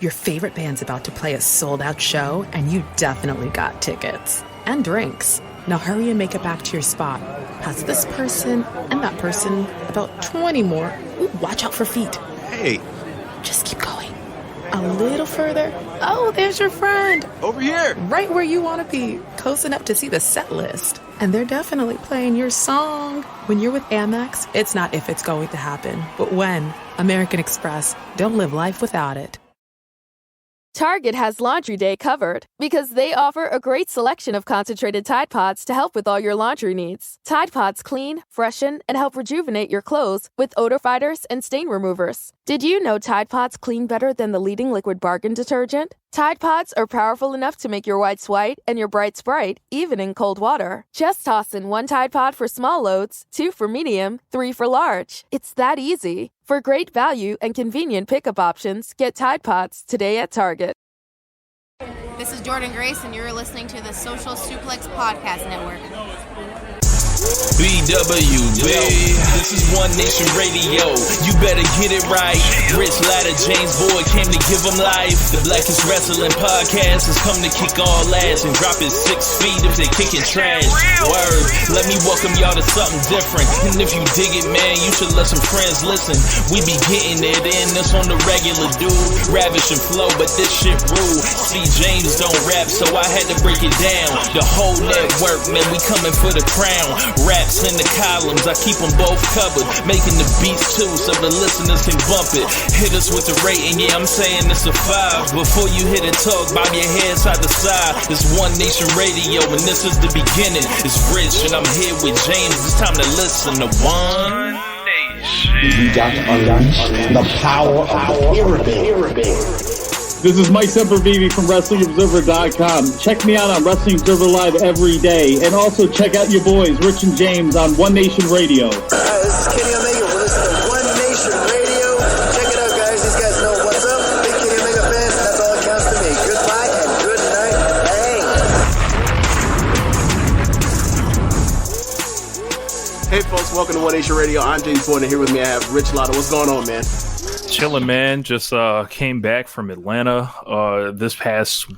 Your favorite band's about to play a sold-out show, and you definitely got tickets. And drinks. Now hurry and make it back to your spot. Past this person and that person, about 20 more. Ooh, watch out for feet. Hey. Just keep going. A little further. Oh, there's your friend. Over here. Right where you want to be. Close enough to see the set list. And they're definitely playing your song. When you're with Amex, it's not if it's going to happen, but when. American Express. Don't live life without it. Target has Laundry Day covered because they offer a great selection of concentrated Tide Pods to help with all your laundry needs. Tide Pods clean, freshen, and help rejuvenate your clothes with odor fighters and stain removers. Did you know Tide Pods clean better than the leading liquid bargain detergent? Tide Pods are powerful enough to make your whites white and your brights bright, even in cold water. Just toss in 1 Tide Pod for small loads, 2 for medium, 3 for large. It's that easy. For great value and convenient pickup options, get Tide Pods today at Target. This is Jordan Grace, and you're listening to the Social Suplex Podcast Network. BWB, this is One Nation Radio. You better get it right. Rich Latta, James Boyd came to give them life. The Blackest Wrestling Podcast has come to kick all ass and drop it 6 feet if they kicking trash. Word, let me welcome y'all to something different. And if you dig it, man, you should let some friends listen. We be getting it in, this on the regular, dude. Ravish and flow, but this shit rule. See, James don't rap, so I had to break it down. The whole network, man, we coming for the crown. Raps in the columns, I keep them both covered. Making the beats too, so the listeners can bump it. Hit us with the rating, yeah, I'm saying it's a 5. Before you hit it, talk, bob your head side to side. It's One Nation Radio, and this is the beginning. It's Rich, and I'm here with James. It's time to listen to One Nation. We got to unleash the power of the pyramid. This is Mike Sempervive from WrestlingObserver.com. Check me out on Wrestling Observer Live every day. And also check out your boys, Rich and James, on One Nation Radio. This is Kenny Omega. We're listening to One Nation Radio. Check it out, guys. These guys know what's up. Big Kenny Omega fans. That's all that counts to me. Goodbye and good night. Bang. Hey, folks. Welcome to One Nation Radio. I'm James Boyd, and here with me I have Rich Latta. What's going on, man? Chilling, man. Just came back from Atlanta this past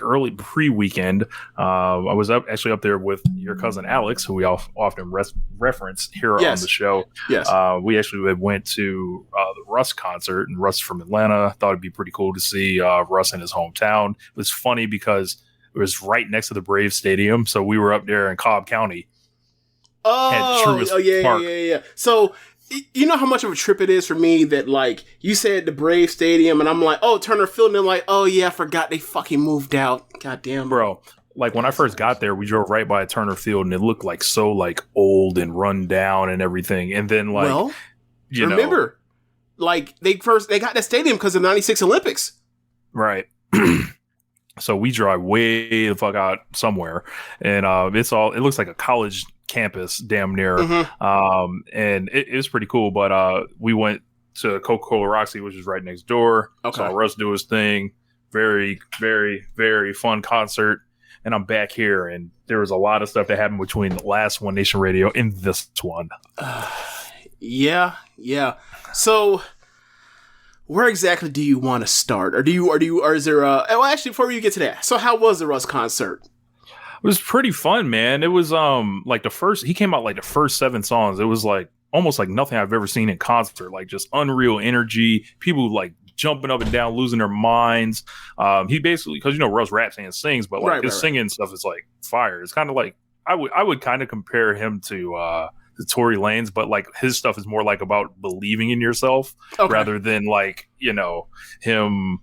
early pre-weekend. I was actually up there with your cousin Alex, who we often reference here on the show. Yes. We actually went to the Russ concert, and Russ from Atlanta. Thought it'd be pretty cool to see Russ in his hometown. It was funny because it was right next to the Braves Stadium, so we were up there in Cobb County. Yeah. So, you know how much of a trip it is for me that, you said the Brave Stadium, and I'm like, oh, Turner Field, and they're like, oh, yeah, I forgot they fucking moved out. Goddamn. Bro, when I first got there, we drove right by Turner Field, and it looked so, old and run down and everything. And then, remember, they got that stadium because of the 96 Olympics. Right. So we drive way the fuck out somewhere, and it looks like a college campus damn near. Mm-hmm. And it was pretty cool, but we went to Coca-Cola Roxy, which is right next door. Okay. Saw Russ do his thing. Very, very, very fun concert. And I'm back here, and there was a lot of stuff that happened between the last One Nation Radio and this one. Yeah. So where exactly do you want to start? Or is there actually, before you get to that, so how was the Russ concert? It was pretty fun, man. It was he came out the first 7 songs. It was almost nothing I've ever seen in concert. Just unreal energy, people jumping up and down, losing their minds. He basically, because Russ raps and sings, but his singing stuff is fire. It's kind of I would kind of compare him to Tory Lanez, but his stuff is more about believing in yourself rather than him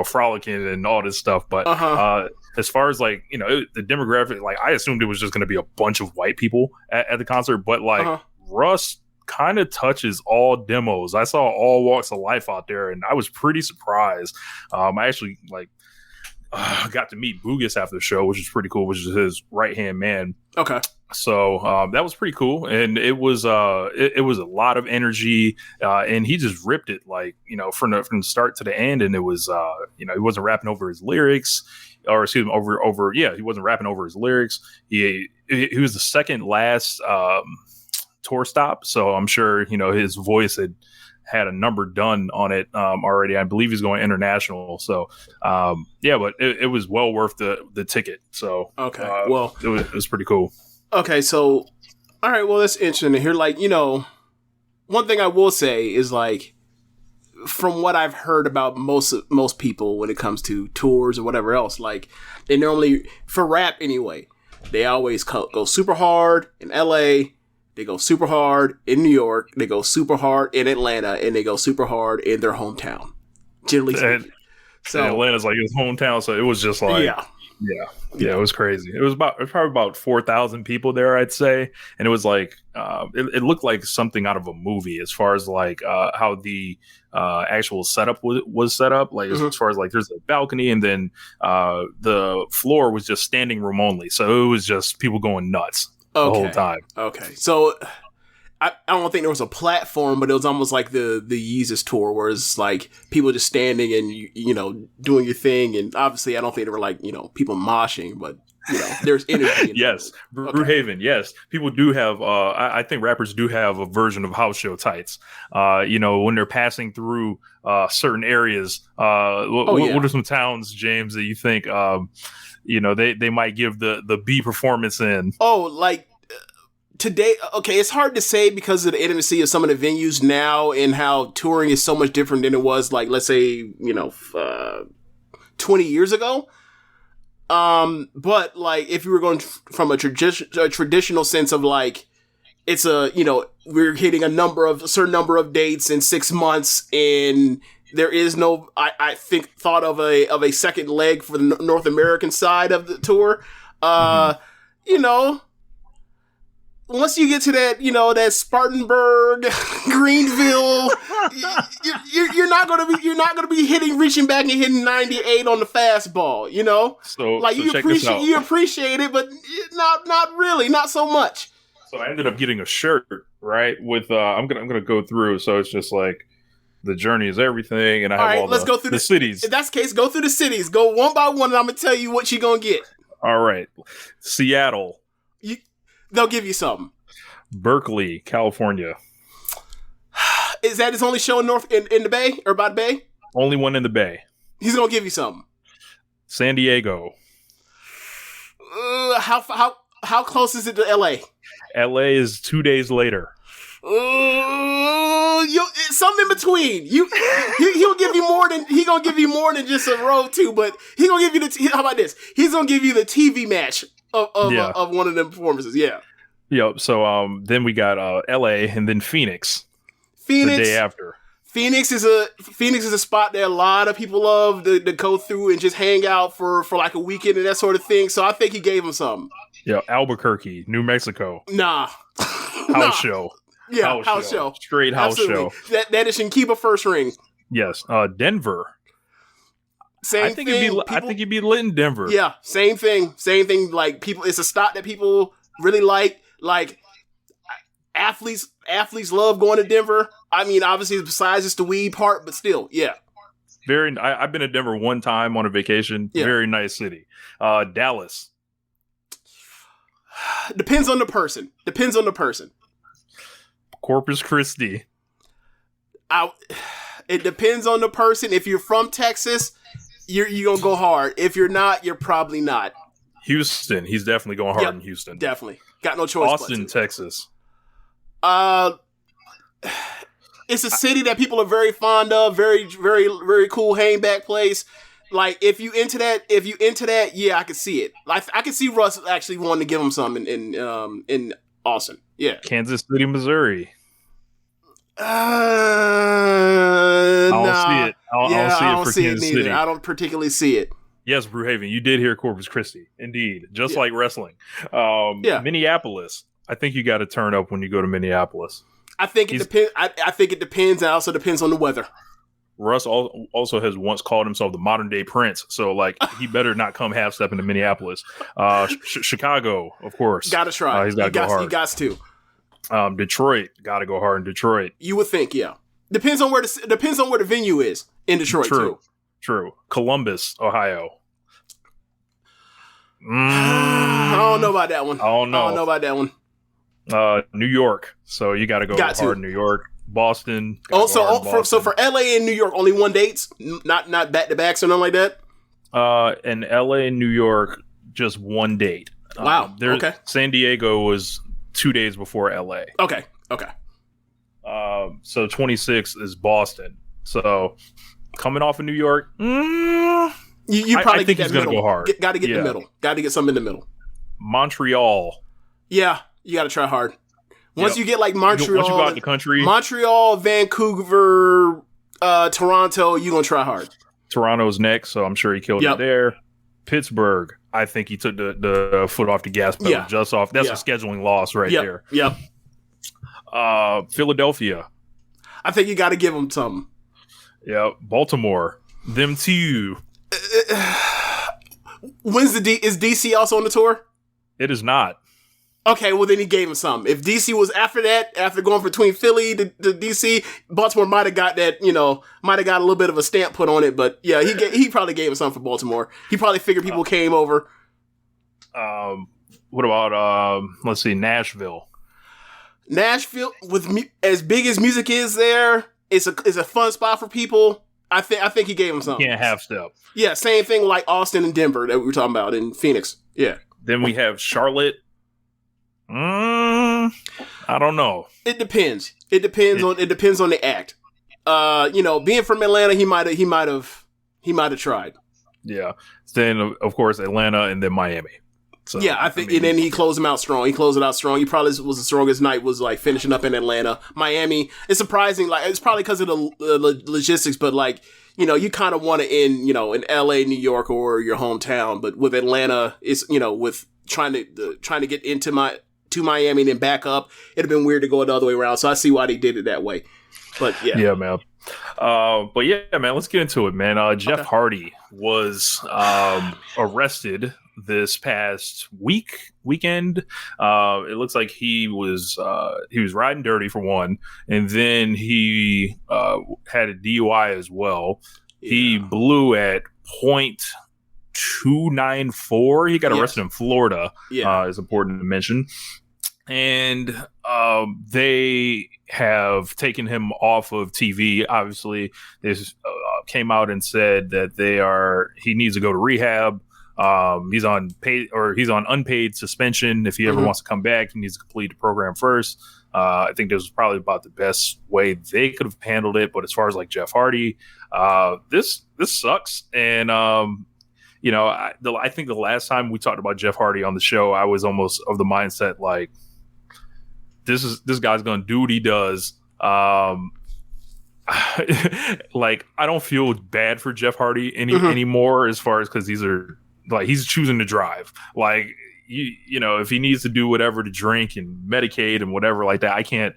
frolicking and all this stuff. But as far as the demographic, I assumed it was just going to be a bunch of white people at the concert, but Russ kind of touches all demos. I saw all walks of life out there, and I was pretty surprised. I actually got to meet Boogus after the show, which is pretty cool, which is his right hand man. Okay. So that was pretty cool, and it was a lot of energy, and he just ripped it from the start to the end, and it was he wasn't rapping over his lyrics, or excuse me, he wasn't rapping over his lyrics. He was the second last tour stop, so I'm sure his voice had had a number done on it already. I believe he's going international. So but it was well worth the ticket. So okay, it was pretty cool. Okay, so all right, well, that's interesting to hear. Like, one thing I will say is, like, from what I've heard about most people when it comes to tours or whatever else, like, they normally, for rap anyway, they always go super hard in LA, they go super hard in New York, they go super hard in Atlanta, and they go super hard in their hometown, generally speaking. So Atlanta's like his hometown, so it was just like it was crazy. It was probably about 4,000 people there, I'd say, and it was like it looked like something out of a movie as far as like how the actual setup was set up. Like as far as like there's a balcony, and then the floor was just standing room only, so it was just people going nuts the whole time. Okay, so I don't think there was a platform, but it was almost like the Yeezus tour, where it's like people just standing and doing your thing. And obviously, I don't think there were like people moshing, but there's energy. Yes, Brewhaven. Yes, people do have. I think rappers do have a version of house show tights. When they're passing through certain areas. What are some towns, James, that you think they might give the B performance in? Oh, like. Today, okay, it's hard to say because of the intimacy of some of the venues now and how touring is so much different than it was, like, let's say, 20 years ago. But, like, if you were going from a traditional sense of, like, it's we're hitting a certain number of dates in 6 months, and there is no, I think, thought of a second leg for the North American side of the tour. Once you get to that, that Spartanburg, Greenville, you're not gonna be reaching back and hitting 98 on the fastball, So like you appreciate it, but not really, not so much. So I ended up getting a shirt, right? With I'm gonna go through. So it's just like the journey is everything, and I have let's go through the cities. In that case, go through the cities. Go one by one, and I'm gonna tell you what you're gonna get. All right, Seattle. They'll give you something. Berkeley, California. Is that his only show in the Bay or by the Bay? Only one in the Bay. He's gonna give you something. San Diego. How close is it to LA? LA is 2 days later. Something in between. He'll give you more than gonna give you more than just a road to, but he's gonna give you how about this? He's gonna give you the TV match of one of them performances. Yeah. Yep. So then we got LA and then Phoenix. The day after. Phoenix is a spot that a lot of people love to go through and just hang out for like a weekend and that sort of thing. So I think he gave him something. Yeah, Albuquerque, New Mexico. Nah. House show. Yeah, house show. Straight house show. That is Shinkiba first ring. Yes. Denver. Same thing. I think you'd be lit in Denver. Yeah, same thing. Like people, it's a spot that people really like. Like athletes love going to Denver. I mean, obviously, besides just the weed part, but still, yeah. I've been to Denver one time on a vacation. Yeah. Very nice city. Dallas. Depends on the person. Corpus Christi. It depends on the person. If you're from Texas, you're gonna go hard. If you're not, you're probably not. Houston. He's definitely going hard in Houston. Definitely. Got no choice. Austin, Texas. It's a city that people are very fond of. Very, very, very cool hangback place. Like if you into that, yeah, I could see it. Like I could see Russ actually wanting to give him something in Austin. Yeah. Kansas City, Missouri. I don't see it. I don't see it for Kansas City. I don't particularly see it. Yes, Brewhaven, you did hear Corpus Christi. Indeed. Just like wrestling. Minneapolis. I think you got to turn up when you go to Minneapolis. I think it depends. I think it depends. It also depends on the weather. Russ also has once called himself the modern day Prince. So, like, he better not come half step into Minneapolis. Chicago, of course. Got to try. He's got to go hard. He got to. Detroit. Got to go hard in Detroit. You would think, yeah. Depends on where the venue is in Detroit, too. True. Columbus, Ohio. I don't know about that one. I don't know about that one. New York. So you got to go hard in New York. Boston. So for LA and New York, only one dates, not back to backs or nothing like that. In LA and New York, just one date. Wow. Okay. San Diego was 2 days before LA. Okay. So 26 is Boston. So coming off of New York, you probably I think he's going to go hard. Got to get the middle. Got to get something in the middle. Montreal. Yeah, you got to try hard. Once you get like Montreal, once you go out the country, Montreal, Vancouver, Toronto, you're going to try hard. Toronto's next, so I'm sure he killed it there. Pittsburgh, I think he took the foot off the gas pedal just off. That's a scheduling loss right there. Yep. Philadelphia. I think you got to give him something. Yeah. Baltimore. Them two. Is DC also on the tour? It is not. Okay, well then he gave him something. If DC was after that, after going between Philly to DC, Baltimore might have got that, might have got a little bit of a stamp put on it. But yeah, he probably gave him something for Baltimore. He probably figured people came over. What about let's see, Nashville. Nashville, with as big as music is there, it's a fun spot for people. I think he gave him something. Can't half step. Yeah, same thing like Austin and Denver that we were talking about in Phoenix. Yeah. Then we have Charlotte. I don't know. It depends. It depends on the act. Being from Atlanta, he might have tried. Yeah. Then of course Atlanta and then Miami. So, yeah, I think, and then he closed him out strong. He closed it out strong. He probably was the strongest night. Was like finishing up in Atlanta, Miami. It's surprising. Like it's probably because of the logistics, but like you kind of want to end in L.A., New York, or your hometown. But with Atlanta, it's with trying to get into Miami and then back up. It'd have been weird to go the other way around. So I see why they did it that way. But yeah, man. But yeah, man. Let's get into it, man. Jeff Hardy was arrested this past weekend. It looks like he was riding dirty for one, and then he had a DUI as well. Yeah. He blew at .294. He got arrested in Florida. Is important to mention. And they have taken him off of TV. Obviously, they came out and said that he needs to go to rehab. He's on unpaid suspension. If he ever wants to come back, he needs to complete the program first. I think this was probably about the best way they could have handled it. But as far as like Jeff Hardy, this sucks. And I think the last time we talked about Jeff Hardy on the show, I was almost of the mindset like this guy's going to do what he does. Like I don't feel bad for Jeff Hardy anymore as far as because these are. Like he's choosing to drive. Like if he needs to do whatever to drink and medicate and whatever like that, I can't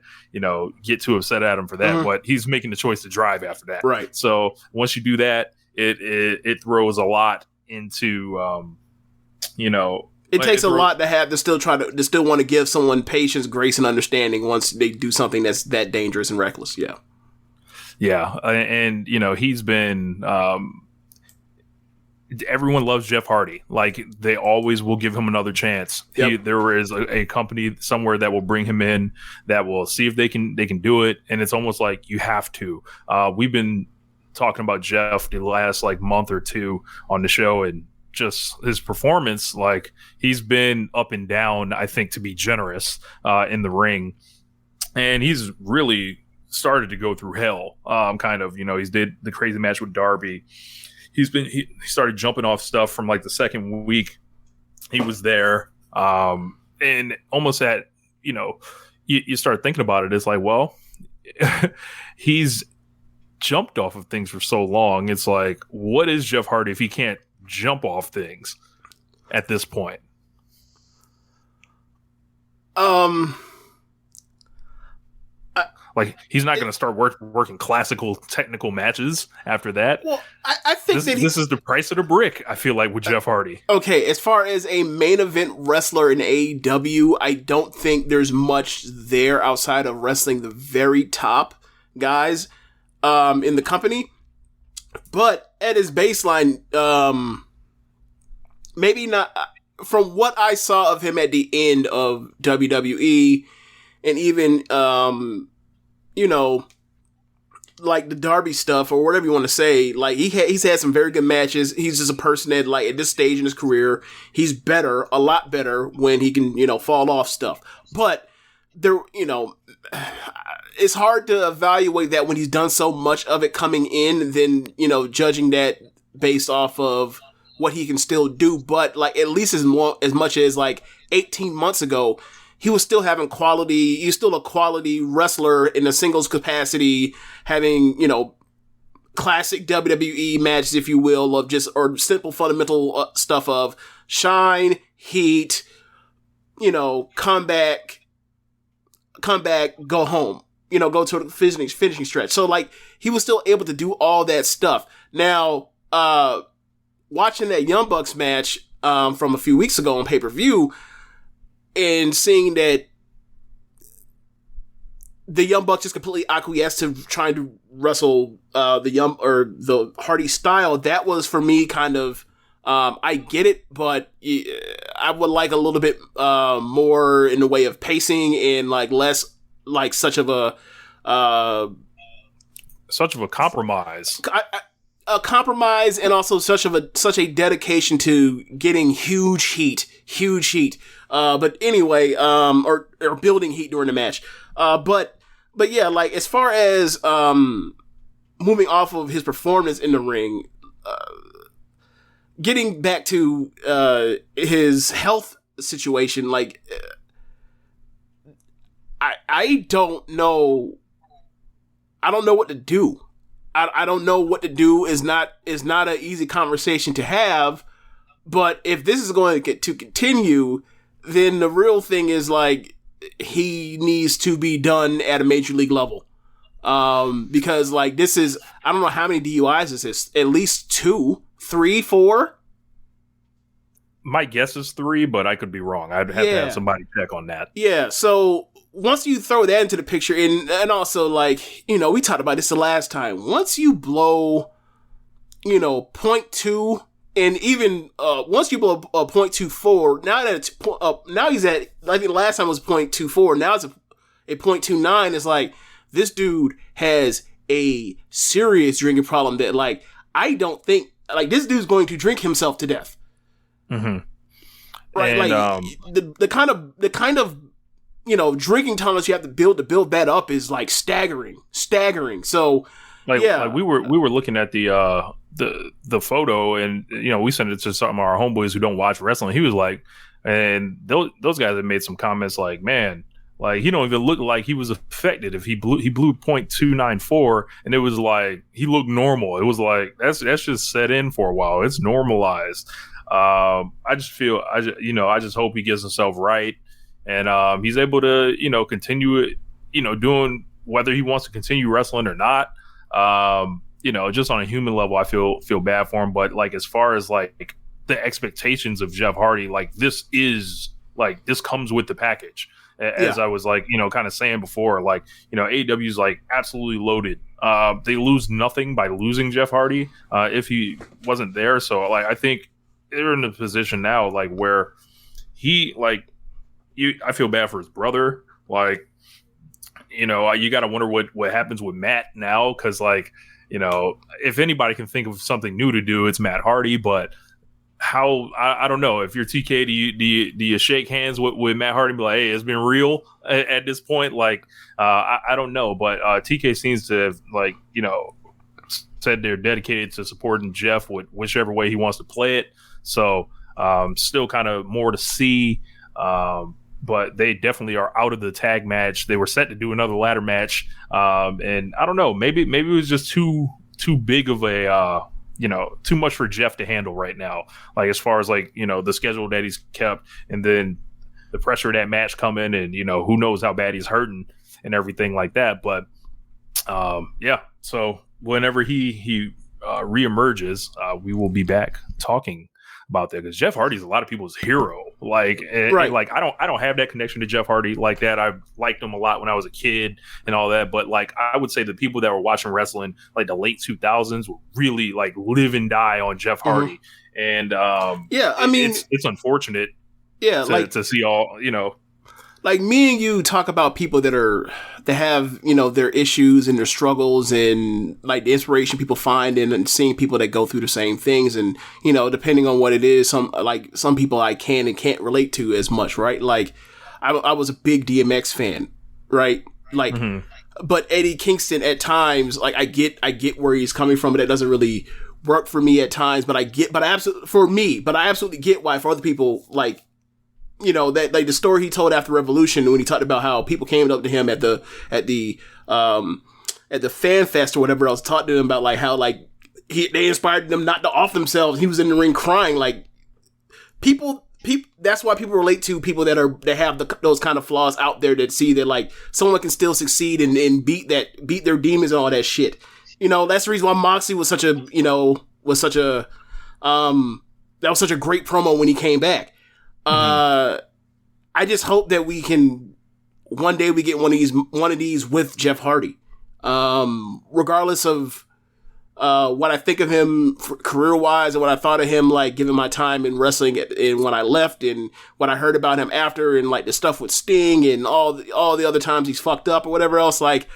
get too upset at him for that. But he's making the choice to drive after that. Right. So once you do that, it throws a lot into It takes a lot to still want to give someone patience, grace, and understanding once they do something that's that dangerous and reckless. Yeah. Yeah, and he's been. Everyone loves Jeff Hardy. Like they always will give him another chance. Yep. There is a company somewhere that will bring him in that will see if they can do it. And it's almost like you have to. We've been talking about Jeff the last like month or two on the show, and just his performance. Like he's been up and down. I think to be generous in the ring, and he's really started to go through hell. He's did the crazy match with Darby. He started jumping off stuff from like the second week he was there. And almost at, you start thinking about it. It's like, well, he's jumped off of things for so long. It's like, what is Jeff Hardy if he can't jump off things at this point? Like he's not going to start working classical technical matches after that. Well, I think this is the price of the brick. I feel like with Jeff Hardy. Okay, as far as a main event wrestler in AEW, I don't think there's much there outside of wrestling the very top guys in the company. But at his baseline, maybe not. From what I saw of him at the end of WWE, and even you know, like the Darby stuff or whatever you want to say, like he's had some very good matches. He's just a person that, like, at this stage in his career, he's better, a lot better when he can, you know, fall off stuff. But there, you know, it's hard to evaluate that when he's done so much of it coming in, then, you know, judging that based off of what he can still do. But, like, at least as much as like 18 months ago, he was still having quality. He's still a quality wrestler in a singles capacity, having, you know, classic WWE matches, if you will, of just, or simple fundamental stuff of shine, heat, you know, come back, go home, you know, go to a finishing stretch. So, like, he was still able to do all that stuff. Now, watching that Young Bucks match from a few weeks ago on pay-per-view, and seeing that the Young Bucks just completely acquiesced to trying to wrestle the Hardy style, that was for me kind of, I get it, but I would like a little bit more in the way of pacing and, like, less like such of a compromise. A compromise, and also such a dedication to getting huge heat. But anyway, or building heat during the match. But yeah, like, as far as moving off of his performance in the ring, getting back to his health situation, like, I don't know. I don't know what to do. I don't know what to do is not an easy conversation to have. But if this is going to continue, then the real thing is, like, he needs to be done at a major league level. Because, like, this is, I don't know how many DUIs this is. At least 2, 3, 4. My guess is 3, but I could be wrong. I'd have to have somebody check on that. Yeah. So once you throw that into the picture, and also, like, you know, we talked about this the last time. Once you blow, you know, 0.2, and even once you blow a 0.24, now that it's now he's at, I think last time it was 0.24, now it's a 0.29. It's like, this dude has a serious drinking problem that, like, I don't think, like, this dude's going to drink himself to death. Mm-hmm. Right, and, like, the kind of you know, drinking tolerance you have to build that up is, like, staggering. So, like, yeah, like we were looking at the photo, and, you know, we sent it to some of our homeboys who don't watch wrestling. He was like, and those guys have made some comments like, man, like, he don't even look like he was affected. If he blew 0.294, and it was like, he looked normal. It was like, that's just set in for a while. It's normalized. I just hope he gets himself right, and he's able to, you know, continue it, you know, doing, whether he wants to continue wrestling or not. You know, just on a human level, I feel bad for him. But, like, as far as, like, the expectations of Jeff Hardy, like, this comes with the package. As I was, like, you know, kind of saying before, like, you know, AEW is, like, absolutely loaded. They lose nothing by losing Jeff Hardy if he wasn't there. So, like, I think they're in a position now, like, where he, like, I feel bad for his brother. Like, you know, you got to wonder what happens with Matt now, because, like, you know, if anybody can think of something new to do, it's Matt Hardy. But how, I don't know, if you're TK, do you shake hands with Matt Hardy and be like, hey, it's been real at this point? Like, I don't know, but TK seems to have, like, you know, said they're dedicated to supporting Jeff with whichever way he wants to play it. So still kind of more to see, but they definitely are out of the tag match. They were set to do another ladder match, and I don't know, maybe it was just too big of a you know, too much for Jeff to handle right now. Like, as far as, like, you know, the schedule that he's kept, and then the pressure of that match coming, and, you know, who knows how bad he's hurting and everything like that. But yeah, so whenever he reemerges, we will be back talking about that, because Jeff Hardy's a lot of people's hero. Like, right. Like, I don't have that connection to Jeff Hardy like that. I liked him a lot when I was a kid and all that, but, like, I would say the people that were watching wrestling, like, the late 2000s, would really, like, live and die on Jeff Hardy. And yeah, I mean, it's unfortunate, yeah, to see all, you know. like me and you talk about people that have, you know, their issues and their struggles and like the inspiration people find in and seeing people that go through the same things. And, you know, depending on what it is, some people I can and can't relate to as much, right? Like I was a big DMX fan, right? Like, but Eddie Kingston at times, like I get where he's coming from, but it doesn't really work for me at times. But I absolutely get why for other people, like, you know, that like the story he told after Revolution when he talked about how people came up to him at the fan fest or whatever else, talked to him about like how like they inspired them not to off themselves. He was in the ring crying. Like people. That's why people relate to people that have those kind of flaws out there, that see that like someone can still succeed and beat their demons and all that shit. You know, that's the reason why Moxley was such a that was such a great promo when he came back. I just hope that we can one day we get one of these with Jeff Hardy. Regardless of what I think of him career-wise and what I thought of him, like, given my time in wrestling and when I left and what I heard about him after and, like, the stuff with Sting and all the other times he's fucked up or whatever else, like,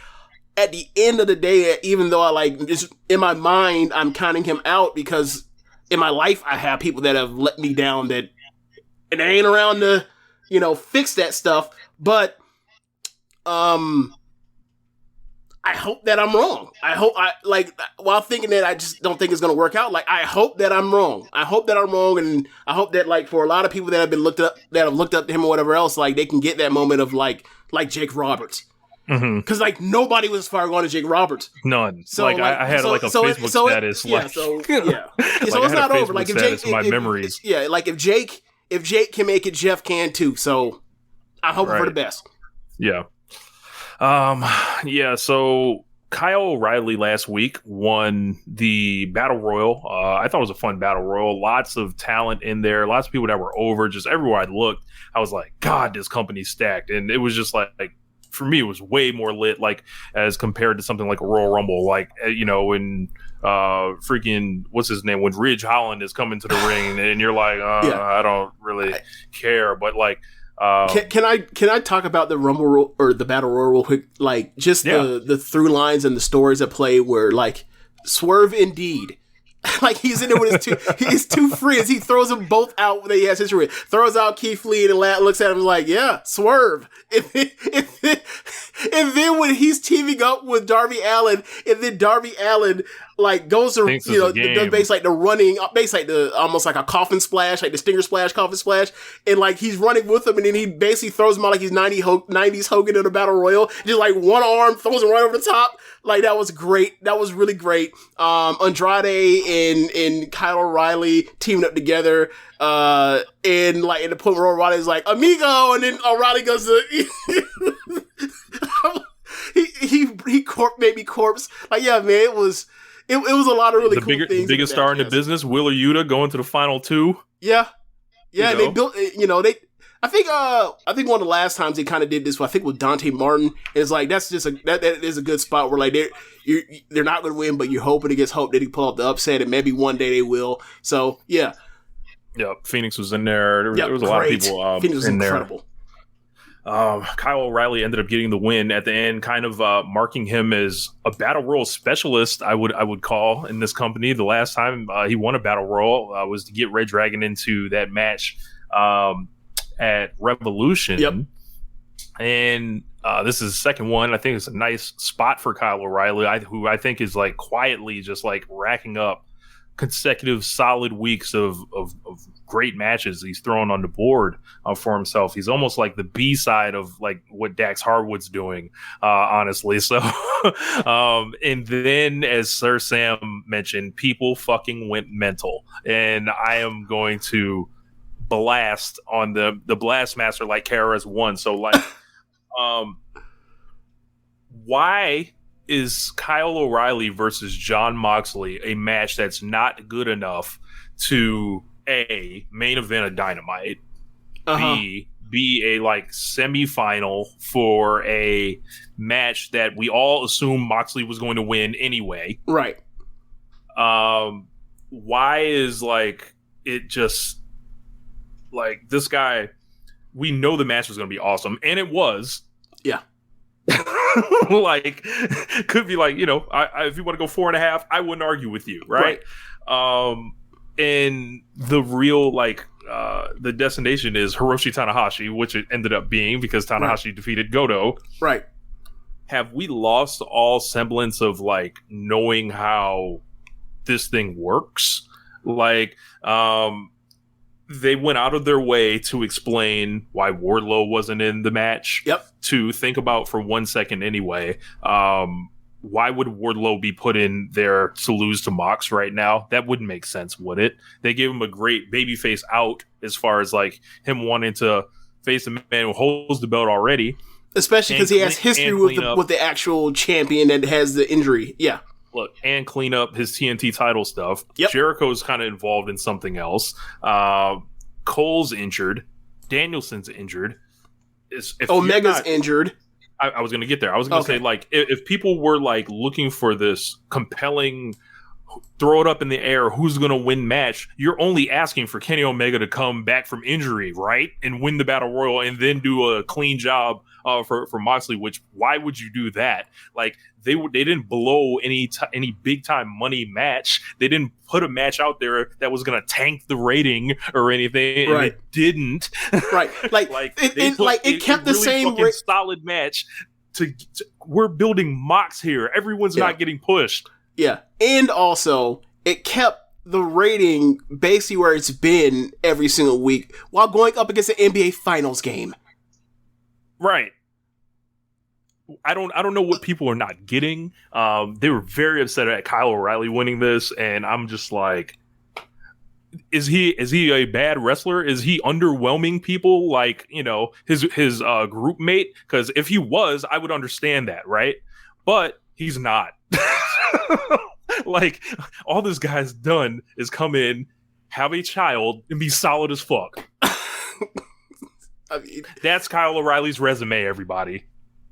at the end of the day, even though I, like, just in my mind, I'm counting him out because in my life I have people that have let me down and they ain't around to, you know, fix that stuff, but, I hope that I'm wrong. While thinking that I just don't think it's going to work out, like, I hope that I'm wrong. And I hope that, like, for a lot of people that have looked up to him or whatever else, like, they can get that moment of, like Jake Roberts. Because, like, nobody was as far gone as Jake Roberts. None. So, like, I had, a Facebook status. Yeah, so it's not over. Like, if Jake... my memories. Yeah, like, if Jake can make it, Jeff can, too. So, I hope for the best. Yeah. So Kyle O'Reilly last week won the Battle Royal. I thought it was a fun Battle Royal. Lots of talent in there. Lots of people that were over. Just everywhere I looked, I was like, God, this company's stacked. And it was just like for me, it was way more lit, like, as compared to something like a Royal Rumble. Like, you know, when freaking, what's his name? When Ridge Holland is coming to the ring and you're like, I don't really care. But, like, can I talk about the Rumble or the Battle Royal real quick? Like, just the through lines and the stories at play where, like, Swerve indeed, like, he's in there with his two friends. He throws them both out when he has his ring. Throws out Keith Lee and looks at him like, yeah, Swerve. And then when he's teaming up with Darby Allin, and then Darby Allin, like, goes to, you know, does basically like the running, basically like the, almost like a coffin splash, like the Stinger splash, coffin splash. And, like, he's running with him, and then he basically throws him out like he's 90s Hogan in a Battle Royal. Just, like, one arm, throws him right over the top. Like, that was great. That was really great. Andrade and Kyle O'Reilly teaming up together. And, like, in the point where O'Reilly's like, amigo, and then O'Reilly goes to, he made me corpse. Like, yeah, man, it was a lot of really cool things. The biggest star in the business, Wheeler Yuta, going to the final two. Yeah. Yeah, they built, you know, I think one of the last times they kind of did this, I think with Dante Martin, and it's like, that's just that is a good spot where, like, they're not going to win, but you're hoping against hope that he pull up the upset, and maybe one day they will. So, yeah. Yeah, Phoenix was in there. There was a lot of people Phoenix was in incredible. There. Kyle O'Reilly ended up getting the win at the end, kind of marking him as a Battle Royal specialist, I would call, in this company. The last time he won a Battle Royal was to get Red Dragon into that match at Revolution. Yep. And this is the second one. I think it's a nice spot for Kyle O'Reilly, who I think is, like, quietly just, like, racking up consecutive solid weeks of great matches he's throwing on the board for himself. He's almost like the B-side of, like, what Dax Harwood's doing, honestly. So, and then, as Sir Sam mentioned, people fucking went mental. And I am going to blast on the Blastmaster like KRS-One. So, like, why is Kyle O'Reilly versus Jon Moxley a match that's not good enough to A, main event of Dynamite, B, be a, like, semi-final for a match that we all assume Moxley was going to win anyway? Right. Why is, like, it just, like, this guy, we know the match was going to be awesome, and it was. Yeah. Like, could be like, if you want to go 4.5, I wouldn't argue with you, right? And the real, the destination is Hiroshi Tanahashi, which it ended up being because Tanahashi defeated Goto. Right. Have we lost all semblance of, knowing how this thing works? They went out of their way to explain why Wardlow wasn't in the match. Yep. To think about for 1 second anyway. Why would Wardlow be put in there to lose to Mox right now? That wouldn't make sense, would it? They gave him a great babyface out as far as him wanting to face a man who holds the belt already. Especially because he has history with the actual champion that has the injury. Yeah. Look, and clean up his TNT title stuff. Yep. Jericho's kind of involved in something else. Cole's injured. Danielson's injured. Omega's injured. I was going to get there. I was going to say, if people were looking for this compelling, throw it up in the air, who's going to win match, you're only asking for Kenny Omega to come back from injury, right? And win the Battle Royal and then do a clean job for Moxley, which why would you do that? They didn't blow any big time money match. They didn't put a match out there that was going to tank the rating or anything. Right. And it didn't. Right. It kept the same solid match. We're building Mox here. Everyone's not getting pushed. Yeah. And also it kept the rating basically where it's been every single week while going up against the NBA Finals game. Right. I don't know what people are not getting. They were very upset at Kyle O'Reilly winning this, and I'm just like, is he a bad wrestler? Is he underwhelming people his group mate? Because if he was, I would understand that, right? But he's not. All this guy's done is come in, have a child, and be solid as fuck. That's Kyle O'Reilly's resume, everybody.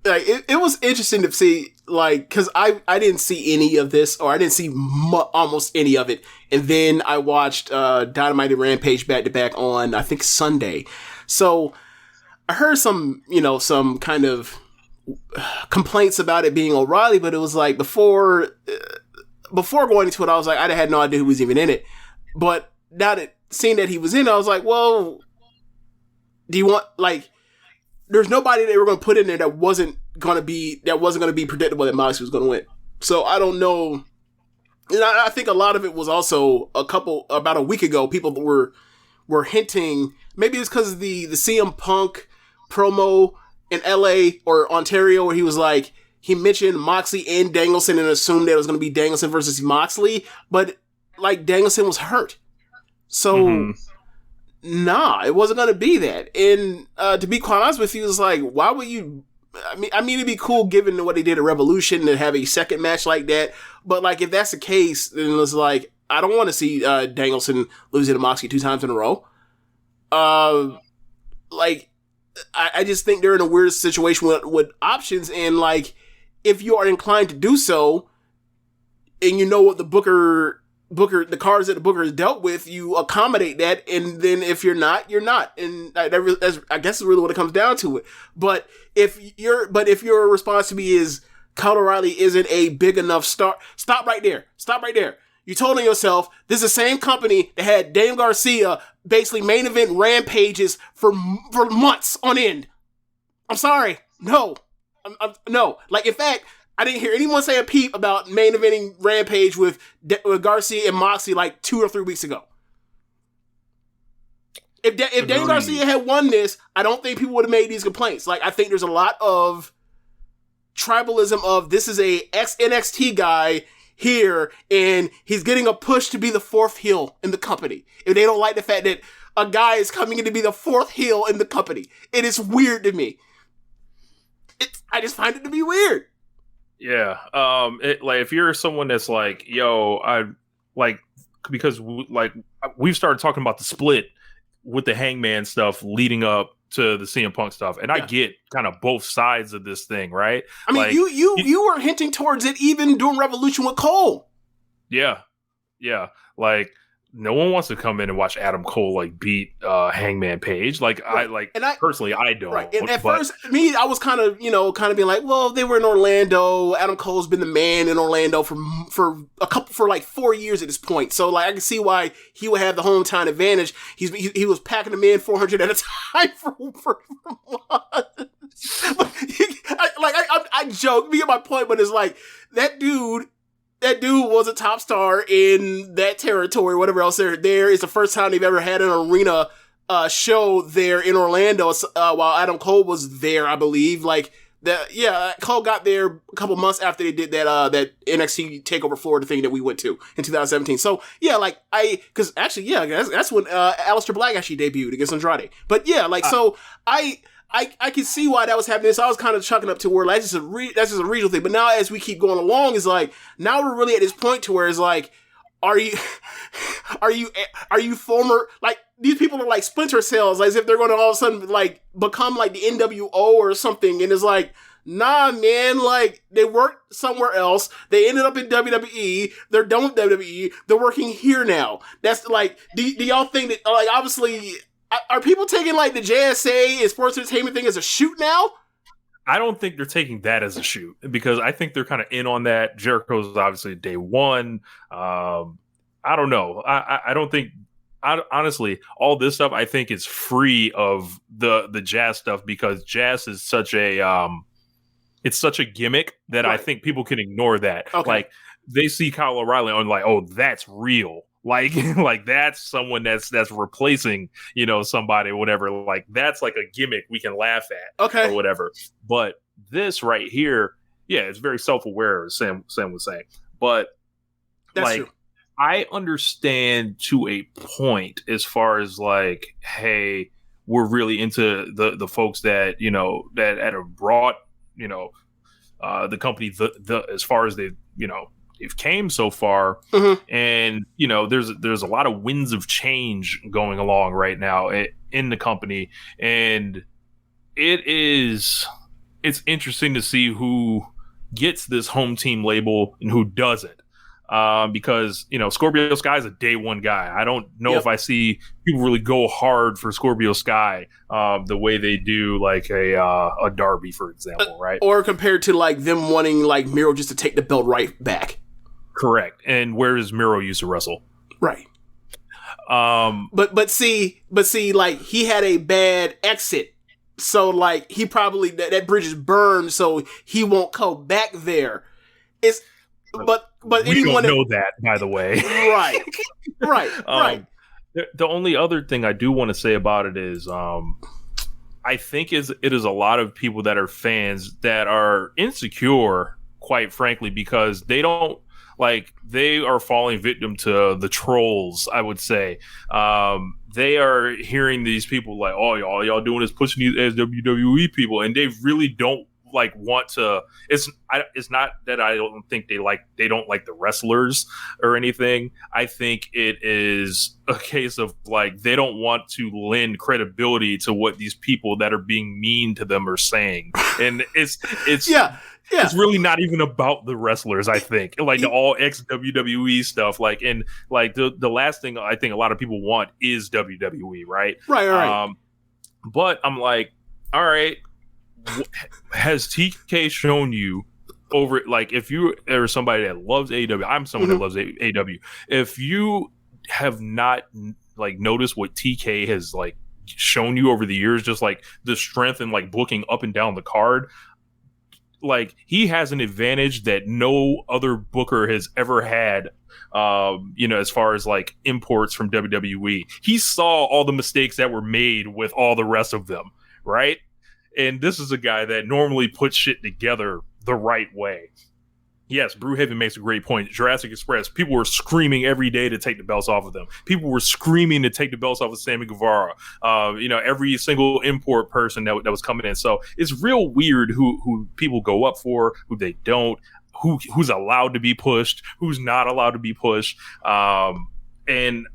It was interesting to see, because I didn't see any of this, or I didn't see almost any of it. And then I watched Dynamite and Rampage back to back on, I think, Sunday. So I heard some kind of complaints about it being O'Reilly, but it was before going into it, I was like, I had no idea who was even in it. But now seeing that he was in it, I was like, well, do you want, there's nobody they were going to put in there that wasn't going to be predictable that Moxley was going to win. So I don't know. And I think a lot of it was also about a week ago, people were hinting, maybe it's because of the CM Punk promo in LA or Ontario where he was he mentioned Moxley and Danielson and assumed that it was going to be Danielson versus Moxley, but Danielson was hurt. So nah, it wasn't going to be that. And to be quite honest with you, it's why would you... I mean, it'd be cool given what they did at Revolution to have a second match like that. But, if that's the case, then it's I don't want to see Danielson losing to Moxley 2 times in a row. I just think they're in a weird situation with options. And, if you are inclined to do so, and you know what the the cards that the Booker has dealt with, you accommodate that, and then if you're not, you're not, and I guess is really what it comes down to it. But if your response to me is Kyle O'Reilly isn't a big enough star, stop right there. You told yourself this is the same company that had Daniel Garcia basically main event rampages for months on end. I'm sorry, no, no. In fact, I didn't hear anyone say a peep about main eventing Rampage with Garcia and Moxley 2 or 3 weeks ago. If Daniel Garcia had won this, I don't think people would have made these complaints. I think there's a lot of tribalism of this is a ex-NXT guy here, and he's getting a push to be the 4th heel in the company. If they don't like the fact that a guy is coming in to be the 4th heel in the company, it is weird to me. I just find it to be weird. Yeah. If you're someone that's because we've started talking about the split with the Hangman stuff leading up to the CM Punk stuff, and I get kind of both sides of this thing, right? I mean, you were hinting towards it even during Revolution with Cole. Yeah. no one wants to come in and watch Adam Cole like beat Hangman Page. Like right. I personally I don't. Right. And at first, I was kind of being like, well, they were in Orlando. Adam Cole's been the man in Orlando for 4 years at this point. So like I can see why he would have the hometown advantage. He was packing them in 400 at a time for months. I joke, me and my point, but it's like that dude was a top star in that territory, whatever else there. It's the first time they've ever had an arena show there in Orlando while Adam Cole was there, I believe. Like Cole got there a couple months after they did that NXT TakeOver Florida thing that we went to in 2017. So yeah, like that's when Aleister Black actually debuted against Andrade. But yeah, like so I can see why that was happening. So I was kind of chucking up to where like, that's just a regional thing. But now as we keep going along, it's like, now we're really at this point to where it's like, are you former, like, these people are like splinter cells, as if they're going to all of a sudden like become like the NWO or something. And it's like, nah, man, like they worked somewhere else. They ended up in WWE. They're done with WWE. They're working here now. That's like, do y'all think that, like, obviously, are people taking like the JSA and sports entertainment thing as a shoot now? I don't think they're taking that as a shoot, because I think they're kind of in on that. Jericho's obviously day one. I don't know. I don't think, honestly, all this stuff I think is free of the jazz stuff, because jazz is such a it's such a gimmick that right. I think people can ignore that. Okay. Like they see Kyle O'Reilly and like, oh, that's real. Like that's someone that's replacing, somebody or whatever. Like that's like a gimmick we can laugh at, okay, or whatever. But this right here, yeah, it's very self-aware, as Sam was saying. But that's like, true. I understand to a point as far as like, hey, we're really into the folks that that have brought the company the as far as they've came so far, mm-hmm. and there's a lot of winds of change going along right now in the company, and it's interesting to see who gets this home team label and who doesn't, because Scorpio Sky is a day one guy. I don't know if I see people really go hard for Scorpio Sky the way they do like a Darby, for example, right? Or compared to like them wanting like Miro just to take the belt right back. Correct. And where does Miro used to wrestle? Right. But see, like he had a bad exit. So like he probably that bridge is burned, so he won't come back there. But we don't know that, by the way. Right. Right. The only other thing I do want to say about it is I think it is a lot of people that are fans that are insecure, quite frankly, because they don't, like, they are falling victim to the trolls, I would say. They are hearing these people like, oh, all y'all doing is pushing these as WWE people, and they really don't like want to. It's not that I don't think they don't like the wrestlers or anything. I think it is a case of like they don't want to lend credibility to what these people that are being mean to them are saying, and it's yeah. It's really not even about the wrestlers, I think. Like the all ex WWE stuff. Like, and like the last thing I think a lot of people want is WWE, right? Right. But I'm like, all right, has TK shown you over, like, if you are somebody that loves AEW, I'm someone that loves AEW. If you have not like noticed what TK has like shown you over the years, just like the strength and like booking up and down the card, like he has an advantage that no other booker has ever had, as far as like imports from WWE. He saw all the mistakes that were made with all the rest of them, right? And this is a guy that normally puts shit together the right way. Yes, Brewhaven makes a great point. Jurassic Express, people were screaming every day to take the belts off of them. People were screaming to take the belts off of Sammy Guevara. Every single import person that was coming in. So it's real weird who people go up for, who they don't, who's allowed to be pushed, who's not allowed to be pushed. And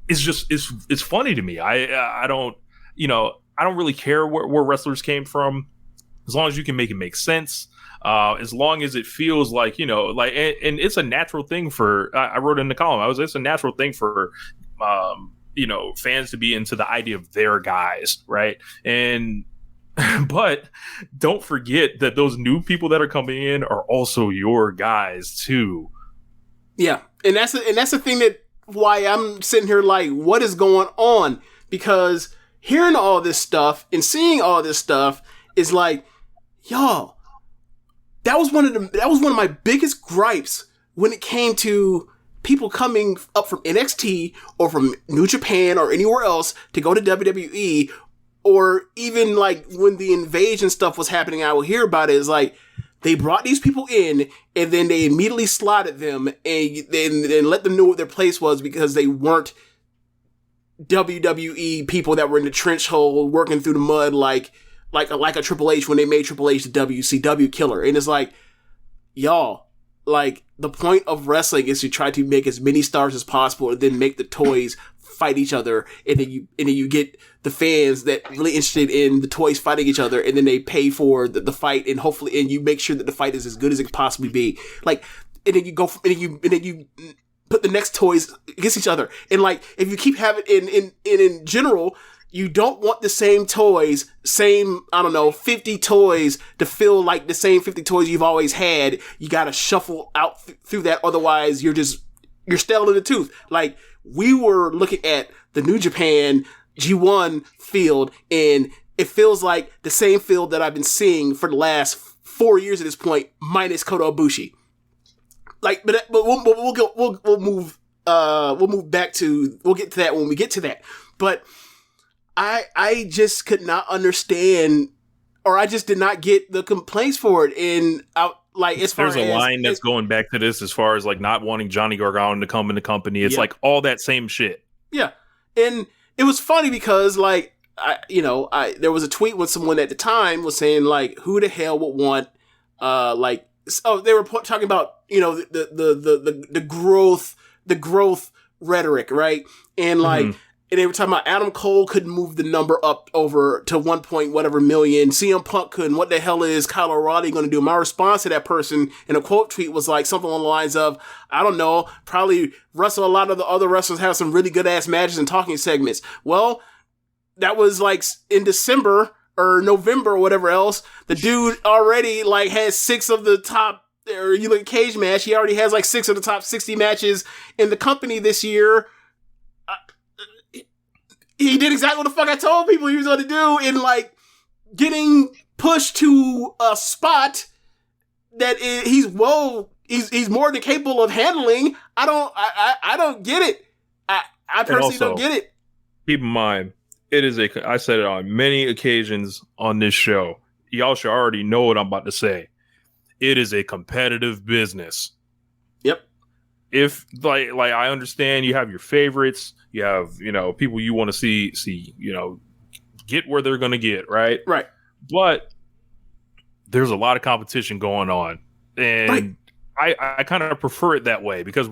it's just it's funny to me. I don't really care where wrestlers came from. as long as you can make it make sense, as long as it feels like, and it's a natural thing for, I wrote in the column, it's a natural thing for, fans to be into the idea of their guys, right? And but don't forget that those new people that are coming in are also your guys too. Yeah, and that's the thing that why I'm sitting here like, what is going on? Because hearing all this stuff and seeing all this stuff is like, y'all, that was one of my biggest gripes when it came to people coming up from NXT or from New Japan or anywhere else to go to WWE, or even like when the invasion stuff was happening, I would hear about it. It's like they brought these people in and then they immediately slotted them and then let them know what their place was because they weren't WWE people that were in the trench hole working through the mud like a Triple H when they made Triple H the WCW killer. And it's like, y'all, like, the point of wrestling is to try to make as many stars as possible and then make the toys fight each other, and then you get the fans that really interested in the toys fighting each other, and then they pay for the fight, and hopefully, and you make sure that the fight is as good as it could possibly be. Like, and then you go, and then you put the next toys against each other, and like, if you keep having in general, you don't want the same toys, 50 toys to feel like the same 50 toys you've always had. You gotta shuffle out through that, otherwise you're stale in the tooth. Like, we were looking at the New Japan G1 field, and it feels like the same field that I've been seeing for the last 4 years at this point, minus Kota Ibushi. Like, but we'll move back to, we'll get to that when we get to that. But I just could not understand, or I just did not get the complaints for it. And as far as there's a line that's going back to this, as far as like not wanting Johnny Gargano to come in the company. It's like all that same shit. Yeah, and it was funny because like there was a tweet with someone at the time was saying like, who the hell would want they were talking about the growth rhetoric, right? And like. Mm-hmm. And they were talking about Adam Cole couldn't move the number up over to 1 point whatever million. CM Punk couldn't. What the hell is Kyle O'Reilly going to do? My response to that person in a quote tweet was like something along the lines of, I don't know, probably wrestle a lot of the other wrestlers have some really good ass matches and talking segments. Well, that was like in December or November or whatever else. The dude already like has 6 of the top, or you look at Cage Match, he already has like 6 of the top 60 matches in the company this year. He did exactly what the fuck I told people he was going to do, in like getting pushed to a spot that he's more than capable of handling. I don't get it. I personally don't get it. Keep in mind, I said it on many occasions on this show. Y'all should already know what I'm about to say. It is a competitive business. Yep. If like I understand you have your favorites, you have, people you want to see, get where they're going to get, right? Right. But there's a lot of competition going on, and I kind of prefer it that way because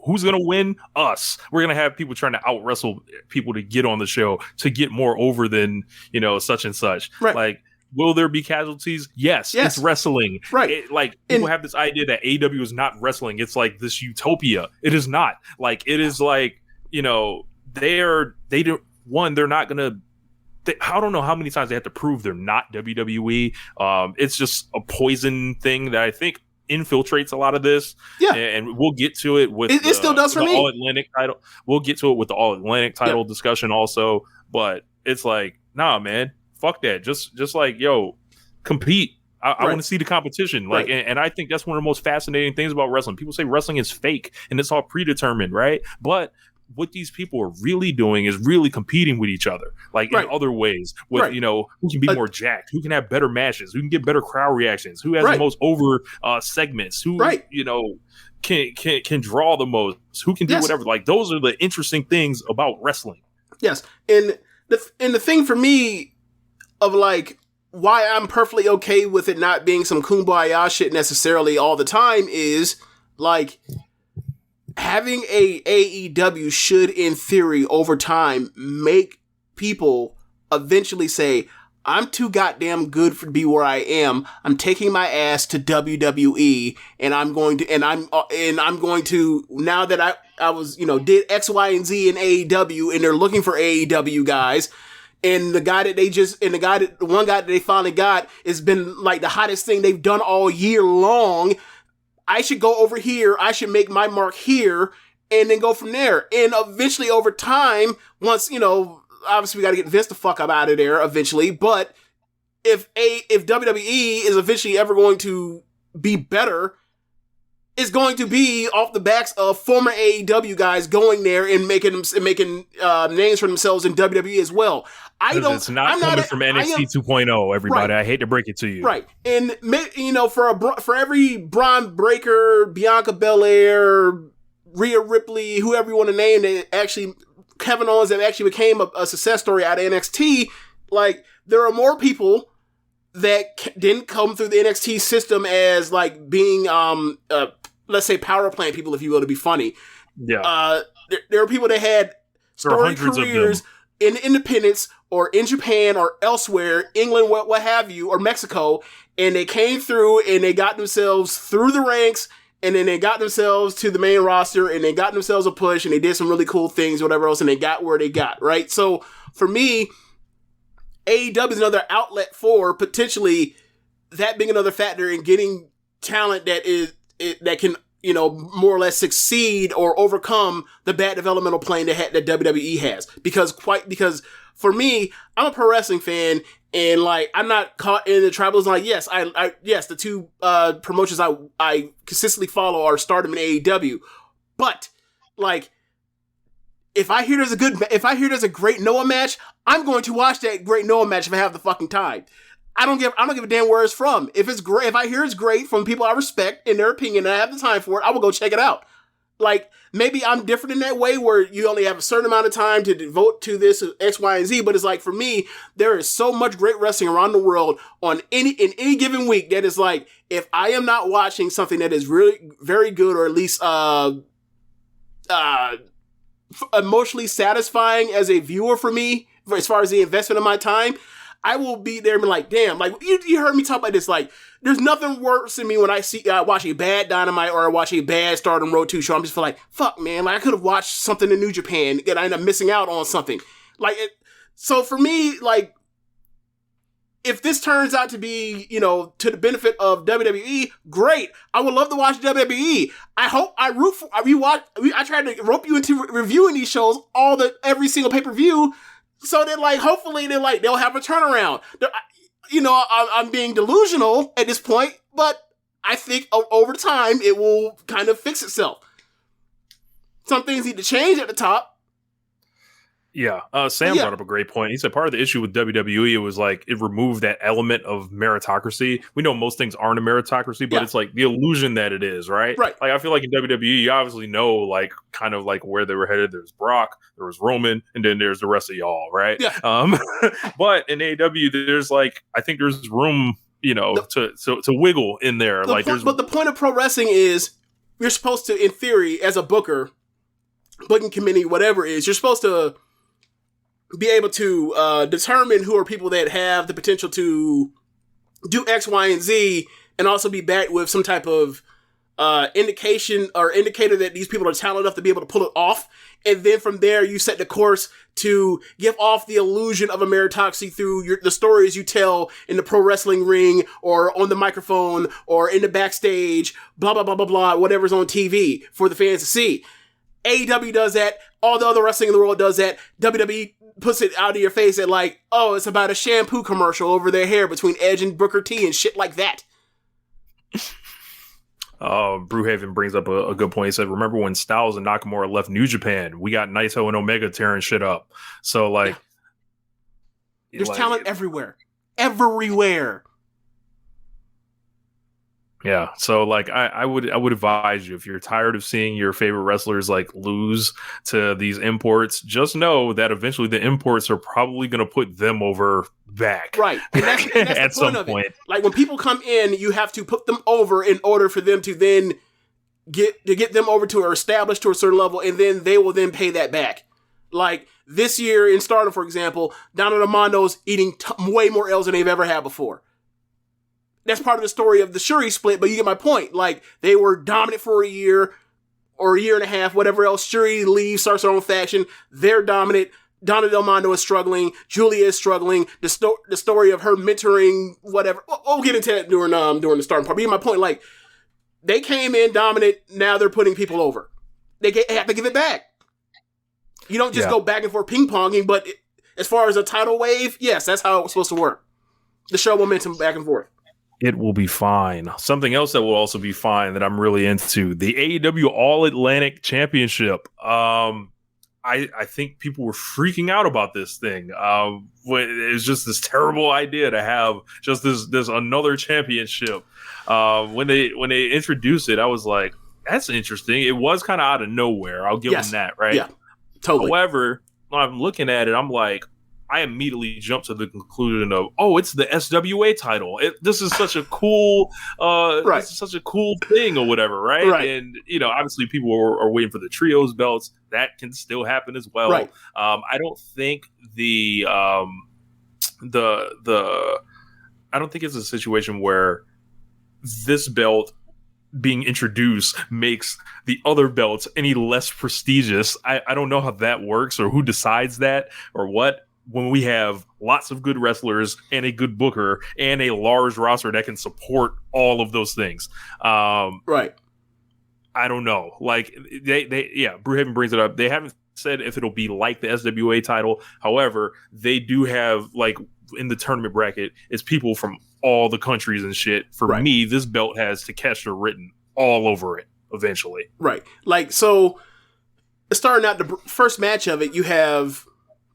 who's going to win? Us. We're going to have people trying to out wrestle people to get on the show, to get more over than, such and such. Right. Like, will there be casualties? Yes. It's wrestling. Right. People have this idea that AEW is not wrestling. It's like this utopia. It is not. Like, it is like, they're not going to, I don't know how many times they have to prove they're not WWE. It's just a poison thing that I think infiltrates a lot of this. Yeah. And we'll get to it with it still does for the me. All-Atlantic title. We'll get to it with the All-Atlantic title discussion also. But it's like, nah, man. Fuck that. Just like, yo, compete. I want to see the competition. Like, and I think that's one of the most fascinating things about wrestling. People say wrestling is fake and it's all predetermined, right? But what these people are really doing is really competing with each other, like in other ways. With who can be more jacked, who can have better matches, who can get better crowd reactions, who has the most over segments, who can draw the most, who can do whatever. Like, those are the interesting things about wrestling. Yes, and the thing for me of like why I'm perfectly okay with it not being some kumbaya shit necessarily all the time is like having a AEW should in theory over time make people eventually say, I'm too goddamn good to be where I am. I'm taking my ass to WWE, and I'm going to now that I was, did X, Y, and Z in AEW, and they're looking for AEW guys. And the one guy that they finally got has been like the hottest thing they've done all year long. I should go over here. I should make my mark here and then go from there. And eventually over time, once, obviously we got to get Vince the fuck up out of there eventually. But if WWE is eventually ever going to be better, it's going to be off the backs of former AEW guys going there and making names for themselves in WWE as well. It's not coming from NXT 2.0, everybody. Right. I hate to break it to you. Right. And, for every Braun Breaker, Bianca Belair, Rhea Ripley, whoever you want to name, Kevin Owens that actually became a success story out of NXT, like, there are more people that didn't come through the NXT system as, like, being, let's say, power plant people, if you will, to be funny. Yeah. There are people that had story careers in independence or in Japan or elsewhere, England, what have you, or Mexico, and they came through and they got themselves through the ranks, and then they got themselves to the main roster, and they got themselves a push, and they did some really cool things, whatever else, and they got where they got, right? So, for me, AEW is another outlet for potentially that being another factor in getting talent that can, more or less succeed or overcome the bad developmental plane that WWE has. Because for me, I'm a pro wrestling fan, and like, I'm not caught in the tribalism. Like, yes, yes, the two promotions I consistently follow are Stardom and AEW, but like, if I hear there's a great Noah match, I'm going to watch that great Noah match if I have the fucking time. I don't give a damn where it's from. If it's great, if I hear it's great from people I respect in their opinion and I have the time for it, I will go check it out. Like, maybe I'm different in that way where you only have a certain amount of time to devote to this X, Y, and Z, but it's like, for me, there is so much great wrestling around the world in any given week that is like, if I am not watching something that is really very good, or at least emotionally satisfying as a viewer for me, as far as the investment of my time, I will be there and be like, damn, like, you heard me talk about this, like, there's nothing worse than me when I watch a bad Dynamite or I watch a bad Stardom Road 2 show. I'm just feel like, fuck, man, like, I could have watched something in New Japan and I end up missing out on something. Like, so for me, like, if this turns out to be, to the benefit of WWE, great. I would love to watch WWE. I tried to rope you into reviewing these shows, every single pay-per-view, so that, like, hopefully they'll have a turnaround. I'm being delusional at this point, but I think over time it will kind of fix itself. Some things need to change at the top. Yeah, Sam brought up a great point. He said part of the issue with WWE was like it removed that element of meritocracy. We know most things aren't a meritocracy, but it's like the illusion that it is, right? Right. Like, I feel like in WWE, you obviously know, like, kind of like where they were headed. There's Brock, there was Roman, and then there's the rest of y'all, right? Yeah. But in AEW, there's like, I think there's room, to wiggle in there. But the point of pro wrestling is you're supposed to, in theory, as a booking committee, whatever it is, you're supposed to be able to determine who are people that have the potential to do X, Y, and Z, and also be backed with some type of indication or indicator that these people are talented enough to be able to pull it off. And then from there, you set the course to give off the illusion of a meritocracy through the stories you tell in the pro wrestling ring or on the microphone or in the backstage, blah, blah, blah, blah, blah, whatever's on TV for the fans to see. AEW does that. All the other wrestling in the world does that. WWE puts it out of your face at like, oh, it's about a shampoo commercial over their hair between Edge and Booker T and shit like that. Brewhaven brings up a good point. He said, remember when Styles and Nakamura left New Japan? We got Naito and Omega tearing shit up. So, like... Yeah. There's talent everywhere. Everywhere. Yeah, so like I would advise you, if you're tired of seeing your favorite wrestlers like lose to these imports, just know that eventually the imports are probably going to put them over back. Right, and that's at the point some point. Like when people come in, you have to put them over in order for them to then get them over to or established to a certain level, and then they will then pay that back. Like this year in Stardom, for example, Dominant Armando's eating way more L's than they've ever had before. That's part of the story of the Shuri split, but you get my point. Like, they were dominant for a year or a year and a half, whatever else. Shuri leaves, starts her own faction. They're dominant. Donna Del Mondo is struggling. Julia is struggling. The story of her mentoring, whatever. We'll get into that during the Stardom part. But you get my point. Like, they came in dominant. Now they're putting people over. They have to give it back. You don't just go back and forth ping-ponging, but as far as a tidal wave, yes, that's how it was supposed to work. The show momentum back and forth. It will be fine. Something else that will also be fine that I'm really into, the AEW All-Atlantic Championship. I think people were freaking out about this thing. It was just this terrible idea to have just this another championship. When they introduced it, I was like, that's interesting. It was kind of out of nowhere. I'll give them that, right? Yeah, totally. However, when I'm looking at it, I'm like, I immediately jumped to the conclusion of, it's the SWA title. This is such a cool, this is such a cool thing or whatever, right? And obviously people are waiting for the trios belts. That can still happen as well. Right. I don't think I don't think it's a situation where this belt being introduced makes the other belts any less prestigious. I don't know how that works or who decides that or what. When we have lots of good wrestlers and a good booker and a large roster that can support all of those things. Right. I don't know. Like Brewhaven brings it up. They haven't said if it'll be like the SWA title. However, they do have, like, in the tournament bracket, it's people from all the countries and shit. For me, this belt has Takeshita written all over it eventually. Right. Like, so starting out the first match of it, you have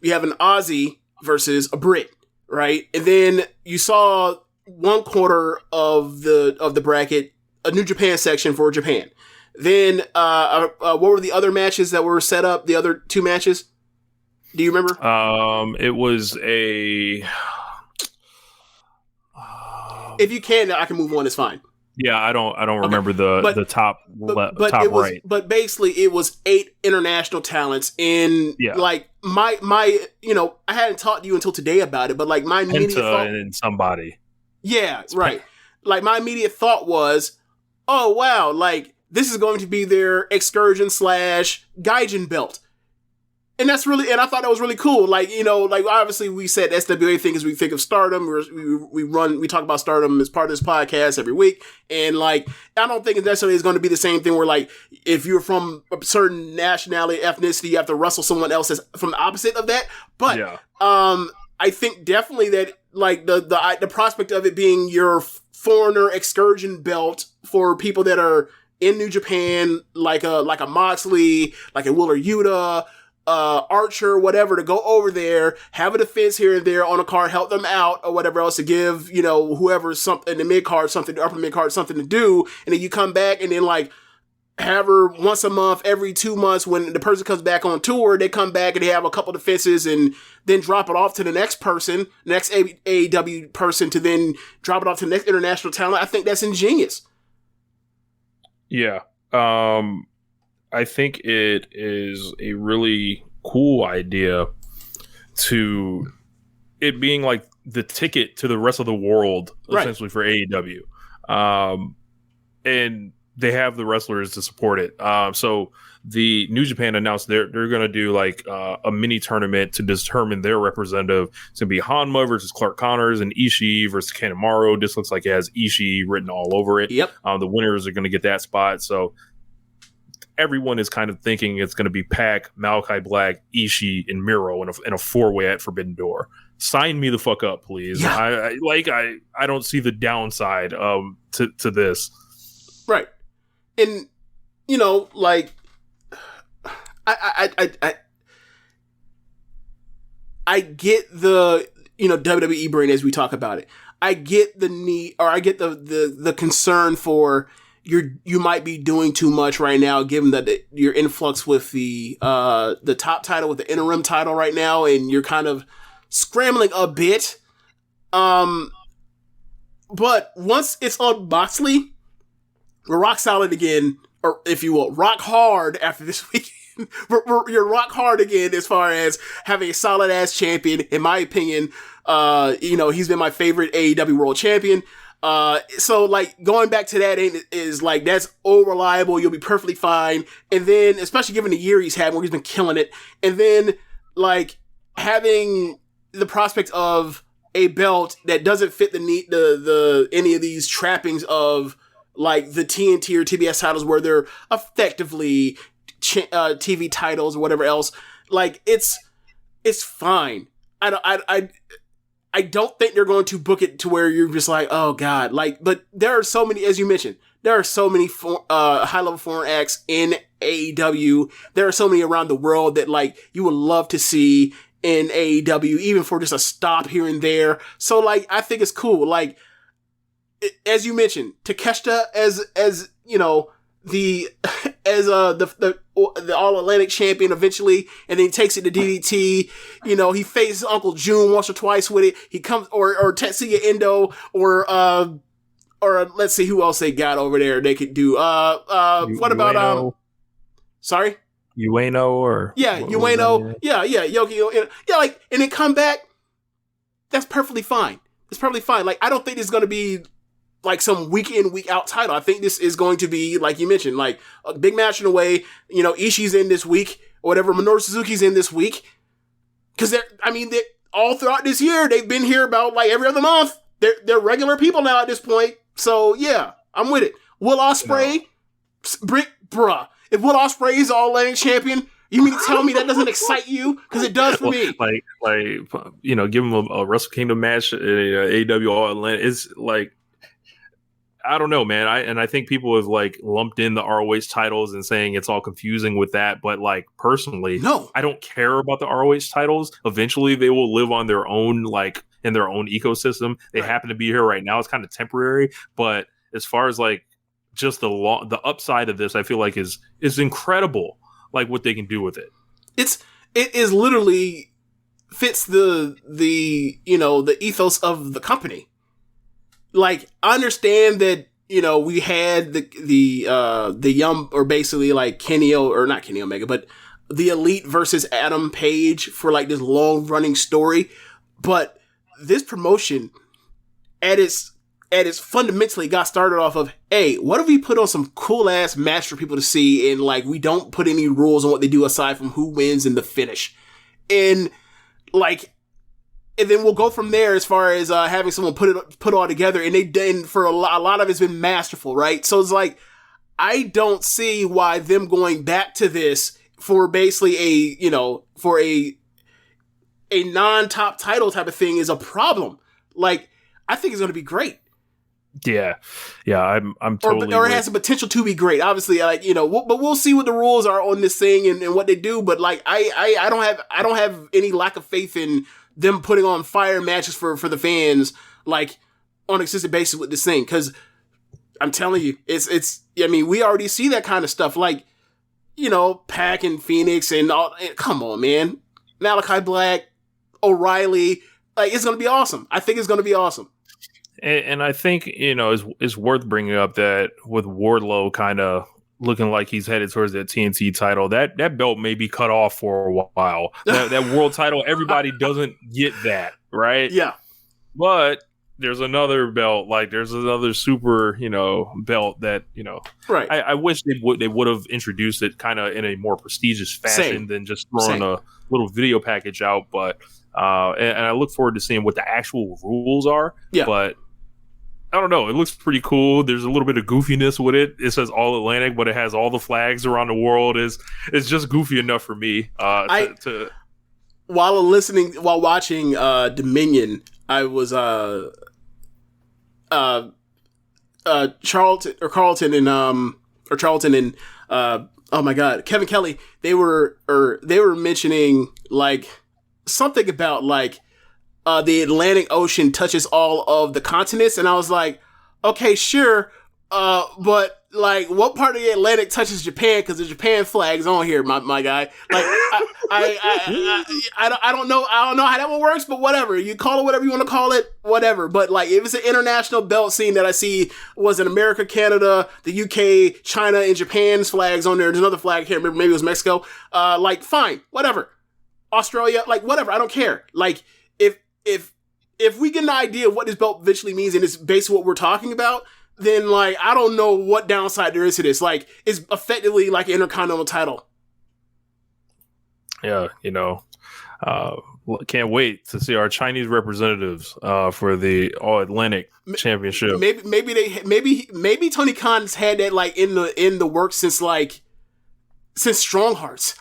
an Aussie versus a Brit, right? And then you saw one quarter of the bracket, a New Japan section for Japan. Then, what were the other matches that were set up? The other two matches? Do you remember? It was a. If you can, I can move on. It's fine. Yeah, I don't remember the top right. But basically, it was 8 international talents in like my I hadn't talked to you until today about it, but like my immediate thought, and somebody. Yeah, right. Like my immediate thought was, oh wow, like this is going to be their excursion / Gaijin belt. And that's really, and I thought that was really cool. Like, like obviously we said SWA thing as we think of Stardom. We talk about Stardom as part of this podcast every week. And like, I don't think it necessarily is going to be the same thing where like, if you're from a certain nationality, ethnicity, you have to wrestle someone else that's from the opposite of that. But, I think definitely that like the prospect of it being your foreigner excursion belt for people that are in New Japan, like a Moxley, like a Wheeler Yuta, Archer, whatever, to go over there, have a defense here and there on a card, help them out or whatever else to give, whoever something in the mid card, something, the upper mid card, something to do. And then you come back and then like have her once a month, every 2 months when the person comes back on tour, they come back and they have a couple defenses and then drop it off to the next person, next AEW person to then drop it off to the next international talent. I think that's ingenious. Yeah. I think it is a really cool idea to it being like the ticket to the rest of the world, essentially, for AEW. And they have the wrestlers to support it. So the New Japan announced they're going to do like a mini tournament to determine their representative. It's going to be Hanma versus Clark Connors and Ishii versus Kanemaru. This looks like it has Ishii written all over it. Yep. The winners are going to get that spot. So everyone is kind of thinking it's going to be Pac, Malachi Black, Ishii, and Miro in a 4-way at Forbidden Door. Sign me the fuck up, please. Yeah. I don't see the downside to this. Right. And like I get the WWE brain as we talk about it. I get the need, or I get the concern for you might be doing too much right now, given that your influx with the top title, with the interim title right now, and you're kind of scrambling a bit. But once it's on Moxley, we're rock solid again, or if you will, rock hard after this weekend. you're rock hard again as far as having a solid ass champion. In my opinion, he's been my favorite AEW World Champion. So like going back to that is like, that's all reliable. You'll be perfectly fine. And then, especially given the year he's had where he's been killing it. And then like having the prospect of a belt that doesn't fit the any of these trappings of like the TNT or TBS titles where they're effectively TV titles or whatever else. Like it's fine. I don't think they're going to book it to where you're just like, oh God, like, but there are so many, as you mentioned, there are so many high level foreign acts in AEW. There are so many around the world that like you would love to see in AEW, even for just a stop here and there. So like, I think it's cool. Like, as you mentioned, Takeshita as you know, the All-Atlantic champion eventually, and then he takes it to DDT. You know, he faces Uncle June once or twice with it. He comes, or Tetsuya Endo, or let's see who else they got over there. They could do, what about, sorry? Ueno or... Yeah, Ueno. Yeah, Yoki. Yeah, like, and then come back. That's perfectly fine. It's perfectly fine. Like, I don't think it's going to be like some week in, week out title. I think this is going to be, like you mentioned, like a big match in a way. You know, Ishii's in this week, or whatever. Minoru Suzuki's in this week. Because they're all throughout this year, they've been here about like every other month. They're regular people now at this point. So yeah, I'm with it. Will Ospreay, bruh. If Will Ospreay is All-Atlantic champion, you mean to tell me that doesn't excite you? Because it does for me. Like give him a Wrestle Kingdom match at AEW All-Atlantic. It's like, I don't know, man. I think people have like lumped in the ROH titles and saying it's all confusing with that. But like personally, no, I don't care about the ROH titles. Eventually, they will live on their own, like in their own ecosystem. They happen to be here right now. It's kind of temporary. But as far as like just the upside of this, I feel like is incredible. Like what they can do with it. It is literally fits the ethos of the company. Like, I understand that, you know, we had the young, or basically like not Kenny Omega, but the Elite versus Adam Page for like this long running story. But this promotion at its fundamentally got started off of, hey, what if we put on some cool ass match for people to see, and like we don't put any rules on what they do aside from who wins in the finish, and like. And then we'll go from there as far as having someone put all together, and for a lot of it's been masterful, right? So it's like, I don't see why them going back to this for basically a non-top title type of thing is a problem. Like, I think it's going to be great. Yeah, I'm totally. Or it has the potential to be great. Obviously, like, you know, but we'll see what the rules are on this thing and what they do. But like, I don't have any lack of faith in them putting on fire matches for the fans, like on a consistent basis with this thing. Cause I'm telling you, we already see that kind of stuff. Like, you know, Pac and Phoenix and all, come on, man. Malachi Black, O'Reilly, like, it's going to be awesome. I think it's going to be awesome. And I think, you know, it's worth bringing up that with Wardlow kind of looking like he's headed towards that TNT title, that belt may be cut off for a while. That world title, everybody doesn't get that, right? Yeah. But there's another belt, like there's another super, you know, belt that, you know, right. I wish they would have introduced it kind of in a more prestigious fashion than just throwing a little video package out. But and I look forward to seeing what the actual rules are. Yeah. But I don't know. It looks pretty cool. There's a little bit of goofiness with it. It says All Atlantic, but it has all the flags around the world. It's just goofy enough for me. While watching Dominion, I was Charlton and oh my God, Kevin Kelly. They were mentioning like something about like. The Atlantic Ocean touches all of the continents. And I was like, okay, sure. But like, what part of the Atlantic touches Japan? Because the Japan flag's on here, my guy. Like, I don't know how that one works, but whatever. You call it whatever you want to call it, whatever. But like, if it's an international belt scene that I see was in America, Canada, the UK, China, and Japan's flags on there. There's another flag, I can't remember, maybe it was Mexico. Like, fine, whatever. Australia, like, whatever. I don't care. Like, if we get an idea of what this belt eventually means and it's based on what we're talking about, then like, I don't know what downside there is to this. Like, it's effectively like an intercontinental title. Yeah, can't wait to see our Chinese representatives for the All-Atlantic Championship. Maybe Tony Khan's had that like in the works since Strong Hearts.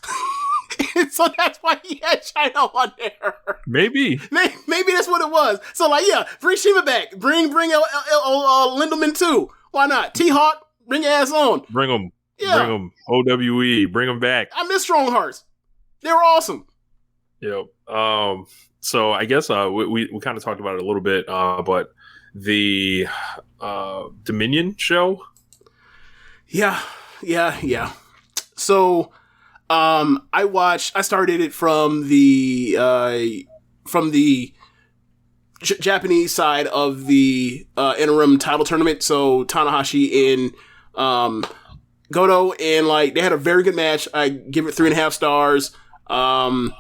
So that's why he had China on there. Maybe that's what it was. So like, yeah, bring Shima back. Bring Lindelman too. Why not? T-Hawk, bring your ass on. Bring them. Yeah. Bring them. OWE. Bring them back. I miss Strong Hearts. They were awesome. Yep. So I guess we kind of talked about it a little bit, but the Dominion show. Yeah. So I started it from the Japanese side of the interim title tournament. So Tanahashi and Goto, and like, they had a very good match. I give it 3.5 stars. I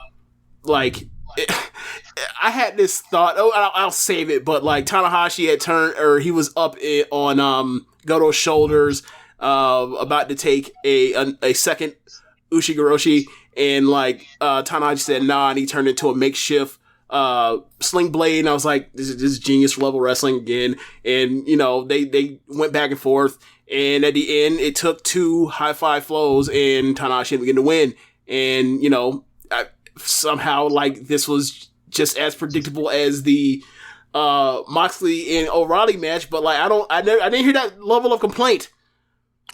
had this thought, I'll save it, but like, Tanahashi had turned, or he was up on Goto's shoulders, about to take a second Ushigoroshi, and like, Tanahashi said nah, and he turned into a makeshift sling blade, and I was like, this is genius level wrestling again. And they went back and forth, and at the end it took 2 high five flows and Tanahashi began to win. And somehow, like, this was just as predictable as the Moxley and O'Reilly match, but like, I didn't hear that level of complaint.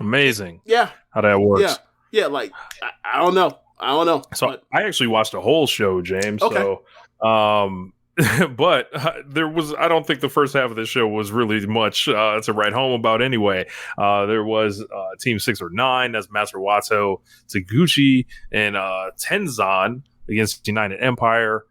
Amazing. Yeah, how that works. Yeah, like, I don't know. So I actually watched the whole show, James. Okay. So, but I don't think the first half of the show was really much to write home about anyway. There was Team 6 or 9, that's Master Wato, Taguchi, and Tenzan against United Empire.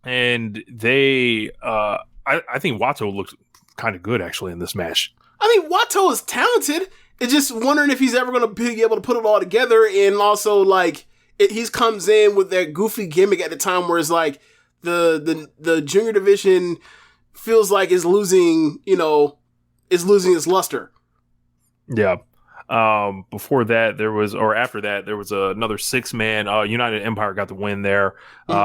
And they, I think Wato looked kind of good actually in this match. I mean, Wato is talented. It's just wondering if he's ever going to be able to put it all together. And also, like, he comes in with that goofy gimmick at the time where it's like the junior division feels like is losing its luster. Yeah. Before that, after that, there was another 6-man. United Empire got the win there. There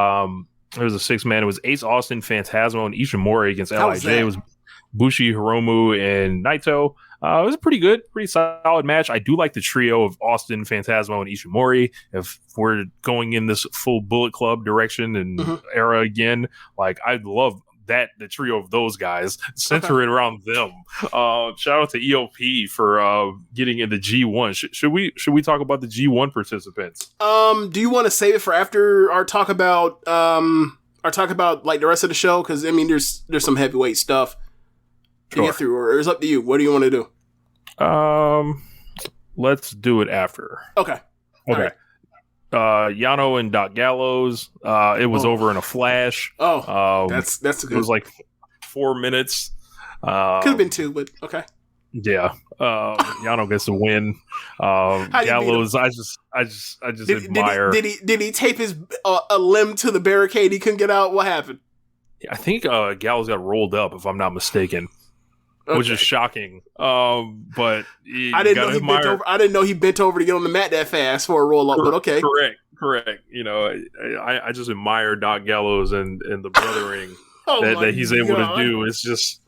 was a 6-man. It was Ace Austin, Phantasmo, and Ishimori against LIJ. It was Bushi, Hiromu, and Naito. It was a pretty solid match. I do like the trio of Austin, Phantasmo, and Ishimori. If we're going in this full Bullet Club direction and era again, like, I'd love the trio of those guys, center it around them. Shout out to EOP for getting in the G1. Should we talk about the G1 participants? Do you want to save it for after our talk about like the rest of the show? Because I mean, there's some heavyweight stuff to get through, or it's up to you. What do you want to do? Let's do it after. Okay. Right. Yano and Doc Gallows. It was over in a flash. That's good. It was like 4 minutes. Could have been 2, but okay. Yeah. Yano gets the win. Gallows, I just admire. Did he tape his a limb to the barricade? He couldn't get out. What happened? I think Gallows got rolled up, if I'm not mistaken. Okay. Which is shocking. But I didn't know he bent over to get on the mat that fast for a roll up. But okay, correct. I just admire Doc Gallows and the brothering that he's able to do. It's just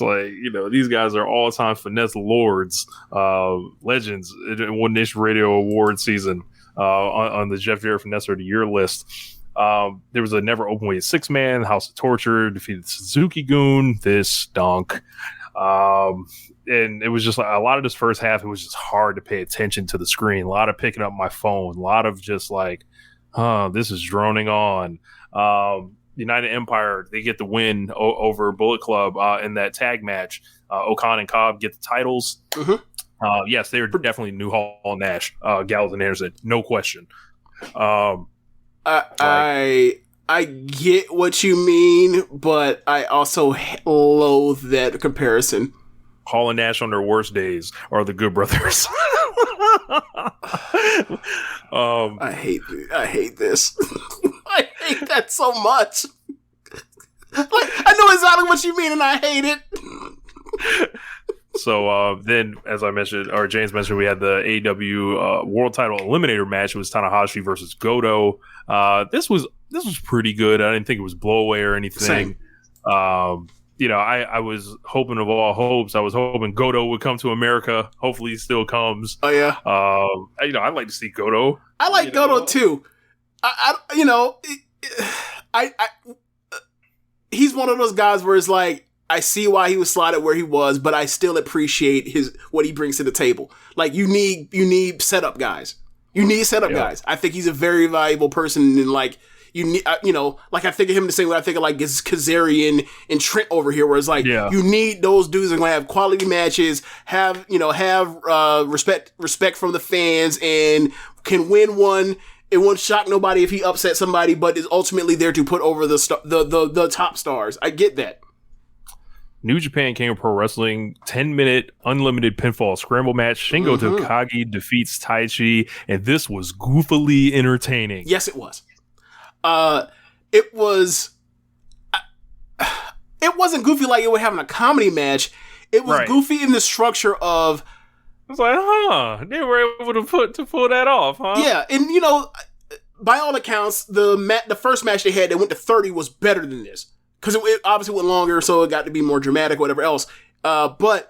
like, these guys are all time finesse lords, legends in One Nation Radio Award season on the Jeff Jarrett Finesse of the Year list. There was a never open weight 6-man. House of Torture defeated Suzuki-gun. This stunk. And it was just like a lot of this first half, it was just hard to pay attention to the screen. A lot of picking up my phone. A lot of just like, this is droning on. United Empire, they get the win over Bullet Club in that tag match. Okan and Cobb get the titles. Mm-hmm. Yes, they were definitely New Hall Nash, Gallows and Anderson, no question. I get what you mean, but I also loathe that comparison. Hall and Nash on their worst days are the Good Brothers. I hate this. I hate that so much. Like, I know exactly what you mean, and I hate it. So then, as I mentioned, or James mentioned, we had the AEW World Title Eliminator match. It was Tanahashi versus Goto. This was pretty good. I didn't think it was blowaway or anything. I was hoping of all hopes. I was hoping Goto would come to America. Hopefully, he still comes. Oh yeah. I'd like to see Goto. I like Goto too. He's one of those guys where it's like, I see why he was slotted where he was, but I still appreciate what he brings to the table. Like, you need setup guys. You need setup guys. I think he's a very valuable person, and like, you need, like, I think of him the same way I think of like Kazarian and Trent over here, where it's like, you need those dudes that are gonna have quality matches, have respect from the fans, and can win one. It won't shock nobody if he upsets somebody, but is ultimately there to put over the top stars. I get that. New Japan King of Pro Wrestling 10-minute unlimited pinfall scramble match. Shingo Takagi defeats Taichi, and this was goofily entertaining. Yes, it was. It wasn't goofy like it would have in a comedy match. It was goofy in the structure of. I was like, they were able to pull that off, huh? Yeah, and by all accounts, the first match they had, they went to 30, was better than this. Because it obviously went longer, so it got to be more dramatic, whatever else. But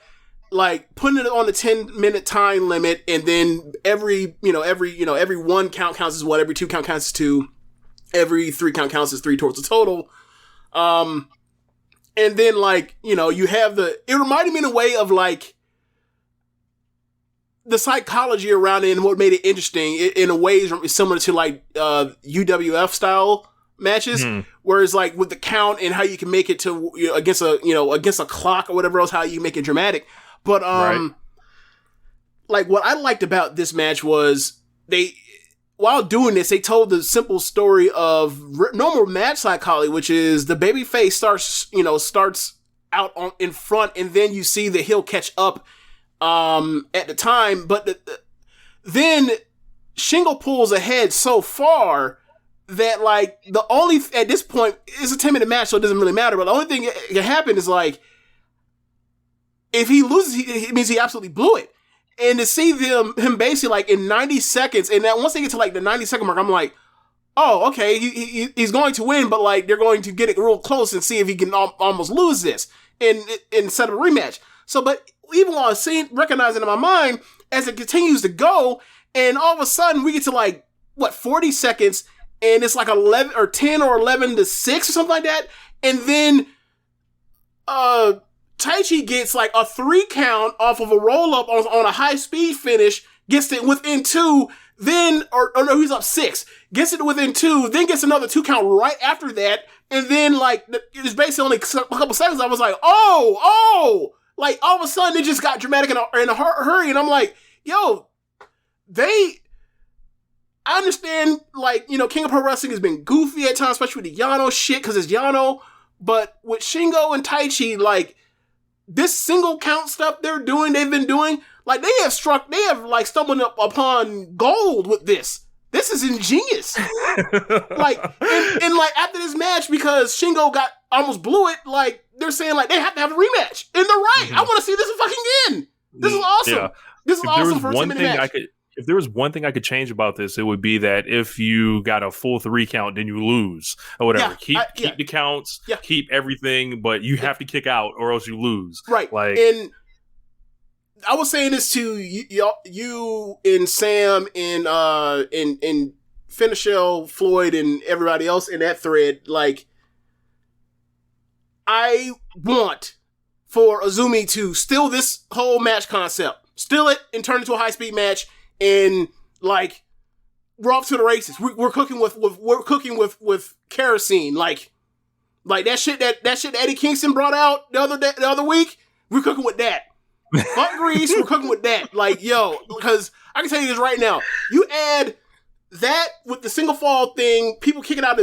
like putting it on a 10-minute time limit, and then every one count counts as one, every 2 count counts as 2, every 3 count counts as 3 towards the total. And then you have it reminded me in a way of like the psychology around it, and what made it interesting in a way is similar to like UWF style matches, whereas like with the count and how you can make it to against a clock or whatever else, how you make it dramatic. But like what I liked about this match was while doing this, they told the simple story of normal match psychology, which is the babyface starts out in front, and then you see that he'll catch up at the time, but then Shingo pulls ahead so far that like at this point, it's a 10-minute match, so it doesn't really matter, but the only thing that can happen is like, if he loses, it means he absolutely blew it. And to see him basically like in 90 seconds, and then once they get to like the 90-second mark, I'm like, oh, okay, he's going to win, but like they're going to get it real close and see if he can almost lose this and set up a rematch. So, but even while I recognizing in my mind, as it continues to go, and all of a sudden we get to like, 40 seconds, and it's like 11 or 10 or 11 to 6 or something like that. And then, Taichi gets like a 3 count off of a roll up on a high speed finish, gets it within 2, then, or no, he's up 6, gets it within 2, then gets another 2 count right after that. And then like, it's basically only a couple seconds. I was like, oh, like all of a sudden it just got dramatic in a hurry. And I'm like, yo, I understand, like, King of Pro Wrestling has been goofy at times, especially with the Yano shit, because it's Yano. But with Shingo and Taichi, like, this single count stuff they've been doing, like, they have stumbled upon gold with this. This is ingenious. Like, and like, after this match, because Shingo almost blew it, like, they're saying, like, they have to have a rematch. And they're right. I want to see this fucking again. This is awesome. Yeah. This is awesome for a 10-minute match. If there was one thing I could change about this, it would be that if you got a full 3 count, then you lose or whatever. Keep the counts, keep everything, but you have to kick out or else you lose. Right. Like, and I was saying this to you and Sam and Finishel, Floyd, and everybody else in that thread. Like, I want for Azumi to steal this whole match concept, steal it, and turn it into a high speed match. And we're off to the races. We're cooking with kerosene. Like, Like that shit that Eddie Kingston brought out the other week. We're cooking with that. Fuck grease. We're cooking with that. Like, yo, because I can tell you this right now. You add that with the single fall thing, people kicking out.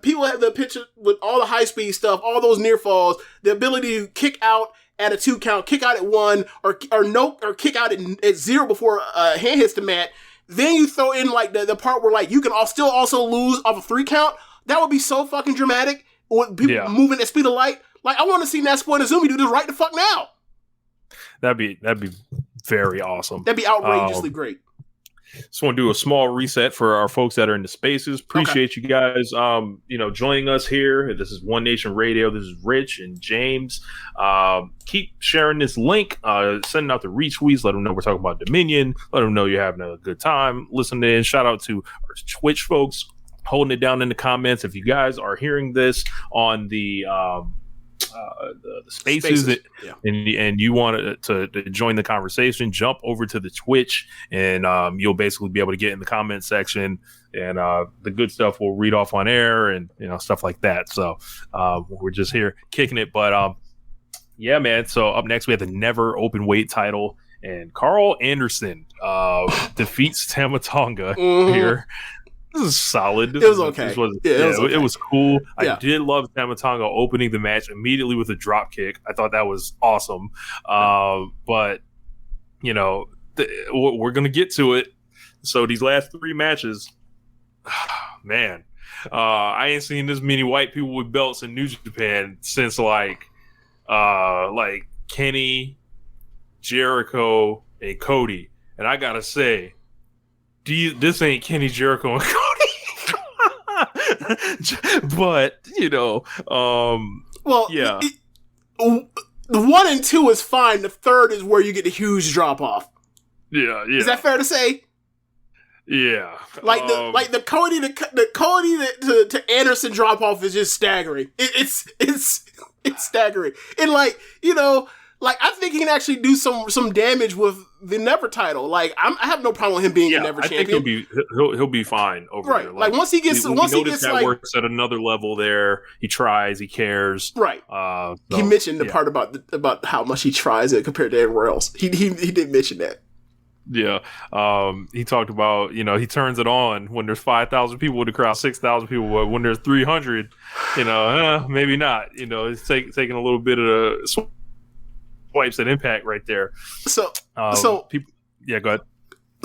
People have the picture with all the high speed stuff, all those near falls, the ability to kick out at a 2 count, kick out at 1, or kick out at 0 before a hand hits the mat. Then you throw in like the part where like you can still also lose off a 3 count. That would be so fucking dramatic. With people moving at speed of light. Like, I want to see Natsuko and Azumi do this right the fuck now. That'd be very awesome. That'd be outrageously great. Just want to do a small reset for our folks that are in the spaces. Appreciate you guys, joining us here. This is One Nation Radio. This is Rich and James. Keep sharing this link, sending out the retweets. Let them know we're talking about Dominion. Let them know you're having a good time listening. Shout out to our Twitch folks holding it down in the comments. If you guys are hearing this on the spaces. And you want to join the conversation, jump over to the Twitch, and you'll basically be able to get in the comment section, and the good stuff we'll read off on air, and stuff like that. So we're just here kicking it, but yeah, man. So up next we have the never open weight title, and Carl Anderson defeats Tama Tonga here. This is solid. It was okay. It was cool. Yeah. I did love Tama Tonga opening the match immediately with a drop kick. I thought that was awesome. But we're gonna get to it. So these last 3 matches, man, I ain't seen this many white people with belts in New Japan since like Kenny, Jericho, and Cody. And I gotta say, this ain't Kenny, Jericho, and Cody. But yeah. The 1 and 2 is fine. The 3rd is where you get the huge drop off. Yeah. Is that fair to say? Yeah. The Cody to Anderson drop off is just staggering. It's staggering. And I think he can actually do some damage with the Never title. Like I have no problem with him being a Never champion. I think he'll be fine over there. Like once he gets that works at another level there. He tries, he cares. Right. He mentioned the part about how much he tries it compared to everywhere else. He did mention that. Yeah. He talked about, he turns it on when there's 5,000 people in the crowd, 6,000 people. When there's 300, maybe not. It's taking a little bit of a swipes at Impact right there. So people, go ahead.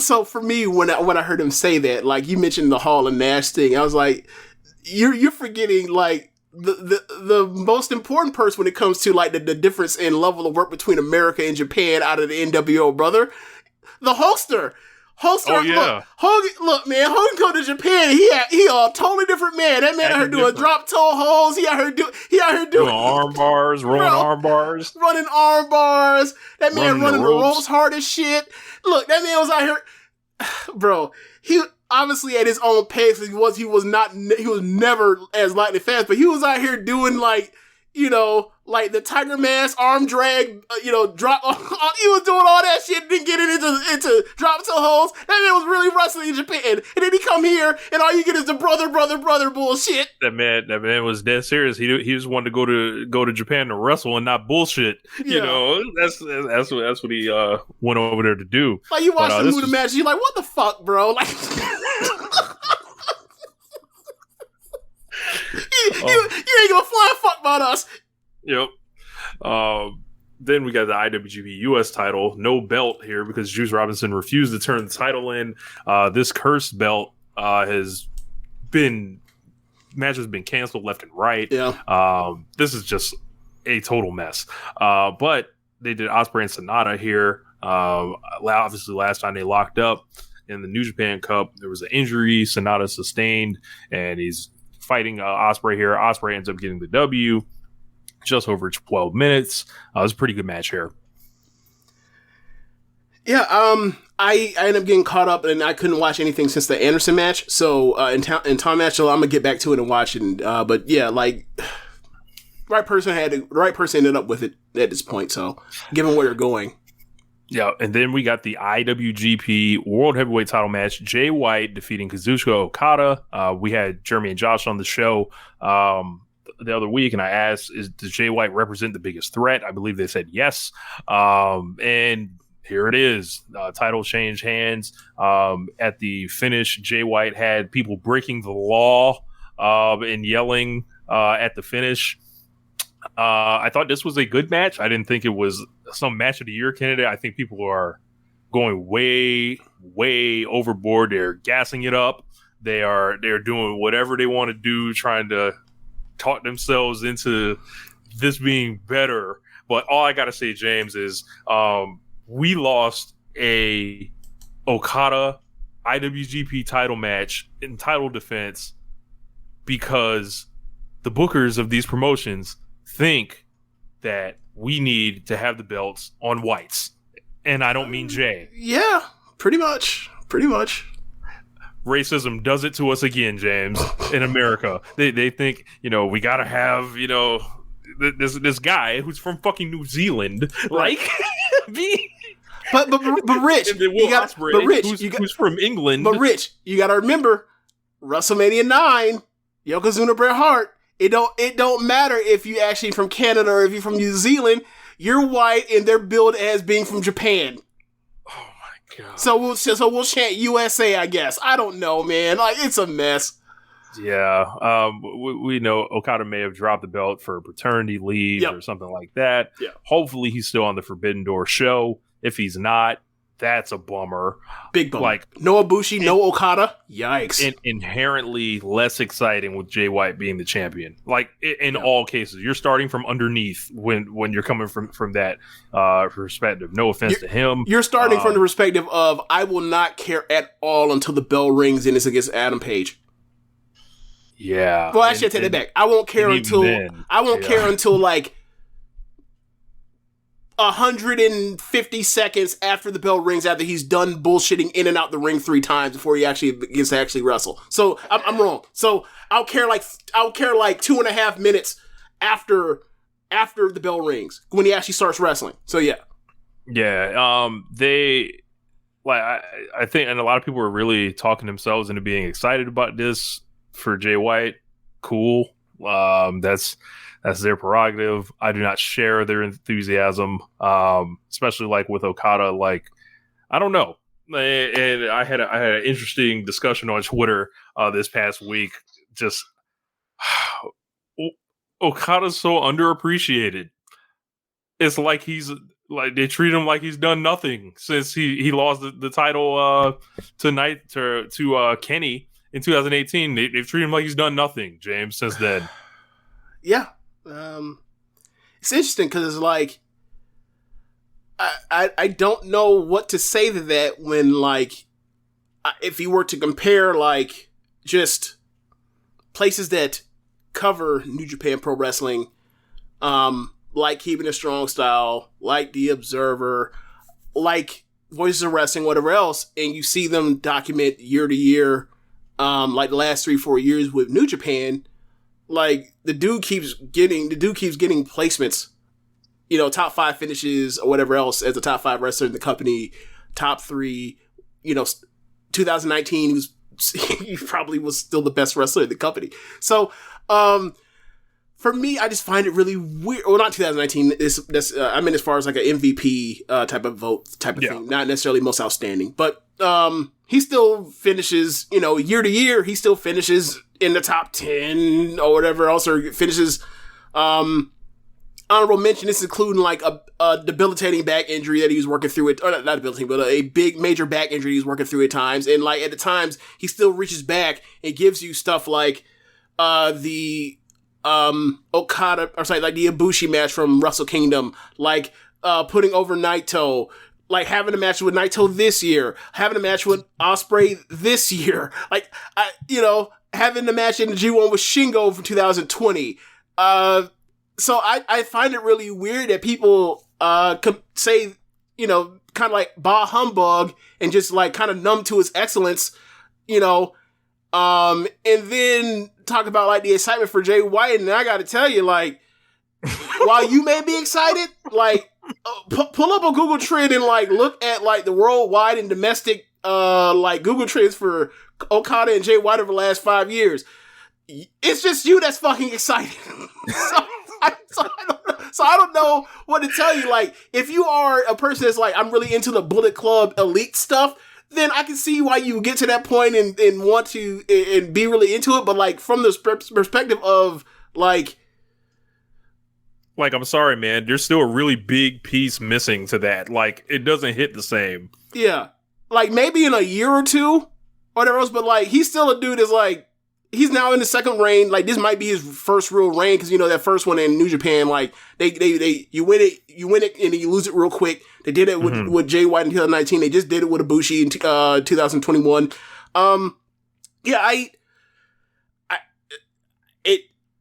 So for me, when I heard him say that, like you mentioned the Hall and Nash thing, I was like, you're forgetting like the most important person when it comes to like the difference in level of work between America and Japan out of the NWO, brother. The Hulkster. Oh, yeah. Look, man, Hogan come to Japan, he a totally different man. That man out here doing drop toe holds. He out here doing arm bars, running arm bars. Running arm bars. That man running the ropes hard as shit. Look, that man was out here, bro. He obviously at his own pace. He was never as lightly fast, but he was out here doing like the Tiger Mask arm drag, drop. He was doing all that shit, didn't get it into drop toe holds. That man was really wrestling in Japan, and then he come here, and all you get is the brother bullshit. That man was dead serious. He just wanted to go to Japan to wrestle and not bullshit. Yeah. That's what he went over there to do. Like you watch the Muda match, you're like, what the fuck, bro? Like. You ain't give a flying fuck about us. Yep. Then we got the IWGP US title. No belt here because Juice Robinson refused to turn the title in. This cursed belt matches been canceled left and right. Yeah. This is just a total mess. But they did Ospreay and Sonata here. Obviously last time they locked up in the New Japan Cup, there was an injury Sonata sustained, and he's fighting Ospreay here. Ospreay ends up getting the W, just over 12 minutes. It was a pretty good match here. Yeah, I ended up getting caught up, and I couldn't watch anything since the Anderson match. So in Tom match, so I'm gonna get back to it and watch it. But yeah, like right person ended up with it at this point. So given where they're going. Yeah, and then we got the IWGP World Heavyweight Title match. Jay White defeating Kazuchika Okada. We had Jeremy and Josh on the show. the other week, and I asked, does Jay White represent the biggest threat? I believe they said yes. And here it is. Title changed hands. At the finish, Jay White had people breaking the law and yelling at the finish. I thought this was a good match. I didn't think it was some match of the year candidate. I think people are going way, way overboard. They're gassing it up. They're doing whatever they want to do, trying to talk themselves into this being better. But all I gotta say, James, is we lost a Okada IWGP title match in title defense because the bookers of these promotions think that we need to have the belts on whites. And I don't mean Jay. Yeah, pretty much. Racism does it to us again, James, in America. They think, we got to have, this guy who's from fucking New Zealand, like, be... But Rich, who's from England. But Rich, you got to remember, WrestleMania 9, Yokozuna Bret Hart, it don't matter if you actually from Canada or if you're from New Zealand, you're white and they're billed as being from Japan. Oh my god! So we'll chant USA, I guess. I don't know, man. Like, it's a mess. Yeah, we know Okada may have dropped the belt for paternity leave or something like that. Yeah. Hopefully, he's still on the Forbidden Door show. If he's not, that's a bummer. Big bummer. Like, no Ibushi, no Okada. Yikes. Inherently less exciting with Jay White being the champion. Like, in all cases, you're starting from underneath when you're coming from that perspective. No offense to him. You're starting from the perspective of, I will not care at all until the bell rings and it's against Adam Page. Yeah. Well, actually, I take that back. I won't care until like 150 seconds after the bell rings, after he's done bullshitting in and out the ring 3 times before he actually gets to actually wrestle. So I'm wrong. So I'll care like 2.5 minutes after the bell rings when he actually starts wrestling. So yeah. They like I think, and a lot of people are really talking themselves into being excited about this for Jay White. Cool. That's their prerogative. I do not share their enthusiasm, especially like with Okada. Like, I don't know. And I had an interesting discussion on Twitter this past week. Just Okada's so underappreciated. It's like they treat him like he's done nothing since he lost the title to Kenny in 2018. They've treated him like he's done nothing, James, since then. Yeah. It's interesting because it's like I don't know what to say to that when, like, if you were to compare like just places that cover New Japan Pro Wrestling, like Keepin It Strong Style, like The Observer, like Voices of Wrestling, whatever else, and you see them document year to year, like the last 3-4 years with New Japan. Like, the dude keeps getting placements, top 5 finishes or whatever else as the top 5 wrestler in the company, top 3, 2019 he probably was still the best wrestler in the company. So, for me, I just find it really weird. Well, not 2019. I mean, as far as like an MVP type of thing, not necessarily most outstanding, but he still finishes, year to year. He still finishes in the top 10 or whatever else, or finishes. Honorable mention. This including like a debilitating back injury that he was working through. Or not debilitating, but a big major back injury he was working through at times. And like at the times, he still reaches back and gives you stuff like the Okada, like the Ibushi match from Wrestle Kingdom, like putting over Naito, like having a match with Naito this year, having a match with Ospreay this year, like having the match in the G1 with Shingo from 2020. So I find it really weird that people say, kind of like bah humbug and just like kind of numb to his excellence, and then talk about like the excitement for Jay White. And I got to tell you, like, while you may be excited, like pull up a Google Trend and like look at like the worldwide and domestic like Google Trends for Okada and Jay White over the last 5 years. It's just you that's fucking excited. So I don't know what to tell you. Like, if you are a person that's like, I'm really into the Bullet Club elite stuff, then I can see why you get to that point and want to and be really into it. But like from the perspective of like, I'm sorry, man. There's still a really big piece missing to that. Like, it doesn't hit the same. Yeah, like maybe in a year or two, or whatever else. But like, he's still a dude that's like, he's now in the second reign. Like, this might be his first real reign because that first one in New Japan, like you win it, and then you lose it real quick. They did it with Jay White in 2019. They just did it with Ibushi in 2021.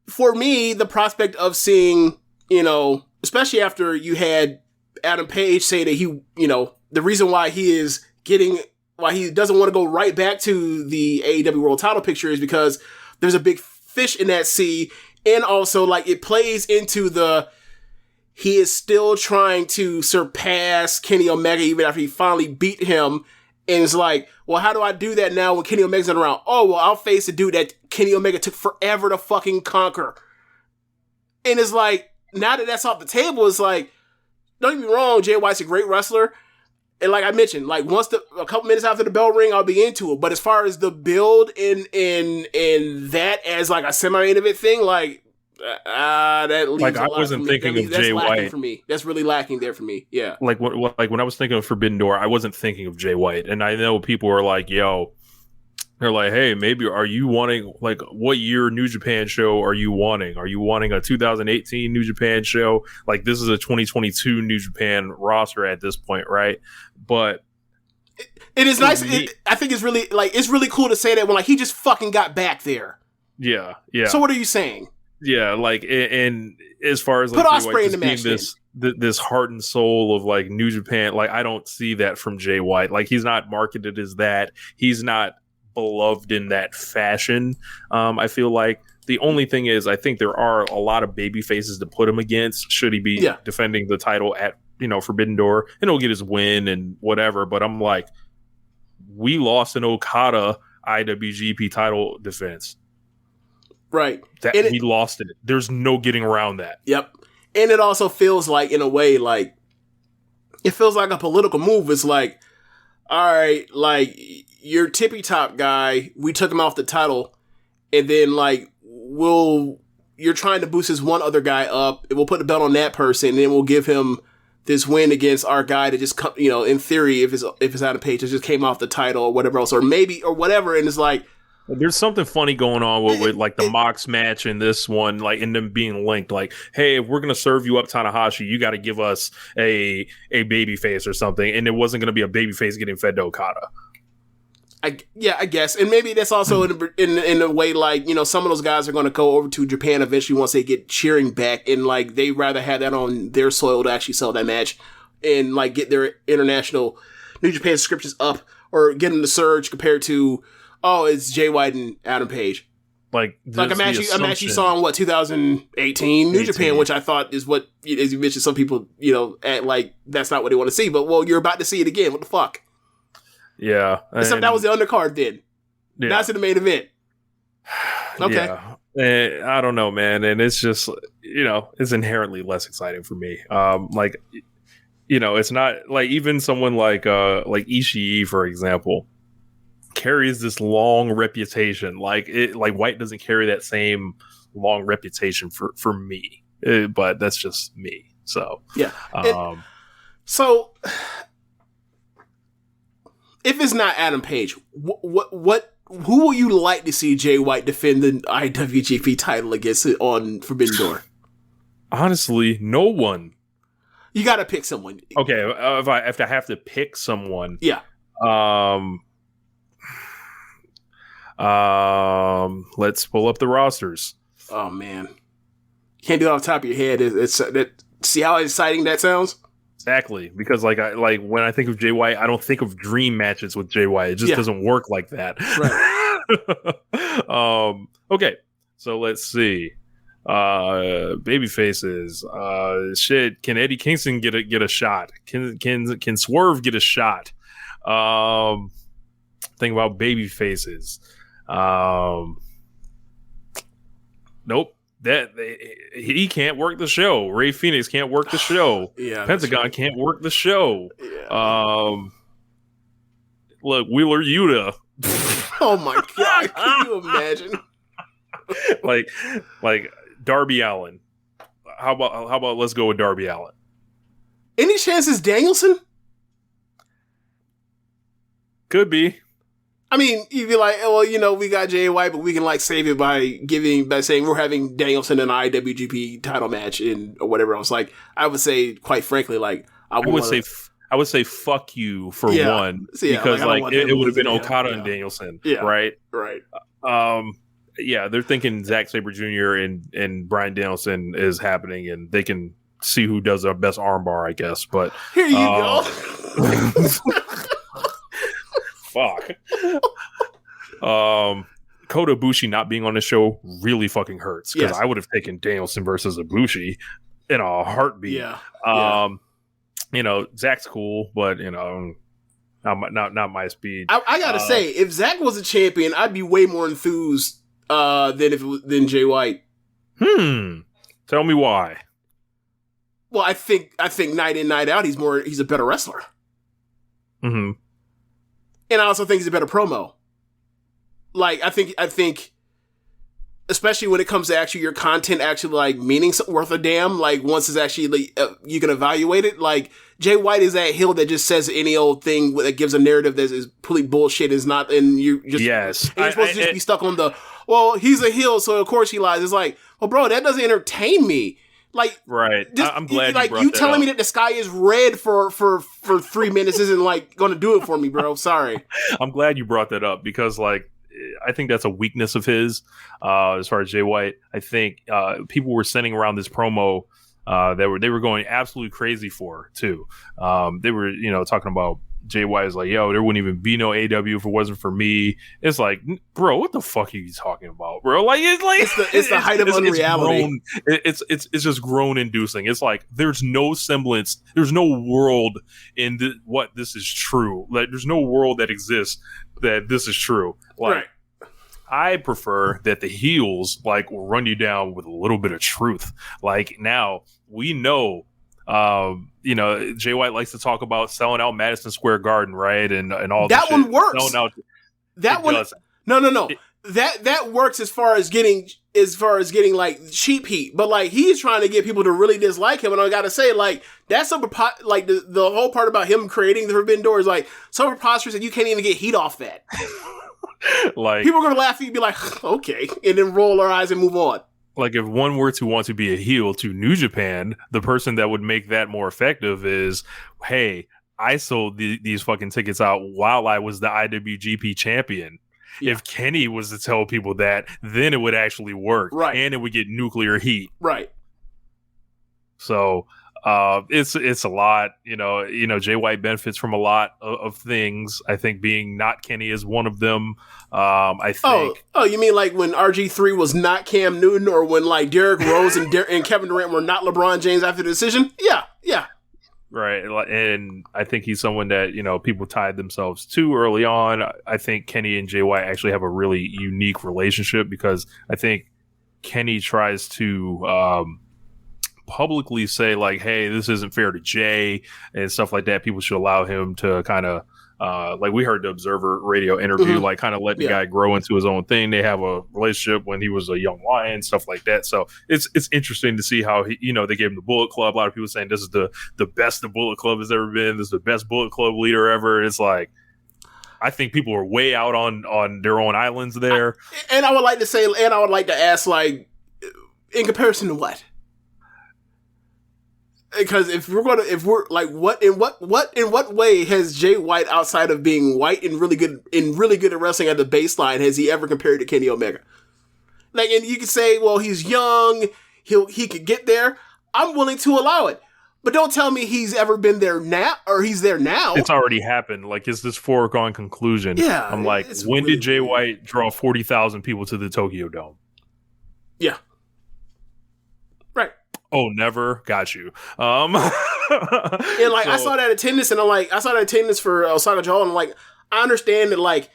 For me, the prospect of seeing, especially after you had Adam Page say that he, the reason why he doesn't want to go right back to the AEW World Title picture is because there's a big fish in that sea, and also like it plays into he is still trying to surpass Kenny Omega even after he finally beat him, and it's like, well, how do I do that now when Kenny Omega's not around? Oh, well, I'll face a dude that Kenny Omega took forever to fucking conquer. And it's like, now that that's off the table, it's like, don't get me wrong, Jay White's a great wrestler. And like I mentioned, like a couple minutes after the bell ring, I'll be into it. But as far as the build in that as like a semi-main event thing, like that leaves like I wasn't thinking of Jay White for me. That's really lacking there for me. Yeah. Like when I was thinking of Forbidden Door, I wasn't thinking of Jay White, and I know people are like, "Yo," they're like, "Hey, maybe are you wanting like what year New Japan show are you wanting? Are you wanting a 2018 New Japan show? Like this is a 2022 New Japan roster at this point, right?" But it is nice. I think it's really cool to say that when like he just fucking got back there. Yeah. So what are you saying? Yeah, like, and as far as like put Ospreay in the match, this heart and soul of like New Japan, like I don't see that from Jay White. Like he's not marketed as that. He's not beloved in that fashion. I feel like the only thing is, I think there are a lot of baby faces to put him against. Should he be defending the title at Forbidden Door, and he'll get his win and whatever. But I'm like, we lost an Okada IWGP title defense. Right. We lost it. There's no getting around that. Yep. And it also feels like, in a way, like, it feels like a political move. It's like, all right, like, your tippy top guy, we took him off the title, and then, like, you're trying to boost this one other guy up, and we'll put the belt on that person, and then we'll give him this win against our guy that just, in theory, if it's Adam Page, it just came off the title or whatever else, or whatever, and it's like, there's something funny going on with like the Mox match and this one, like, and them being linked. Like, hey, if we're gonna serve you up Tanahashi, you got to give us a baby face or something, and it wasn't gonna be a baby face getting fed to Okada. I guess, and maybe that's also in a way, like, some of those guys are going to go over to Japan eventually once they get cheering back, and like they rather have that on their soil to actually sell that match and like get their international New Japan subscriptions up or get them to surge compared to, oh, it's Jay White and Adam Page. Like a match you saw in 2018 New Japan, which I thought is what, as you mentioned, some people, act like that's not what they want to see. But, well, you're about to see it again. What the fuck? Yeah. Except that was the undercard then. Yeah. Now it's in the main event. Okay. Yeah. I don't know, man. And it's just, it's inherently less exciting for me. It's not like even someone like Ishii, for example, carries this long reputation. Like White doesn't carry that same long reputation for me, but that's just me. So yeah. So if it's not Adam Page, who will you like to see Jay White defend the IWGP title against on Forbidden Door? Honestly, no one. You got to pick someone. Okay, if I have to pick someone, yeah. Let's pull up the rosters. Oh man, you can't do it off the top of your head. See how exciting that sounds? Exactly, because when I think of Jay White, I don't think of dream matches with Jay White. It just doesn't work like that. Right. Okay, so let's see. Baby faces. Shit. Can Eddie Kingston get a shot? Can Swerve get a shot? Think about baby faces. Nope. He can't work the show. Ray Phoenix can't work the show. Pentagon can't work the show. Look, Wheeler Yuta. Oh my god! Can you imagine? like Darby Allin. How about let's go with Darby Allin? Any chances Danielson? Could be. I mean, you'd be like, well, we got Jay White, but we can like save it by saying we're having Danielson in an IWGP title match or whatever else. Like, I would say, quite frankly, like I would say fuck you for one, because it would have been Okada and Danielson, right? Right. They're thinking Zack Sabre Jr. and Bryan Danielson is happening, and they can see who does the best armbar, I guess. But here you go. Fuck. Kota Ibushi not being on the show really fucking hurts, because I would have taken Danielson versus Ibushi in a heartbeat. Zach's cool, but not my speed. I gotta say, if Zach was a champion, I'd be way more enthused than Jay White. Tell me why. Well, I think night in, night out, he's a better wrestler. Mm-hmm. And I also think he's a better promo. Like, I think, especially when it comes to actually your content actually like meaning something worth a damn, like once it's actually you can evaluate it. Like, Jay White is that heel that just says any old thing that gives a narrative that is complete bullshit. Is not, and you just you're supposed to just be stuck on he's a heel, so of course he lies. It's like, well, bro, that doesn't entertain me. Like, right. I'm glad you telling me that the sky is red for 3 minutes isn't like going to do it for me, bro. Sorry. I'm glad you brought that up, because like I think that's a weakness of his as far as Jay White. I think people were sending around this promo that they were going absolutely crazy for too. They were talking about Jay White is like, yo, there wouldn't even be no AEW if it wasn't for me. It's like, bro, what the fuck are you talking about, bro? Like, it's the height of unreality. It's just groan inducing. It's like there's no semblance, there's no world in what this is true. Like, there's no world that exists that this is true. Like, right. I prefer that the heels like will run you down with a little bit of truth. Like, now we know. Jay White likes to talk about selling out Madison Square Garden, right? And all that one works. That one doesn't. No. That works as far as getting like cheap heat, but like he's trying to get people to really dislike him. And I gotta say, like, that's like the whole part about him creating the Forbidden Door is like so preposterous that you can't even get heat off that. Like, people are gonna laugh at you and be like, okay, and then roll their eyes and move on. Like, if one were to want to be a heel to New Japan, the person that would make that more effective is, hey, I sold these fucking tickets out while I was the IWGP champion. Yeah. If Kenny was to tell people that, then it would actually work. Right. And it would get nuclear heat. Right. So it's a lot. Jay White benefits from a lot of things. I think being not Kenny is one of them. I think. Oh, you mean like when RG3 was not Cam Newton, or when like Derrick Rose and Kevin Durant were not LeBron James after the decision? Yeah. Right. And I think he's someone that, people tied themselves to early on. I think Kenny and Jay White actually have a really unique relationship, because I think Kenny tries to publicly say like, hey, this isn't fair to Jay and stuff like that. People should allow him to kind of like we heard the Observer Radio interview, like kind of let the guy grow into his own thing. They have a relationship when he was a young lion, stuff like that. So it's interesting to see how he, they gave him the Bullet Club. A lot of people saying this is the best the Bullet Club has ever been. This is the best Bullet Club leader ever. It's like, I think people are way out on their own islands there. I would like to ask, like, in comparison to what? Because in what way has Jay White, outside of being white and really good at wrestling at the baseline, has he ever compared to Kenny Omega? Like, and you could say, well, he's young, he could get there. I'm willing to allow it, but don't tell me he's ever been there now, or he's there now. It's already happened. Like, it's this foregone conclusion. Yeah, I'm like, when did Jay White draw 40,000 people to the Tokyo Dome? Yeah. Right. Oh, never. Got you. And like, I saw that attendance, and I saw that attendance for Osaka Joel, and I'm like, I understand that, like,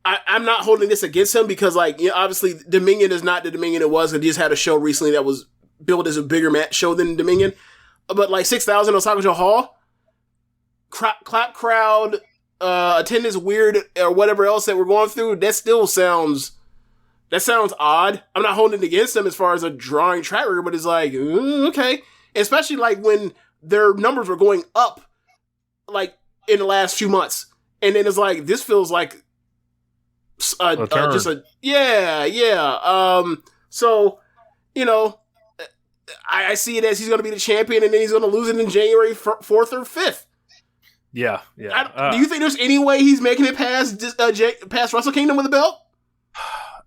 I'm not holding this against him because, like, you know, obviously Dominion is not the Dominion it was. It just had a show recently that was billed as a bigger match show than Dominion. But like 6,000 Osaka Joe Hall, clap crowd, attendance weird or whatever else that we're going through, that sounds odd. I'm not holding it against them as far as a drawing track record, but it's like, okay. Especially like when their numbers were going up like in the last few months. And then it's like, this feels like so, you know, I see it as he's going to be the champion and then he's going to lose it in January 4th or 5th. Yeah. Do you think there's any way he's making it past Wrestle Kingdom with a belt?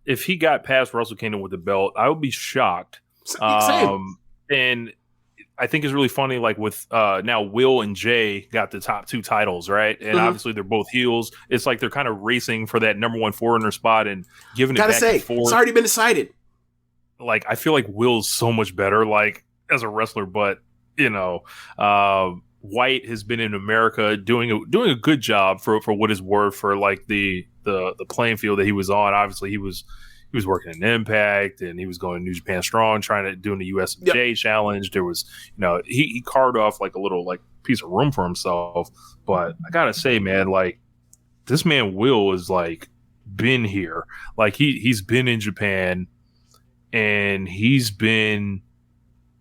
If he got past Wrestle Kingdom with the belt, I would be shocked. Same. And I think it's really funny, like with now Will and Jay got the top 2 titles, right? And obviously they're both heels. It's like they're kind of racing for that number 1 foreigner spot and giving it back and forth. It's already been decided. Like, I feel like Will's so much better, like, as a wrestler, but, you know, White has been in America doing a good job for what it's worth for, like, the playing field that he was on. Obviously, he was working in Impact, and he was going to New Japan Strong, doing the USJ challenge. There was, you know, he carved off, like, a little, like, piece of room for himself. But I gotta say, man, like, this man Will is, like, been here. Like, he's been in Japan, and he's been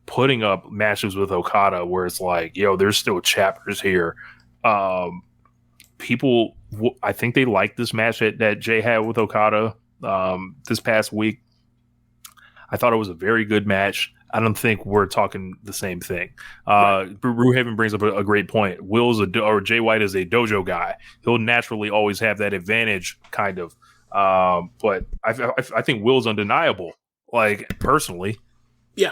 putting up matches with Okada where it's like, yo, there's still chapters here. People, I think they liked this match that Jay had with Okada this past week. I thought it was a very good match. I don't think we're talking the same thing. Brewhaven brings up a great point. Jay White is a dojo guy. He'll naturally always have that advantage, kind of. But I think Will's undeniable. Like, personally. Yeah.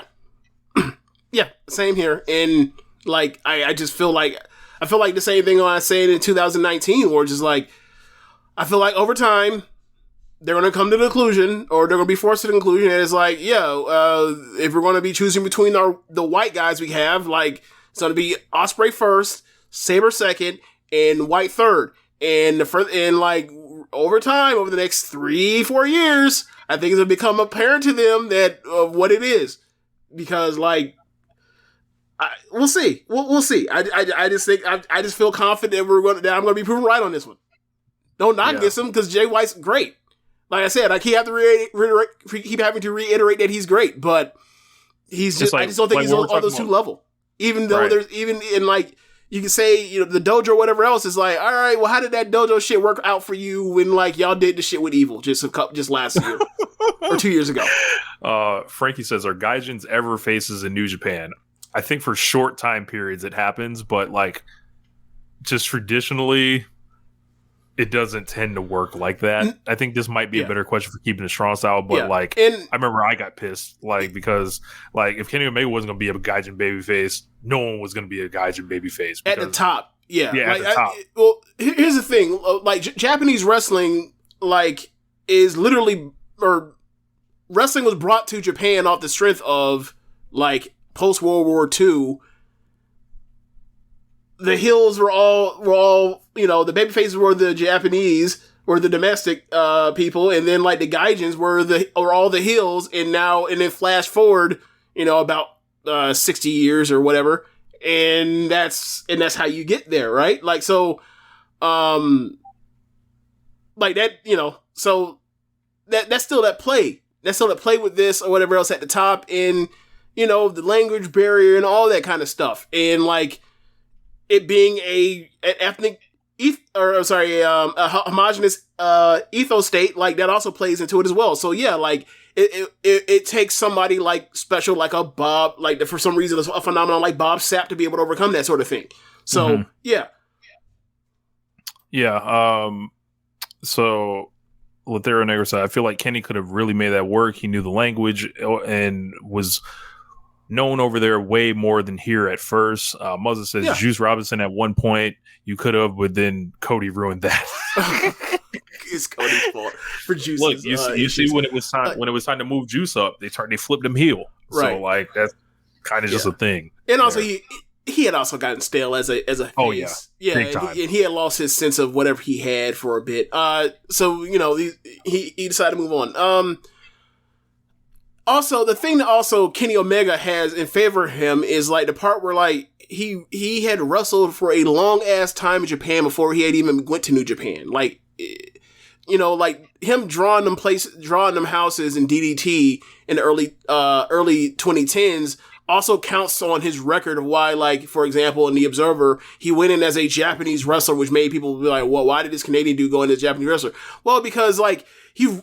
Yeah, same here. And, like, I just feel like the same thing I said in 2019, where just like, I feel like over time, they're going to come to the conclusion, or they're going to be forced to the conclusion, and it's like, if we're going to be choosing between the white guys we have, like, it's going to be Ospreay first, Sabre second, and White third. And like, over time, over the next 3-4 years, I think it's going to become apparent to them that what it is. Because, like, we'll see. We'll see. I just think, I just feel confident that I'm going to be proven right on this one. Don't knock against him, because Jay White's great. Like I said, I keep having to reiterate that he's great, but he's just, like, I just don't think he's on those 2 level. Even though there's, even in, like, you can say, you know, the dojo or whatever else is like, all right, well, how did that dojo shit work out for you when, like, y'all did the shit with Evil just last year or 2 years ago? Frankie says, are Gaijins ever faces in New Japan? I think for short time periods it happens, but, like, just traditionally, it doesn't tend to work like that. I think this might be a better question for Keepin It Strong Style, but I remember I got pissed, like, because, like, if Kenny Omega wasn't going to be a Gaijin babyface, no one was going to be a Gaijin babyface. At the top. Yeah, at the top. Well, here's the thing. Like, Japanese wrestling, like, is literally, or wrestling was brought to Japan off the strength of, like, post-World War II. The heels were all, you know, the babyfaces were the Japanese, were the domestic people, and then, like, the Gaijins were all the heels, and then flash forward, you know, about 60 years or whatever, and that's how you get there, right? Like, so, like that, you know, so that's still that play. That's still that play with this or whatever else at the top, and, you know, the language barrier and all that kind of stuff, and, like, it being a ethnic, a homogenous ethos state, like, that also plays into it as well. So yeah, like, it takes somebody like special, like a Bob, like, for some reason a phenomenon like Bob Sapp to be able to overcome that sort of thing. So yeah. So Lethero Negro said, I feel like Kenny could have really made that work. He knew the language and was known over there way more than here at first. Muzza says Juice Robinson at one point you could have, but then Cody ruined that. It's Cody's fault for Juice. Look, you see when it was time to move Juice up, they flipped him heel. Right. So, like, that's kind of just a thing. And also he had also gotten stale as a face. Oh, yeah. Big time. And he had lost his sense of whatever he had for a bit. So he decided to move on. Also, the thing that also Kenny Omega has in favor of him is like the part where like he had wrestled for a long ass time in Japan before he had even went to New Japan. Like, like him drawing them houses in DDT in the early 2010s also counts on his record of why, like, for example, in The Observer, he went in as a Japanese wrestler, which made people be like, well, why did this Canadian dude go in as a Japanese wrestler? Well, because like he's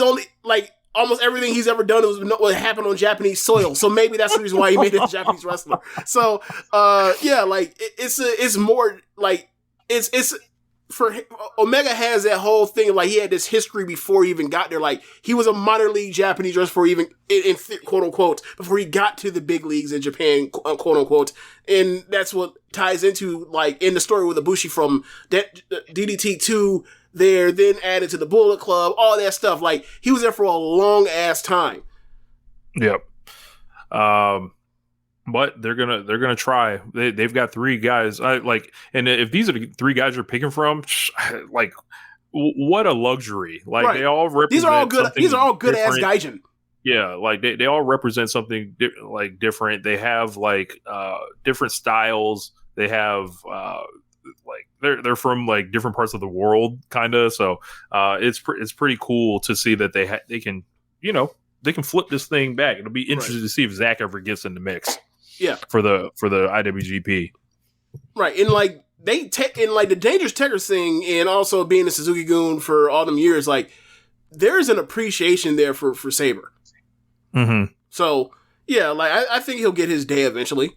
only like almost everything he's ever done was happened on Japanese soil. So maybe that's the reason why he made it a Japanese wrestler. So, like it's more like it's for Omega has that whole thing. Like he had this history before he even got there. Like he was a minor league Japanese wrestler before even in quote unquote, before he got to the big leagues in Japan, quote unquote. And that's what ties into like in the story with Ibushi from DDT 2 there, then added to the Bullet Club, all that stuff. Like he was there for a long ass time. Yep. But they're gonna try. They've got 3 guys. And if these are the 3 guys you're picking from, like, what a luxury! Like right. They all represent. These are all good ass gaijin. Yeah, like they all represent something different. They have like different styles. They have like they're from like different parts of the world, kind of. So it's pretty cool to see that they can they can flip this thing back. It'll be interesting to see if Zach ever gets in the mix. Yeah, for the IWGP. Right, and like the Dangerous Tekkers thing, and also being a Suzuki-gun for all them years, like there's an appreciation there for Saber. Mm-hmm. So yeah, like I think he'll get his day eventually.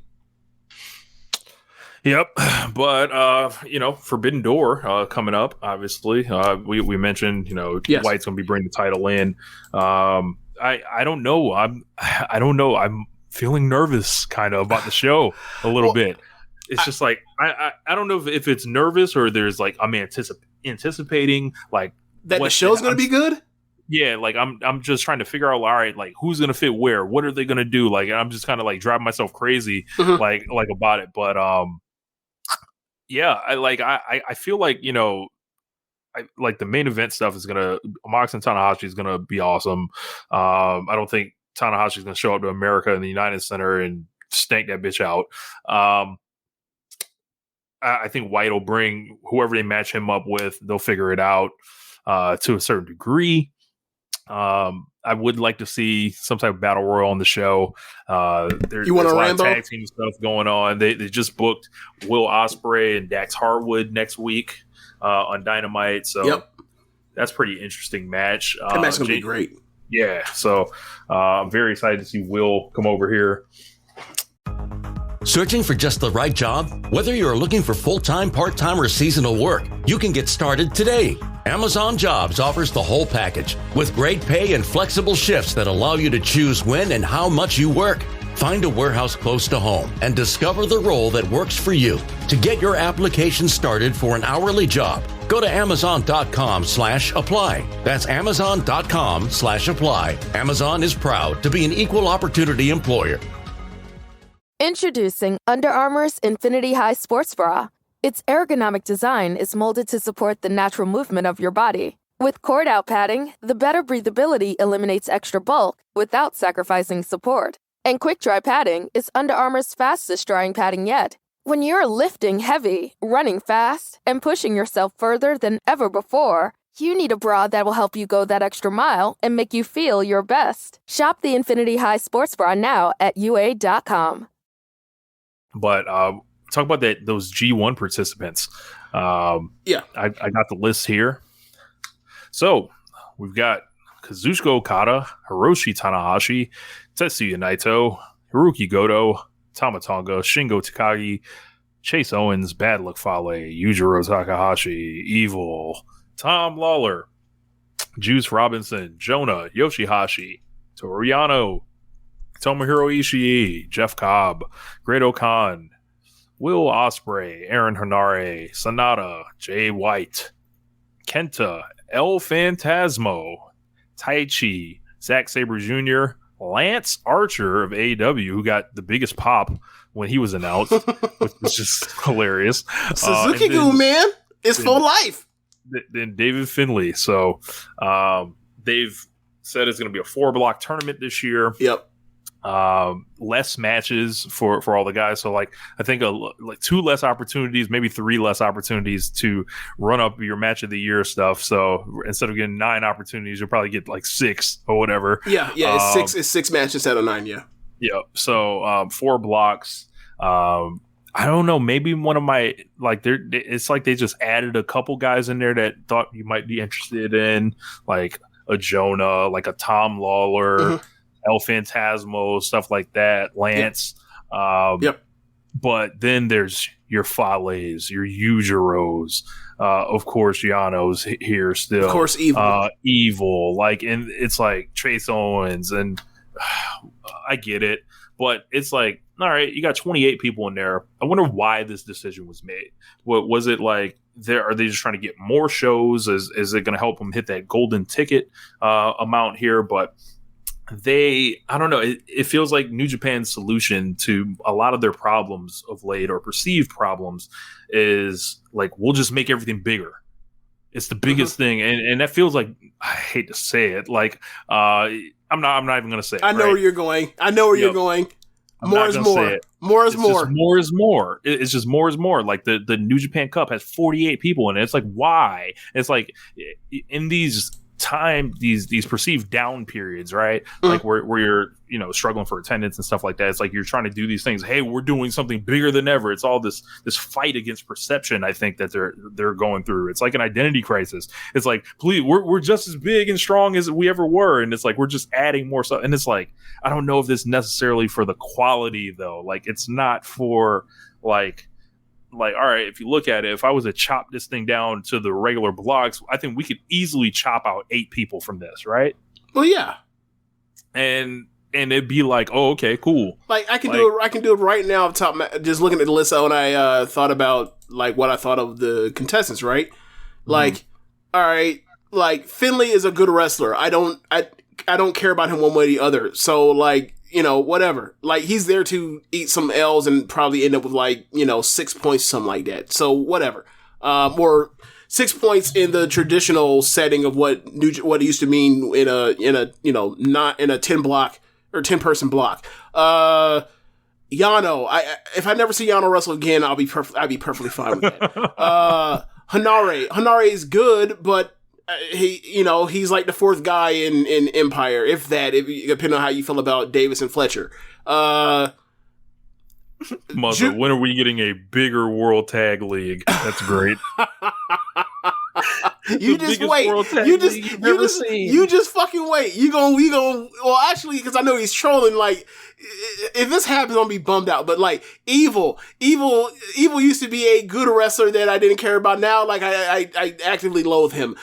Yep, but Forbidden Door coming up. Obviously, we mentioned yes. White's going to be bringing the title in. I don't know. I don't know. I'm feeling nervous kind of about the show a little bit. It's just like I don't know if it's nervous or there's like I'm anticipating like that the show's going to be good. Yeah, like I'm just trying to figure out, all right, like who's gonna fit where, what are they gonna do? Like I'm just kind of like driving myself crazy, like about it. But yeah, I feel like like the main event stuff is gonna Mox and Tanahashi is gonna be awesome. I don't think Tanahashi is gonna show up to America in the United Center and stank that bitch out. I think White will bring whoever they match him up with. They'll figure it out to a certain degree. I would like to see some type of battle royal on the show. There's a lot of tag team stuff going on. They just booked Will Ospreay and Dax Harwood next week on Dynamite. So that's pretty interesting match. That match is going to be great. Yeah. So I'm very excited to see Will come over here. Searching for just the right job? Whether you're looking for full-time, part-time, or seasonal work, you can get started today. Amazon Jobs offers the whole package with great pay and flexible shifts that allow you to choose when and how much you work. Find a warehouse close to home and discover the role that works for you. To get your application started for an hourly job, go to Amazon.com/apply. That's Amazon.com/apply. Amazon is proud to be an equal opportunity employer. Introducing Under Armour's Infinity High Sports Bra. Its ergonomic design is molded to support the natural movement of your body. With cord-out padding, the better breathability eliminates extra bulk without sacrificing support. And quick-dry padding is Under Armour's fastest-drying padding yet. When you're lifting heavy, running fast, and pushing yourself further than ever before, you need a bra that will help you go that extra mile and make you feel your best. Shop the Infinity High Sports Bra now at UA.com. But talk about those G1 participants. I got the list here. So we've got Kazuchika Okada, Hiroshi Tanahashi, Tetsuya Naito, Hiroki Goto, Tama Tonga, Shingo Takagi, Chase Owens, Bad Luck Fale, Yujiro Takahashi, Evil, Tom Lawler, Juice Robinson, Jonah, Yoshihashi, Toru Yano, Tomohiro Ishii, Jeff Cobb, Great-O-Khan, Will Ospreay, Aaron Henare, Sanada, Jay White, Kenta, El Phantasmo, Taichi, Zack Sabre Jr., Lance Archer of AEW, who got the biggest pop when he was announced, which was just hilarious. Suzuki-gun, man, it's for life. Then David Finlay. So they've said it's going to be a 4-block tournament this year. Yep. Less matches for all the guys. So like I think like 2 less opportunities, maybe 3 less opportunities to run up your match of the year stuff. So instead of getting 9 opportunities, you'll probably get like 6 or whatever. Yeah. It's 6 matches instead of 9. Yeah. Yeah. So 4 blocks. I don't know. Maybe one of my it's like they just added a couple guys in there that thought you might be interested in, like a Jonah, like a Tom Lawler, El Phantasmo, stuff like that. Lance. Yep. But then there's your Fales, your Yujiros, of course, Yano's here still. Of course, Evil. Evil. Like, and it's like Trace Owens, and I get it. But it's like, all right, you got 28 people in there. I wonder why this decision was made. What was it like? Are they just trying to get more shows? Is it going to help them hit that golden ticket amount here? But I don't know. It feels like New Japan's solution to a lot of their problems of late, or perceived problems, is like, we'll just make everything bigger. It's the biggest thing, and that feels like, I hate to say it, like I'm not even going to say it. I know where you're going. You're going. More is more. More is more. More is more. It's just more is more. Like the New Japan Cup has 48 people in it. It's like, why? It's like in these these perceived down periods, right? Like where you're, struggling for attendance and stuff like that. It's like you're trying to do these things. Hey, we're doing something bigger than ever. It's all this fight against perception, I think, that they're going through. It's like an identity crisis. It's like, please, we're just as big and strong as we ever were, and it's like we're just adding more stuff. And it's like, I don't know if this necessarily for the quality though. Like, it's not for like, all right, if you look at it, if I was to chop this thing down to the regular blocks, I think we could easily chop out 8 people from this, right? Well, yeah. And it'd be like, oh, okay, cool. Like, I can do it right now off the top, just looking at the list when I thought about like what I thought of the contestants, right? Like, all right, like Finlay is a good wrestler. I don't care about him one way or the other. So like, whatever. Like, he's there to eat some L's and probably end up with like, 6 points, something like that. So whatever. Or 6 points in the traditional setting of what it used to mean in a not in a 10 block or 10 person block. Yano, if I never see Yano wrestle again, I'd be perfectly fine with that. Hanare is good, but he's like the 4th guy in Empire, if depending on how you feel about Davis and Fletcher. Mother, when are we getting a bigger World Tag League? That's great. You just wait. You just fucking wait. We gonna. Well, actually, because I know he's trolling. Like, if this happens, I'm gonna be bummed out. But like, Evil used to be a good wrestler that I didn't care about. Now, like, I actively loathe him.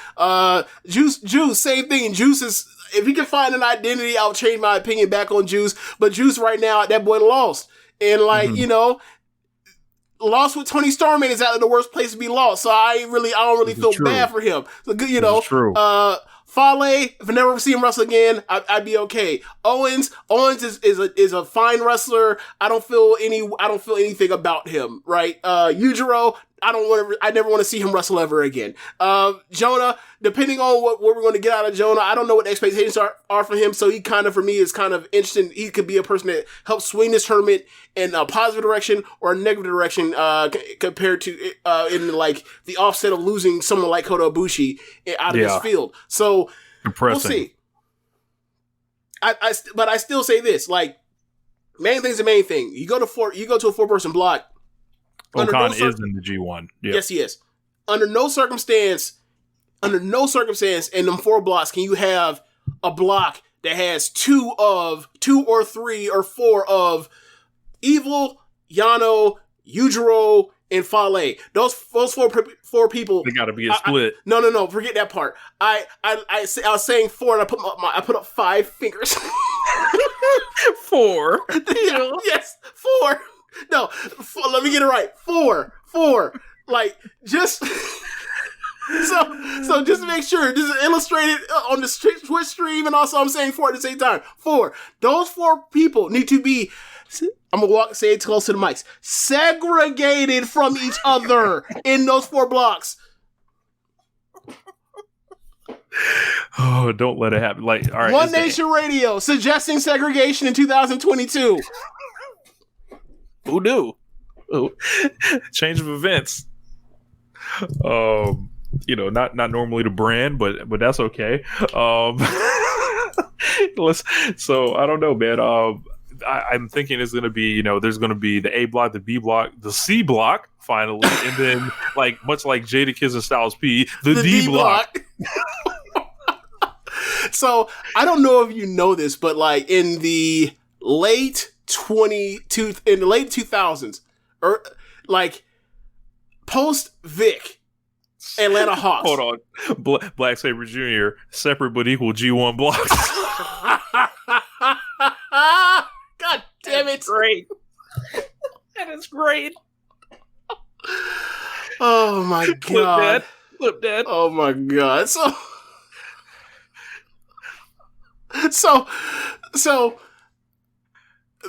Juice, same thing. Juice is. If he can find an identity, I'll change my opinion back on Juice. But Juice right now, that boy lost, and like lost with Tony Storm is out of the worst place to be lost. So I don't really feel bad for him. So good, True. Fale, if I never see him wrestle again, I'd be okay. Owens is a fine wrestler. I don't feel anything about him, right? Yujiro, I never want to see him wrestle ever again. Jonah, depending on what we're going to get out of Jonah, I don't know what the expectations are for him. So he for me is kind of interesting. He could be a person that helps swing this tournament in a positive direction or a negative direction, compared to, in like the offset of losing someone like Kota Ibushi out of this field. So depressing. We'll see. But I still say this, like, main thing's the main thing. You go to a 4-person block. Okan is in the G1. Yep. Yes, he is. Under no circumstance in them 4 blocks can you have a block that has 2 or 3 or 4 of Evil, Yano, Yujiro, and Fale. Those 4 people. They got to be a split. No. Forget that part. I was saying 4, and I put up 5 fingers. 4. Yes, 4. No, let me get it right. 4. Like, just So just make sure this is illustrated on the Twitch stream, and also I'm saying 4 at the same time. 4. Those 4 people need to be. I'm gonna say it close to the mics. Segregated from each other in those 4 blocks. Oh, don't let it happen. Like, all right, One Nation Radio suggesting segregation in 2022. Who knew? Oh, change of events. Not normally the brand, but that's okay. So I don't know, man. I'm thinking it's going to be, there's going to be the A block, the B block, the C block, finally, and then, like, much like Jadakiss and Styles P, the D block. So I don't know if you know this, but like in the late 2000s, or like post Vic, Atlanta Hawks. Hold on, Black Sabre Jr. separate but equal G1 blocks. God damn it! Great. That is great. Oh my god! Flip that. Oh my god! So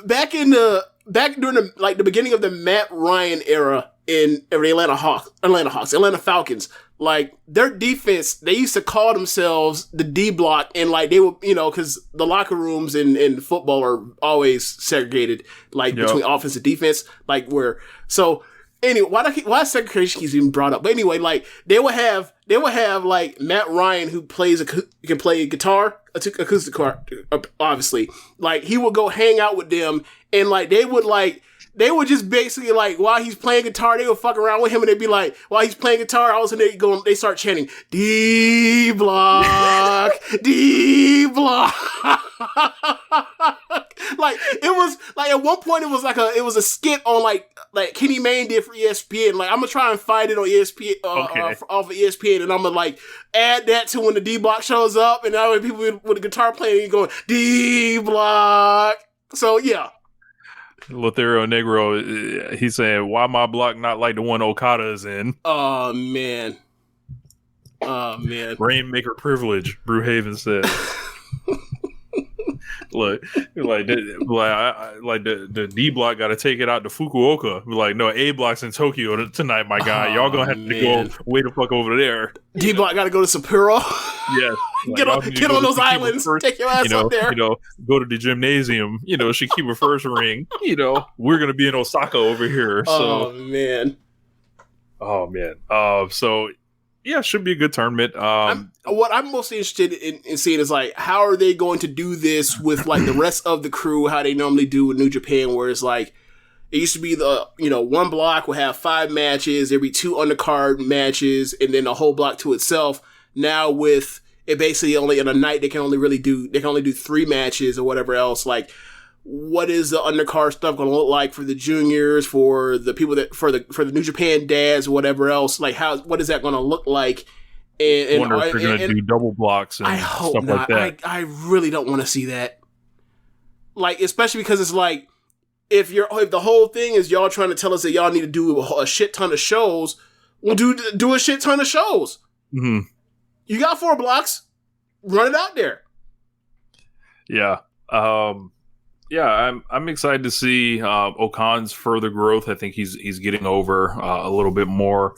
back during the beginning of the Matt Ryan era in the Atlanta Falcons, like their defense, they used to call themselves the D block, and like they were, because the locker rooms in football are always segregated, like between offense and defense, like anyway, why segregation keeps being brought up? But anyway, like they would have like Matt Ryan who can play guitar, acoustic guitar, obviously. Like he would go hang out with them, and like they would just basically like while he's playing guitar, they would fuck around with him, and they'd be like, while he's playing guitar, all of a sudden they start chanting D block, D block. Like it was like at one point it was a skit on like Kenny Mayne did for ESPN. Like I'm gonna try and find it on ESPN off of ESPN, and I'm gonna like add that to when the D block shows up, and now when people with a guitar playing going D block. So yeah. Lothario Negro, he's saying, why my block not like the one Okada is in? Oh man. Rainmaker privilege, Brewhaven says. Look, the D block got to take it out to Fukuoka. Like, no, A block's in Tokyo tonight, my guy. Y'all gonna have to go way the fuck over there. D block got to go to Sapporo. Yes, like, get on those islands. Take your ass up there. Go to the gymnasium. Shikiba first ring. We're gonna be in Osaka over here. So. Oh man. So. Yeah, should be a good tournament. What I'm mostly interested in seeing is like, how are they going to do this with like the rest of the crew? How they normally do in New Japan, where it's like it used to be the one block would have 5 matches, there'd be 2 undercard matches, and then a whole block to itself. Now with it basically only in a night they can only do 3 matches or whatever else. Like, what is the undercard stuff going to look like for the juniors, for the people for the New Japan dads, or whatever else? Like, what is that going to look like? And wonder if they're going to do double blocks and stuff like that. I really don't want to see that. Like, especially because it's like, if the whole thing is y'all trying to tell us that y'all need to do a shit ton of shows, well, do a shit ton of shows. Mm-hmm. You got 4 blocks, run it out there. Yeah. Yeah, I'm excited to see Okan's further growth. I think he's getting over a little bit more.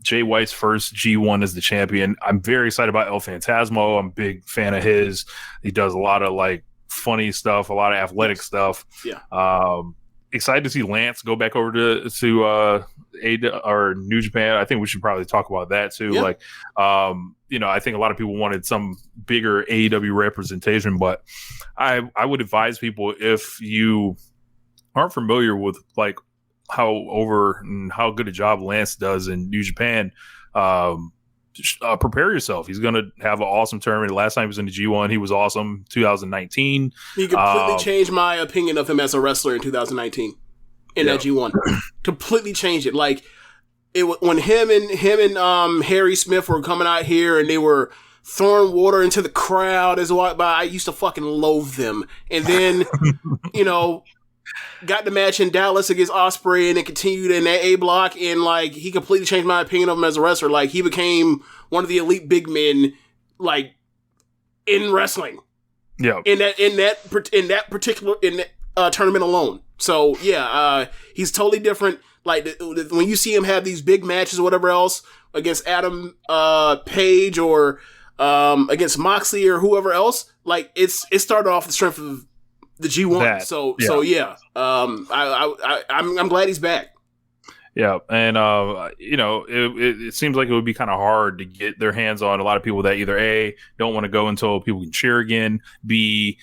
Jay White's first G1 as the champion. I'm very excited about El Phantasmo. I'm a big fan of his. He does a lot of like funny stuff, a lot of athletic stuff. Yeah. Excited to see Lance go back over to New Japan. I think we should probably talk about that too. Yeah. Like, I think a lot of people wanted some bigger AEW representation, but I would advise people, if you aren't familiar with like how over and how good a job Lance does in New Japan, prepare yourself. He's going to have an awesome tournament. Last time he was in the G1, he was awesome. 2019. He completely changed my opinion of him as a wrestler in 2019 in that G1. Completely changed it. Like, when him and Harry Smith were coming out here and they were throwing water into the crowd as I walked by, I used to fucking loathe them. And then, got the match in Dallas against Ospreay and then continued in that A block, and like he completely changed my opinion of him as a wrestler. Like he became one of the elite big men, like in wrestling. Yeah. In that particular tournament alone. So yeah, he's totally different. Like when you see him have these big matches or whatever else against Adam Page or against Moxley or whoever else, like it started off the strength of the G1. So yeah, I'm glad he's back. Yeah, and it seems like it would be kind of hard to get their hands on a lot of people that either A, don't want to go until people can cheer again, B,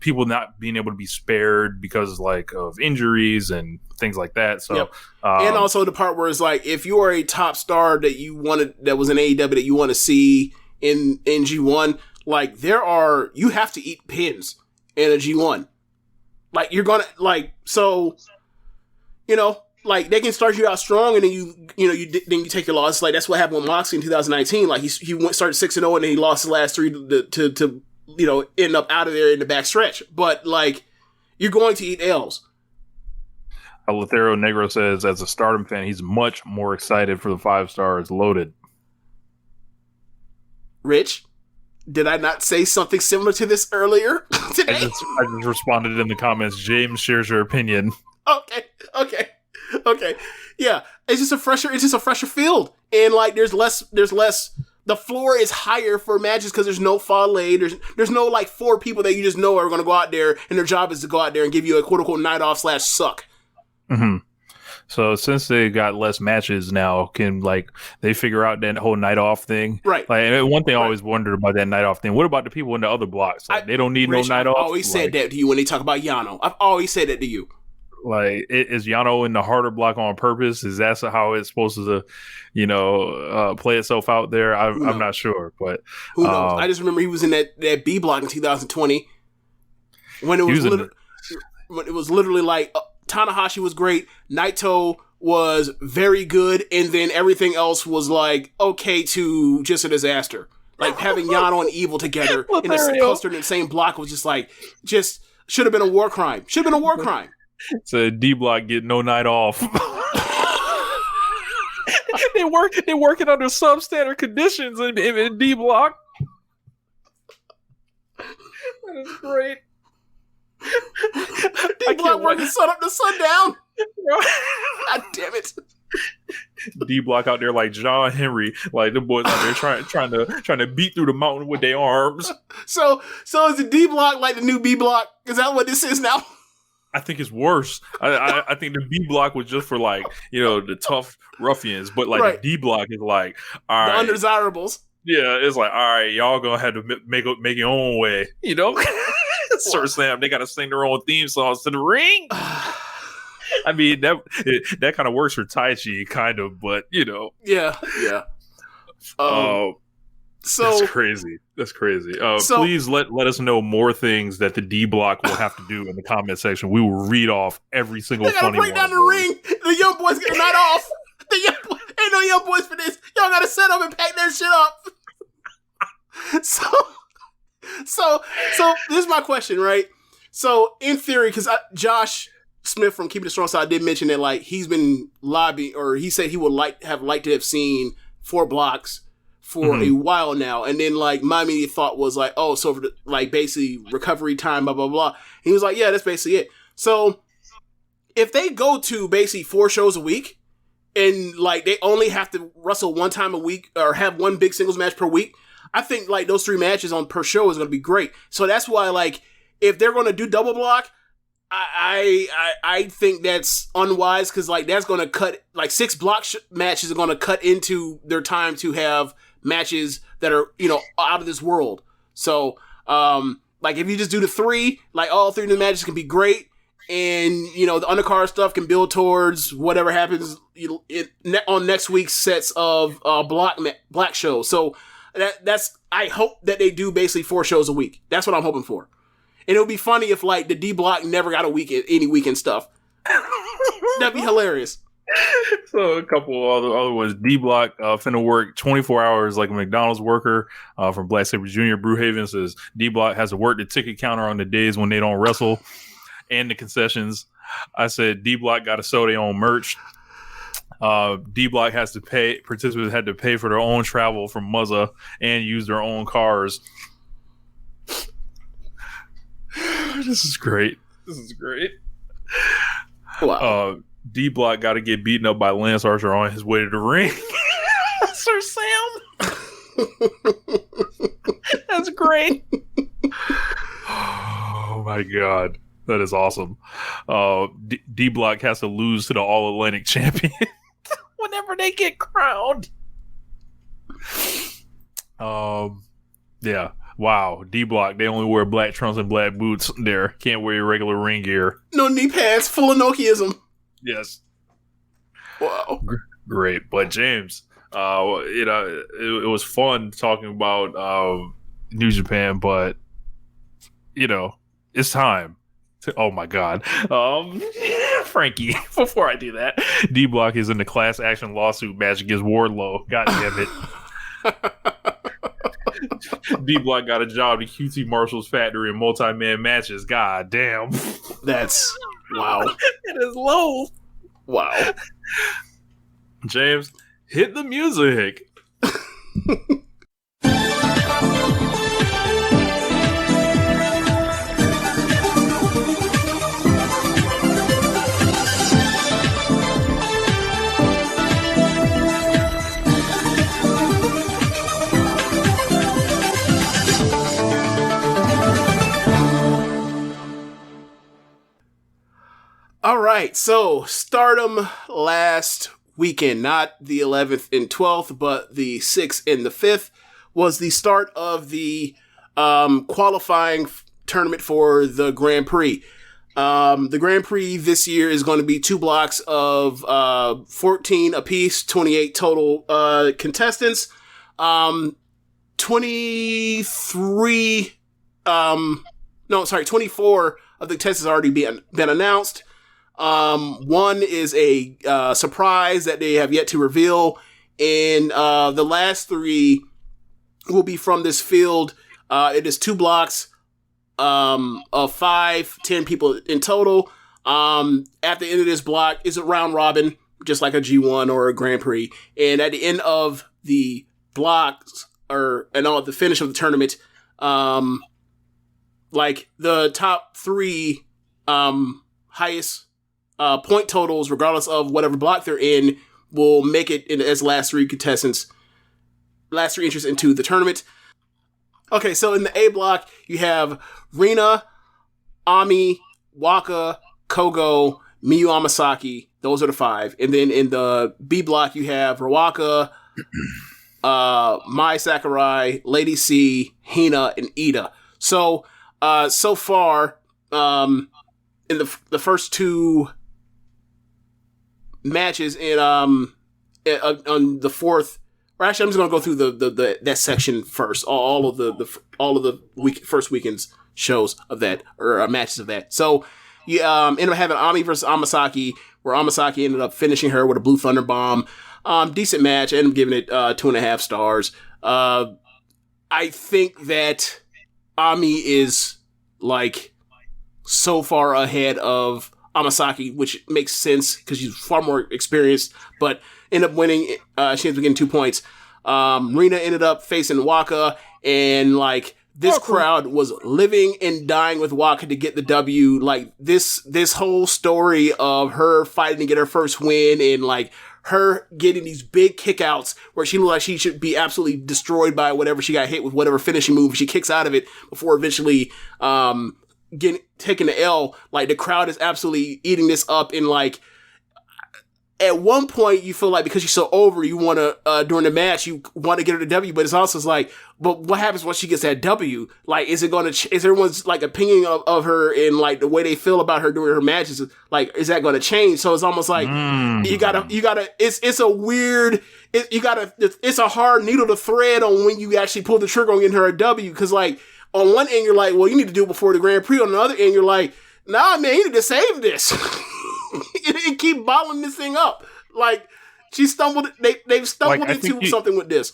people not being able to be spared because like of injuries and things like that. So, and also the part where it's like if you are a top star that was in AEW that you want to see in G1, like you have to eat pins in a G1. Like you're gonna like they can start you out strong and then you take your loss. Like that's what happened with Moxley in 2019. Like he started 6-0 and then he lost his last 3 to end up out of there in the back stretch. But like you're going to eat L's. Lethero Negro says, as a Stardom fan, he's much more excited for the 5 stars loaded. Rich, did I not say something similar to this earlier today? I just responded in the comments. James shares your opinion. Okay. Yeah, it's just a fresher field, and like there's less. The floor is higher for matches because there's no Fale. There's no like 4 people that you just know are going to go out there and their job is to go out there and give you a quote unquote night off / suck. Mm-hmm. So since they got less matches now, can like they figure out that whole night off thing? Right. Like one thing I always wondered about that night off thing. What about the people in the other blocks? Like, they don't need no night off. I've always said that to you when they talk about Yano. I've always said that to you. Like, is Yano in the harder block on purpose? Is that how it's supposed to, play itself out there? I'm not sure, but who knows? I just remember he was in that B block in 2020 when it was literally like Tanahashi was great, Naito was very good, and then everything else was like okay to just a disaster. Like having Yano and Evil together in the same block was just should have been a war crime. It's a D block get no night off. They're working under substandard conditions in D block. That is great. D block working sun up to sundown. God damn it. D block out there like John Henry, like the boys out there trying to beat through the mountain with their arms. So is the D block like the new B block? Is that what this is now? I think it's worse. I think the B block was just for like, the tough ruffians, but like the D block is like, all right, the undesirables. Yeah, it's like, all right, y'all gonna have to make your own way, Sir Slam, they gotta sing their own theme songs to the ring. I mean, that kind of works for Taichi, kind of, but Yeah. That's crazy. Please let us know more things that the D block will have to do in the comment section. We will read off every single funny one. They gotta break down the ring. The young boys get a night off. Ain't no young boys for this. Y'all gotta set up and pack that shit up. So this is my question, right? So in theory, because Josh Smith from Keepin It Strong Style did mention that like he's been lobbying, or he said he would liked to have seen 4 blocks for a while now, and then like my immediate thought was like, oh, so for the, like basically recovery time, blah blah blah. And he was like, yeah, that's basically it. So if they go to basically 4 shows a week, and like they only have to wrestle 1 time a week or have 1 big singles match per week, I think like those 3 matches on per show is going to be great. So that's why like if they're going to do double block, I think that's unwise because like that's going to cut like 6 block matches are going to cut into their time to have matches that are out of this world. So like if you just do the 3, like all 3 of the matches can be great, and the undercard stuff can build towards whatever happens on next week's sets of black shows. So that's I hope that they do basically 4 shows a week. That's what I'm hoping for. And it would be funny if like the D block never got any weekend stuff. That'd be hilarious. So a couple other ones. D block finna work 24 hours like a McDonald's worker from Black Saber Jr. Brewhaven says D block has to work the ticket counter on the days when they don't wrestle. and the concessions. I said D Block got to sell their own merch. D Block has to pay. Participants had to pay for their own travel from Muzza and use their own cars. This is great. Wow. D Block got to get beaten up by Lance Archer on his way to the ring. Sir Sam. That's great. Oh my God. That is awesome. D Block has to lose to the All-Atlantic champion whenever they get crowned. Yeah. Wow. D Block, they only wear black trunks and black boots there. Can't wear your regular ring gear. No knee pads, full of Nokiism. Yes. Wow. Great. But James, it was fun talking about New Japan, but it's time. Oh my God. Frankie, before I do that, D Block is in the class action lawsuit match against Wardlow. God damn it. D Block got a job at QT Marshall's factory in multi-man matches. God damn. That's wow. It is low. Wow. James, hit the music. All right, so Stardom last weekend, not the 11th and 12th, but the 6th and the 5th, was the start of the qualifying tournament for the Grand Prix. The Grand Prix this year is going to be 2 blocks of 14 apiece, 28 total contestants. 24 of the contestants already been announced. One is a surprise that they have yet to reveal, and the last 3 will be from this field. It is 2 blocks of 5, 10 people in total. At the end of this block is a round robin, just like a G1 or a Grand Prix. And at the end of the blocks, and all at the finish of the tournament, like the top 3 highest point totals, regardless of whatever block they're in, will make it in as last 3 entrants into the tournament. Okay, so in the A block, you have Rina, Ami, Waka, Kogo, Miyu Amasaki. Those are the 5. And then in the B block, you have Rawaka, Mai Sakurai, Lady C, Hina, and Ida. So, so far, in the first 2 matches on the 4th, or actually I'm just gonna go through the that section first. All of the first weekend's shows of that, or matches of that. So you ended up having Ami versus Amasaki, where Amasaki ended up finishing her with a Blue Thunder Bomb. Decent match. I ended up giving it 2.5 stars. I think that Ami is like so far ahead of Amasaki, which makes sense because she's far more experienced, but ended up winning. She ended up getting 2 points. Rina ended up facing Waka, and like this crowd was living and dying with Waka to get the W. Like this whole story of her fighting to get her first win, and like her getting these big kickouts where she looked like she should be absolutely destroyed by whatever she got hit with, whatever finishing move. She kicks out of it before eventually taking the L. Like the crowd is absolutely eating this up, and like at one point you feel like because she's so over, you want to during the match you want to get her the W, but it's also like, but what happens once she gets that W? Like, is it going to is everyone's like opinion of her and like the way they feel about her during her matches? Like, is that going to change? So it's almost like you gotta. It's a weird. It's a hard needle to thread on when you actually pull the trigger on getting her a W, because like on one end you're like, well, you need to do it before the Grand Prix. On the other end you're like, nah, man, you need to save this. and keep bottling this thing up. Like she stumbled. They've stumbled into something with this.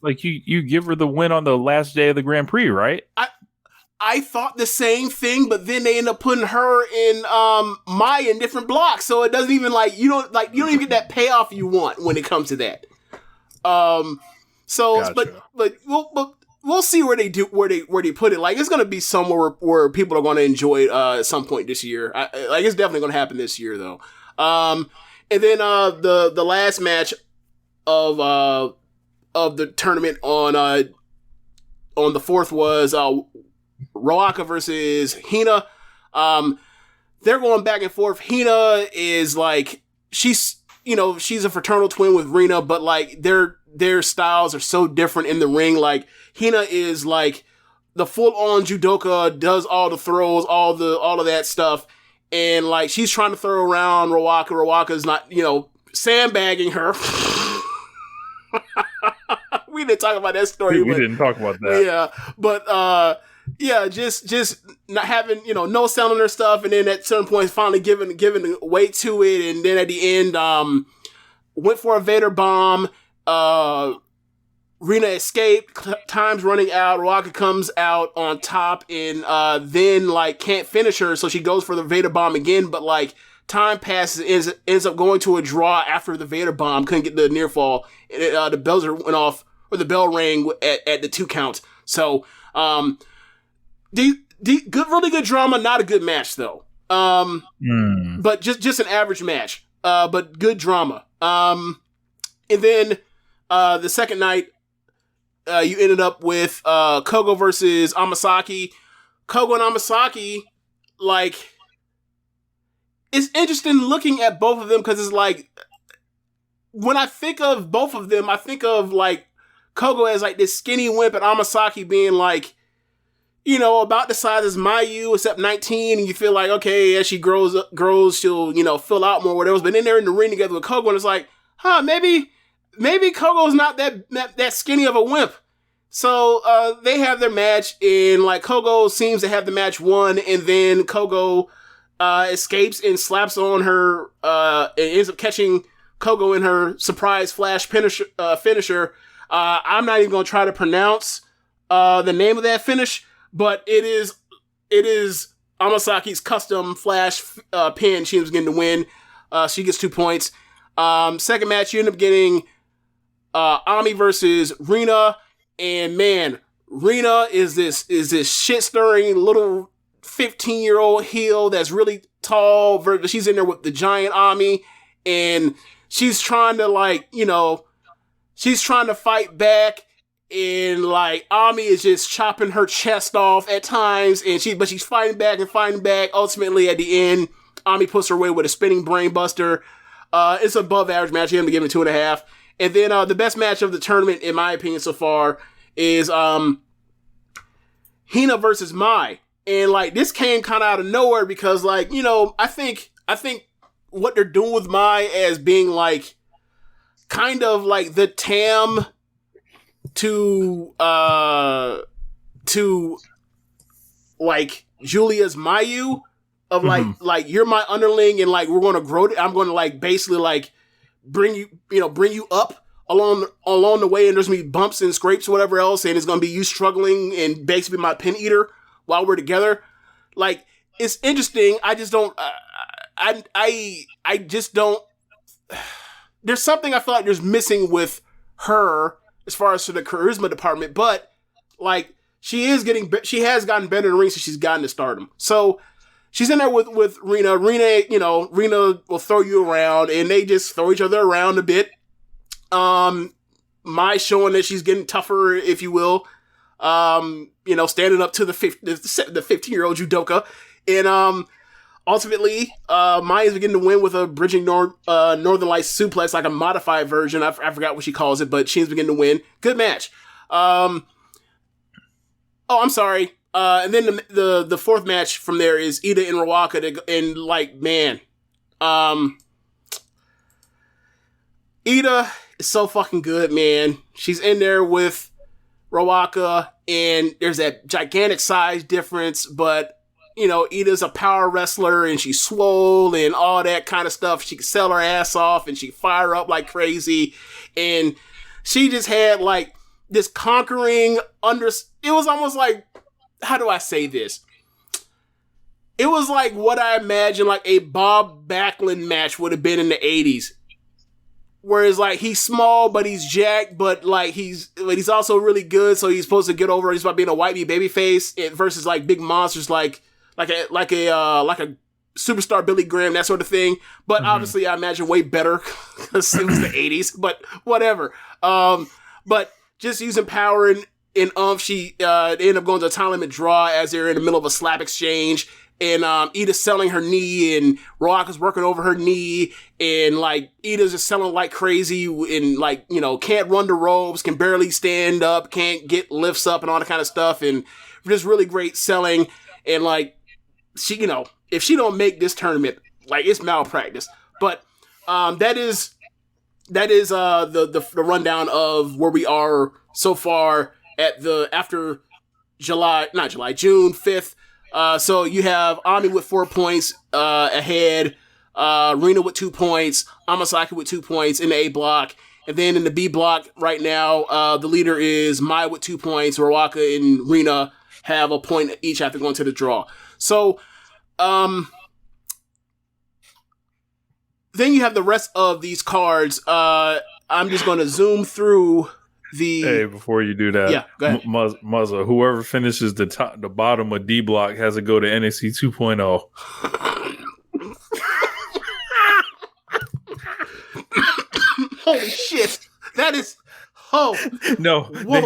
Like you give her the win on the last day of the Grand Prix, right? I thought the same thing, but then they end up putting her in Maya in different blocks, so it doesn't even you don't even get that payoff you want when it comes to that. Gotcha. but we'll see where they put it. Like, it's gonna be somewhere where people are gonna enjoy it at some point this year. It's definitely gonna happen this year though. And then the last match of the tournament on the 4th was Ruaka versus Hina. They're going back and forth. Hina is like, she's a fraternal twin with Rina, but like their styles are so different in the ring. Like, Hina is like the full-on judoka, does all the throws, all of that stuff, and like she's trying to throw around Ruaka. Ruaka's not, sandbagging her. We didn't talk about that story. We didn't talk about that. Yeah, but just not having, no selling her stuff, and then at certain points finally giving weight to it, and then at the end, went for a Vader bomb. Rina escaped. Time's running out. Ruaka comes out on top, and then like can't finish her, so she goes for the Vader bomb again, but like time passes, ends up going to a draw after the Vader bomb. Couldn't get the near fall. And, the buzzer went off, or the bell rang at the 2 count. So, really good drama, not a good match though. But just an average match. But good drama. And then the second night, you ended up with Kogo versus Amasaki. Kogo and Amasaki, like, it's interesting looking at both of them, because it's like, when I think of both of them, I think of like Kogo as like this skinny wimp, and Amasaki being like, about the size as Mayu, except 19, and you feel like, okay, as she grows, she'll, fill out more, whatever. But then they're in the ring together with Kogo, and it's like, maybe Kogo's not that skinny of a wimp. So, they have their match, and like Kogo seems to have the match won, and then Kogo, escapes and slaps on her, and ends up catching Kogo in her surprise flash finisher. I'm not even going to try to pronounce, the name of that finish, but it is Amasaki's custom flash, pin. She was getting to win. She gets 2 points. Second match, you end up getting, Ami versus Rina. And man, Rina is this shit-stirring little 15-year-old heel that's really tall. She's in there with the giant Ami, and she's trying to she's trying to fight back, and like Ami is just chopping her chest off at times, and she's fighting back. Ultimately, at the end, Ami puts her away with a spinning brain buster. It's an above average match. I'm gonna give it 2.5. And then the best match of the tournament, in my opinion, so far, is Hina versus Mai. And like, this came kind of out of nowhere, because like, I think what they're doing with Mai as being like kind of like the Tam to like Julia's Mayu, of like you're my underling, and like we're gonna grow. I'm gonna like basically like bring you up along the way, and there's gonna be bumps and scrapes or whatever else, and it's gonna be you struggling and basically my pin eater while we're together. Like, it's interesting. I just don't. I just don't. There's something I feel like there's missing with her as far as to the charisma department, but like she has gotten better in the ring since she's gotten to Stardom. So she's in there with Rina. Rina will throw you around, and they just throw each other around a bit. Mai showing that she's getting tougher, if you will. Standing up to the 15-year-old judoka. And ultimately, Maya's beginning to win with a bridging Northern Lights suplex, like a modified version. I forgot what she calls it, but she's beginning to win. Good match. I'm sorry. And then the fourth match from there is Ida and Ruaka. And like, man, Ida is so fucking good, man. She's in there with Ruaka, and there's that gigantic size difference, but Ida's a power wrestler, and she's swole and all that kind of stuff. She can sell her ass off, and she fire up like crazy, and she just had like this conquering it was almost like how do I say this? It was like what I imagine like a Bob Backlund match would have been in the 80s. Whereas like he's small, but he's jacked, but he's also really good, so he's supposed to get over just by being a white meat babyface versus like big monsters like a superstar Billy Graham, that sort of thing. But obviously I imagine way better because it was the 80s, but whatever. But just using power and they end up going to a time limit draw as they're in the middle of a slap exchange. And Ida's selling her knee, and Rock is working over her knee, and like Ida's just selling like crazy, and like, you know, can't run the ropes, can barely stand up, can't get lifts up, and all that kind of stuff, and just really great selling. And like she, you know, if she don't make this tournament, like it's malpractice. But that is the rundown of where we are so far at after June 5th. So you have Ami with 4 points ahead, Rina with 2 points, Amasaki with 2 points in the A block, and then in the B block right now, the leader is Maya with 2 points. Ruaka and Rina have a point each after going to the draw. So, then you have the rest of these cards. I'm just going to zoom through Hey, before you do that, yeah, go ahead. Muzza, whoever finishes the bottom of D block has to go to NXT 2.0. Holy shit! That is no. Whoa.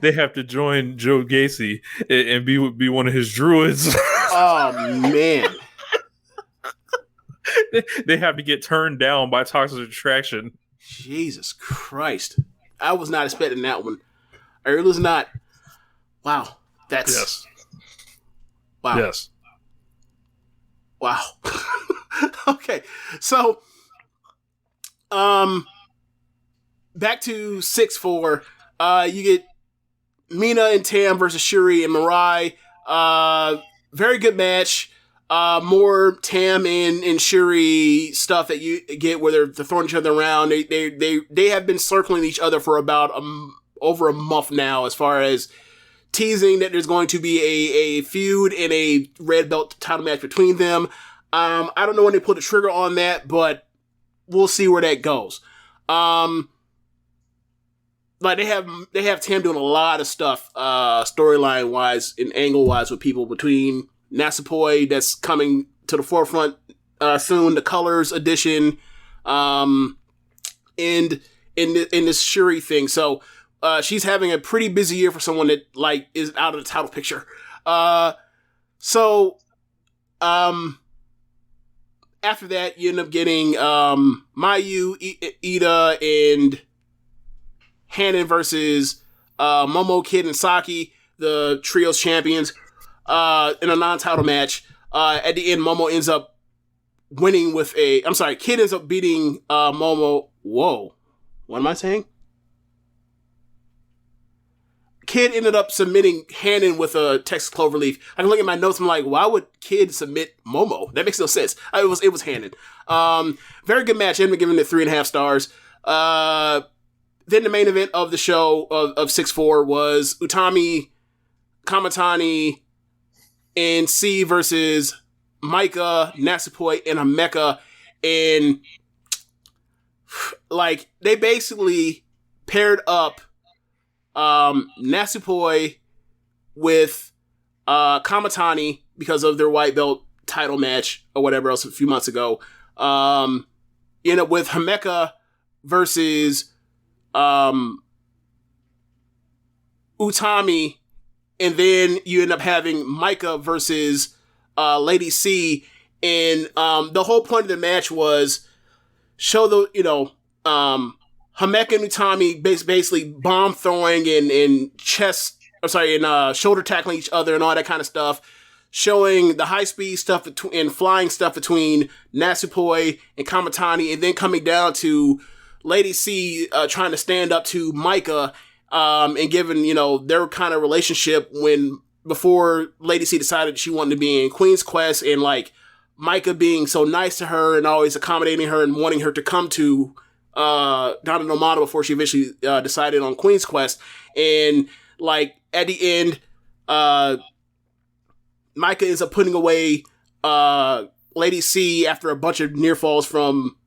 They have to join Joe Gacy and be one of his druids. Oh man! They have to get turned down by Toxic Attraction. Jesus Christ! I was not expecting that one. I really was not. Wow. That's... Yes. Wow. Yes. Wow. Okay. So, back to 6-4. You get Mina and Tam versus Shuri and Mirai. Very good match. More Tam and Shuri stuff that you get where they're throwing each other around. They have been circling each other for about over a month now, as far as teasing that there's going to be a feud and a red belt title match between them. I don't know when they pull the trigger on that, but we'll see where that goes. Like they have Tam doing a lot of stuff, storyline wise and angle wise with people between Natsupoi, that's coming to the forefront soon, the Colors edition, and in this Shuri thing. So she's having a pretty busy year for someone that like is out of the title picture. So after that, you end up getting Mayu, Ida, and Hanan versus Momo, Kid, and Saki, the trios champions. In a non-title match. At the end, Momo ends up winning with Kid ends up beating Momo. Whoa. What am I saying? Kid ended up submitting Hanan with a Texas Cloverleaf. I can look at my notes. I'm like, why would Kid submit Momo? That makes no sense. It was Hanan. Very good match. Ended up giving it 3.5 stars. Then the main event of the show of 6-4 was Utami, Kamatani, and C versus Micah, Natsupoi, and Himeka. And like they basically paired up Natsupoi with Kamatani because of their white belt title match or whatever else a few months ago. End up with Himeka versus Utami. And then you end up having Micah versus Lady C. And the whole point of the match was show Himeka and Utami basically bomb throwing and shoulder tackling each other and all that kind of stuff. Showing the high speed stuff and flying stuff between Natsupoi and Kamatani. And then coming down to Lady C trying to stand up to Micah. And given, their kind of relationship before Lady C decided she wanted to be in Queen's Quest, and like Micah being so nice to her and always accommodating her and wanting her to come to Donna Nomada before she eventually decided on Queen's Quest. And like at the end, Micah ends up putting away Lady C after a bunch of near falls from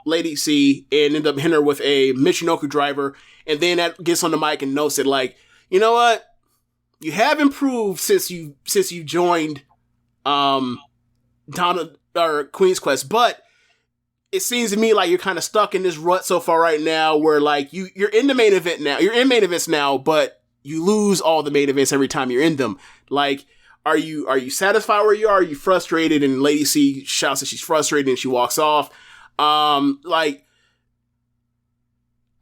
Lady C and end up hitting her with a Michinoku driver. And then that gets on the mic and notes it like, you know what? You have improved since you joined Donna or Queen's Quest, but it seems to me like you're kind of stuck in this rut so far right now where like you're in the main event now. You're in main events now, but you lose all the main events every time you're in them. Like, are you satisfied where you are? Are you frustrated? And Lady C shouts that she's frustrated and she walks off. Like,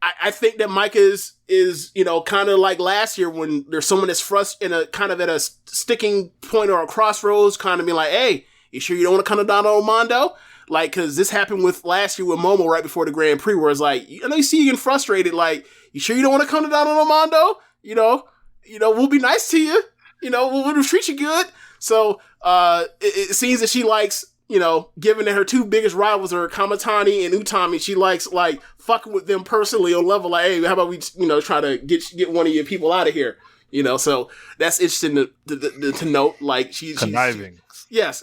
I think that Micah is, you know, kind of like last year when there's someone that's frustrated in a kind of at a sticking point or a crossroads, kind of being like, hey, you sure you don't want to come to Dono Mondo? Like, cause this happened with last year with Momo right before the Grand Prix, where it's like, I know you see you getting frustrated. Like, you sure you don't want to come to Dono Mondo? You know, we'll be nice to you. You know, we'll treat you good. So, it seems that she likes, you know, given that her two biggest rivals are Kamatani and Utami, she likes, like, fucking with them personally on level, like, hey, how about we, you know, try to get one of your people out of here, you know? So that's interesting to note. Like, she's conniving. Yes.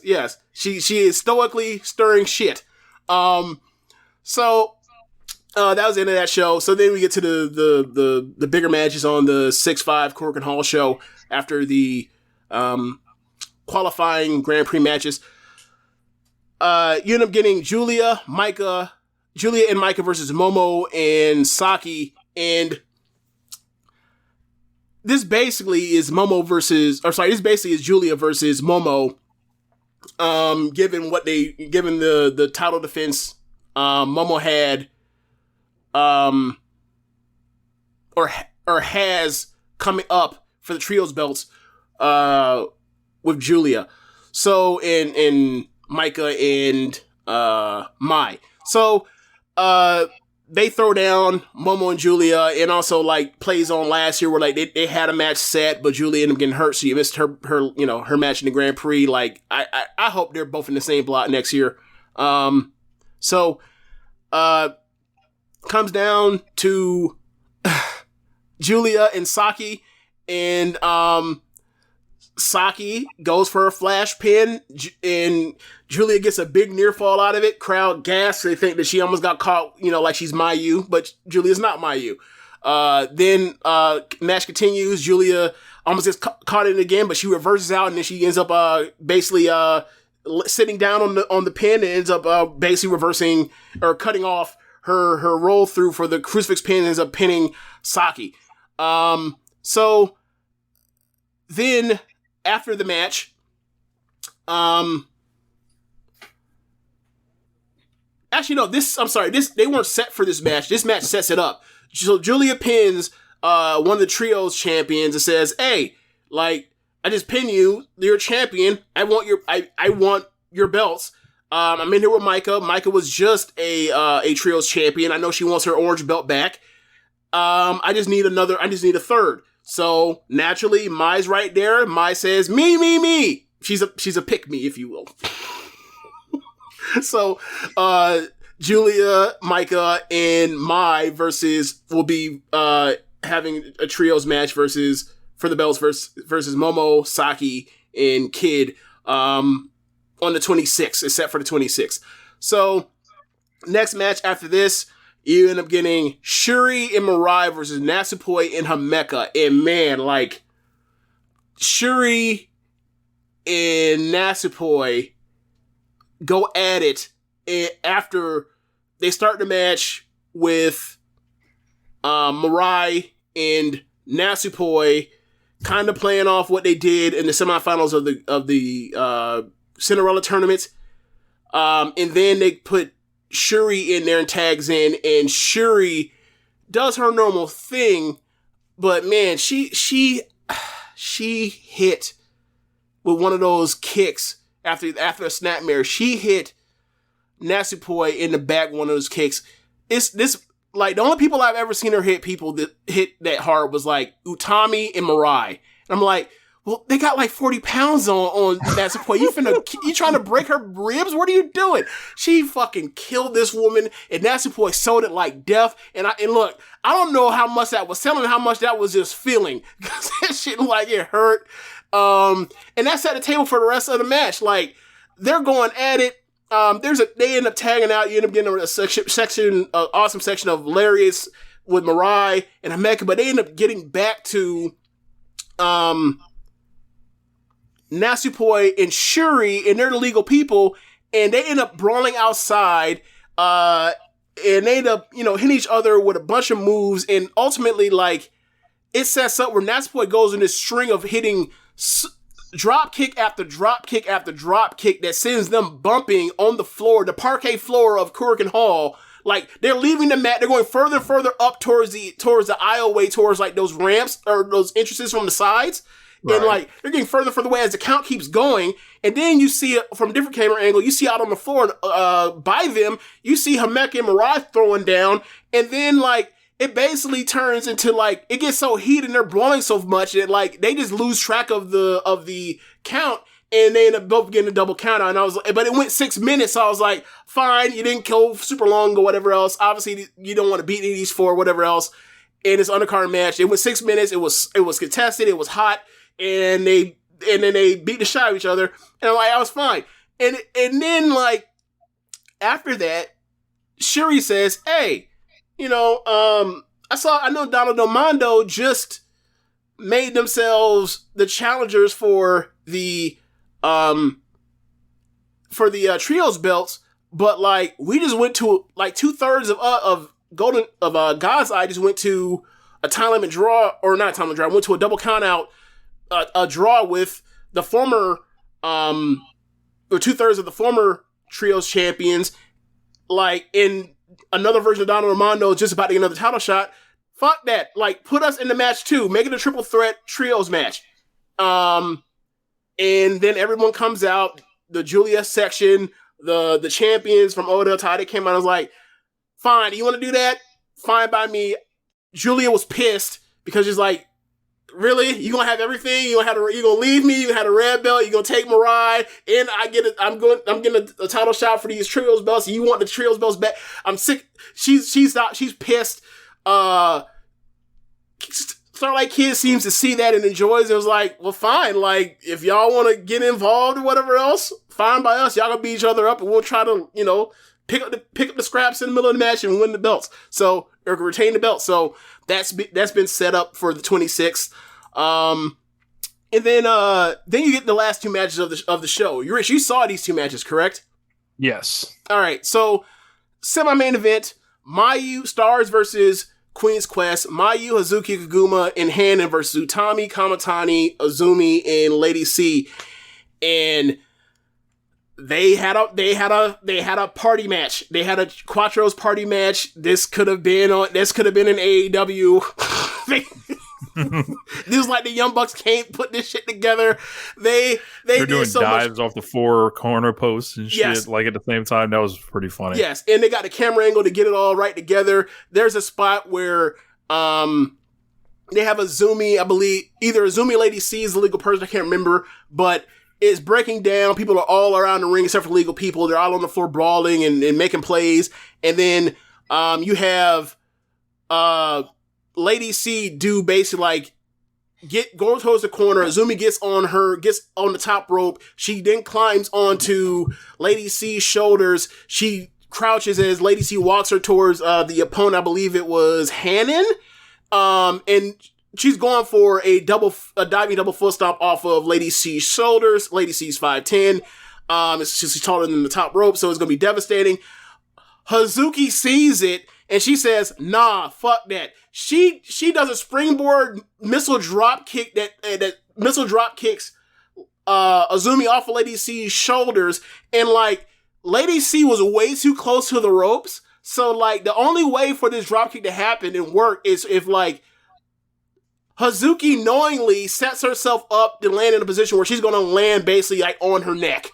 She is stoically stirring shit. So that was the end of that show. So then we get to the bigger matches on the 6-5 Corcoran Hall show after the qualifying Grand Prix matches. You end up getting Julia and Micah versus Momo and Saki, and this basically is Julia versus Momo. Given the title defense Momo had or has coming up for the trios belts with Julia. So in Micah and Mai. So they throw down Momo and Julia, and also like plays on last year where like they had a match set, but Julia ended up getting hurt, so you missed her match in the Grand Prix. Like I hope they're both in the same block next year. So comes down to Julia and Saki, and Saki goes for a flash pin, and Julia gets a big near fall out of it. Crowd gasps. They think that she almost got caught, you know, like she's Mayu, but Julia's not Mayu. Then match continues. Julia almost gets caught in it again, but she reverses out, and then she ends up basically sitting down on the pin, and ends up basically reversing or cutting off her roll through for the crucifix pin, and ends up pinning Saki. So then after the match, actually, no, they weren't set for this match. This match sets it up. So Julia pins one of the trios champions and says, hey, like, I just pin you. You're a champion. I want your belts. I'm in here with Micah. Micah was just a trios champion. I know she wants her orange belt back. I just need a third. So naturally, Mai's right there. Mai says, me. She's a pick me, if you will. So, Julia, Micah, and Mai will be having a trios match for the belts versus Momo, Saki, and Kid on the 26th, except for the 26th. So, next match after this, you end up getting Shuri and Mirai versus Natsupoi and Himeka. And man, like, Shuri and Natsupoi go at it after they start the match with Mirai and Natsupoi kind of playing off what they did in the semifinals of the Cinderella tournament. And then they put Shuri in there and tags in, and Shuri does her normal thing, but man, she hit with one of those kicks after a snapmare. She hit Natsupoi in the back, one of those kicks. It's this, like, the only people I've ever seen her hit people that hit that hard was like Utami and Mirai. And I'm like, well, they got like 40 pounds on Natsupoi. You trying to break her ribs? What are you doing? She fucking killed this woman, and Natsupoi sold it like death. And look, I don't know how much that was selling, how much that was just feeling. Because that shit, like, it hurt. And that set the table for the rest of the match. Like, they're going at it. They end up tagging out. You end up getting awesome section of lariats with Mirai and Himeka, but they end up getting back to Natsupoi and Shuri, and they're the legal people, and they end up brawling outside, and they end up, hitting each other with a bunch of moves, and ultimately, like, it sets up where Natsupoi goes in this string of hitting drop kick after drop kick after drop kick that sends them bumping on the floor, the parquet floor of Kurikan Hall. Like, they're leaving the mat, they're going further and further up towards the aisleway, towards, like, those ramps, or those entrances from the sides. Right. And, like, they're getting further and further away as the count keeps going. And then you see it from a different camera angle. You see out on the floor by them, you see Himeka and Mirai throwing down. And then, like, it basically turns into, like, it gets so heated and they're blowing so much that, like, they just lose track of the count. And they end up both getting a double count out. And but it went 6 minutes. So I was like, fine, you didn't kill super long or whatever else. Obviously, you don't want to beat any of these four or whatever else in this undercard match. It went 6 minutes. It was contested. It was hot. And then they beat the shit out of each other, and I'm like, I was fine. And then, like, after that, Shuri says, "Hey, I know Donald Domando just made themselves the challengers for the trios belts, but, like, we just went to, like, 2/3 of God's Eye just went to a time limit draw, or not a time limit draw, went to a double count out." A draw with the former, or 2/3 of the former trios champions, like, in another version of Donald Armando just about to get another title shot. Fuck that. Like, put us in the match too. Make it a triple threat trios match. And then everyone comes out, the Julia section, the champions from Oda Tade came out and was like, fine, you want to do that? Fine by me. Julia was pissed because she's like, really? You gonna have everything? You gonna leave me? You had a red belt? You gonna take Mirai? And I'm getting a title shot for these trios belts. You want the trios belts back? I'm sick. She's pissed. Starlight Kid seems to see that and enjoys it. It was like, well, fine. Like, if y'all want to get involved or whatever else, fine by us. Y'all gonna beat each other up, and we'll try to, pick up the scraps in the middle of the match and win the belts. So, or retain the belt. So that's been set up for the 26th. And then you get the last two matches of the show. Rich, you saw these two matches, correct? Yes. All right. So, semi-main event: Mayu Stars versus Queen's Quest. Mayu, Hazuki Kaguma, and Hanan versus Utami, Kamatani, Azumi, and Lady C. And they had a party match. They had a Quattros party match. This could have been an AEW. This was like the Young Bucks can't put this shit together. They're doing so dives off the 4 corner posts and shit, yes, like at the same time. That was pretty funny. Yes, and they got the camera angle to get it all right together. There's a spot where they have Azumi, I believe, either Azumi or Lady C is the legal person, I can't remember, but it's breaking down. People are all around the ring except for legal people. They're all on the floor brawling and making plays. And then you have Lady C do basically like go towards the corner. Azumi gets on the top rope. She then climbs onto Lady C's shoulders. She crouches as Lady C walks her towards the opponent. I believe it was Hanan. And she's going for a diving double foot stomp off of Lady C's shoulders. Lady C's 5'10". She's taller than the top rope, so it's going to be devastating. Hazuki sees it, and she says, nah, fuck that. She does a springboard missile drop kick that missile drop kicks Azumi off of Lady C's shoulders, and like Lady C was way too close to the ropes, so like the only way for this drop kick to happen and work is if like Hazuki knowingly sets herself up to land in a position where she's going to land basically like on her neck.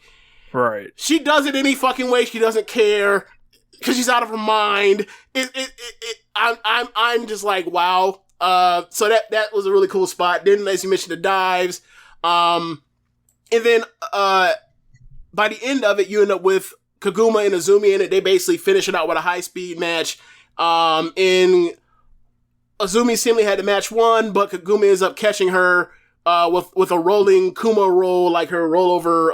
Right. She does it any fucking way. She doesn't care because she's out of her mind. I'm just like, wow. So that was a really cool spot. Then, as you mentioned, the dives. And then, by the end of it, you end up with Kaguma and Azumi in it. They basically finish it out with a high-speed match. And Azumi seemingly had the match won, but Kaguma ends up catching her with a rolling Kuma roll, like her rollover,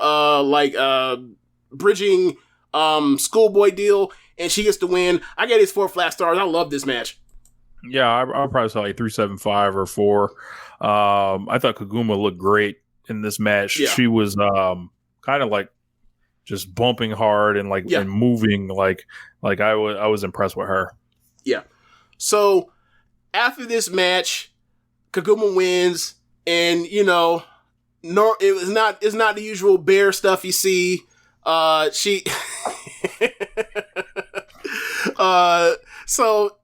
bridging, schoolboy deal, and she gets the win. I get these 4 flat stars. I love this match. Yeah, I'll probably say like 3.75 or 4. I thought Kaguma looked great in this match. Yeah. She was kind of like just bumping hard and like and moving like I was impressed with her. Yeah. So after this match, Kaguma wins, and it's not the usual bear stuff you see. She so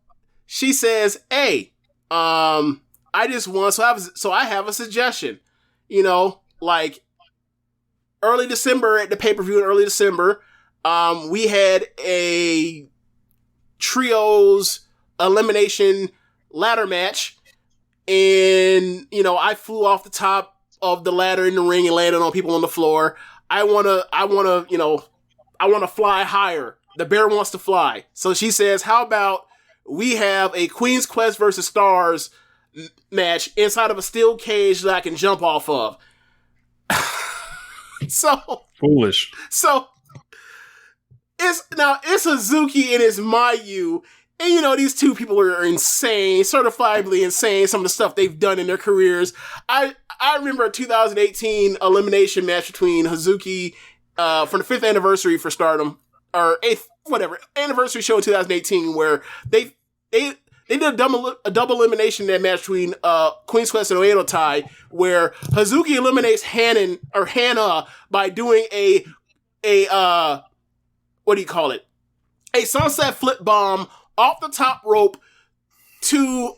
she says, "Hey, I just want so I have a suggestion. Like early December at the pay-per-view in early December, we had a trios elimination ladder match, and I flew off the top of the ladder in the ring and landed on people on the floor. I wanna fly higher. The bear wants to fly. So she says, how about we have a Queen's Quest versus Stars match inside of a steel cage that I can jump off of. So foolish. So it's Hazuki and it's Mayu, and these two people are insane, certifiably insane. Some of the stuff they've done in their careers. I remember a 2018 elimination match between Hazuki for the 5th anniversary for Stardom, or 8th, whatever, anniversary show in 2018, where they did a double elimination in that match between Queen's Quest and Oedo Tai, where Hazuki eliminates Hannah by doing a what do you call it? A sunset flip bomb off the top rope to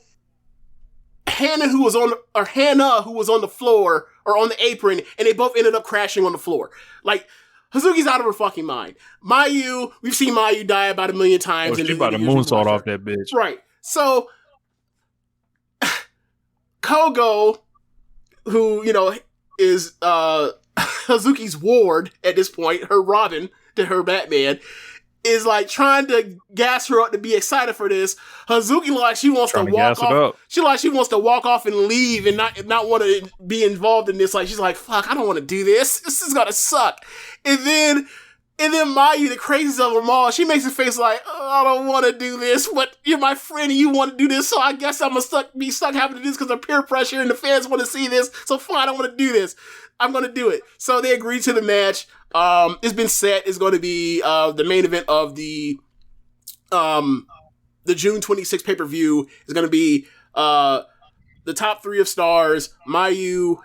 Hannah, who was on the floor or on the apron, and they both ended up crashing on the floor. Like, Hazuki's out of her fucking mind. Mayu, we've seen Mayu die about 1 million times. She's about to moonsault off that bitch. Right. So, Kogo, who, is Hazuki's ward at this point, her Robin to her Batman, is like trying to gas her up to be excited for this. Hazuki like she wants to walk off. She wants to walk off and leave and not want to be involved in this. Like, she's like, fuck, I don't want to do this. This is gonna suck. And then Mayu, the craziest of them all, she makes a face like, oh, I don't want to do this, but you're my friend and you want to do this, so I guess I'm gonna be stuck having to do this because of peer pressure and the fans want to see this. So fine, I want to do this. I'm going to do it. So they agreed to the match. It's been set. It's going to be the main event of the June 26th pay-per-view. Is going to be the top 3 of Stars, Mayu,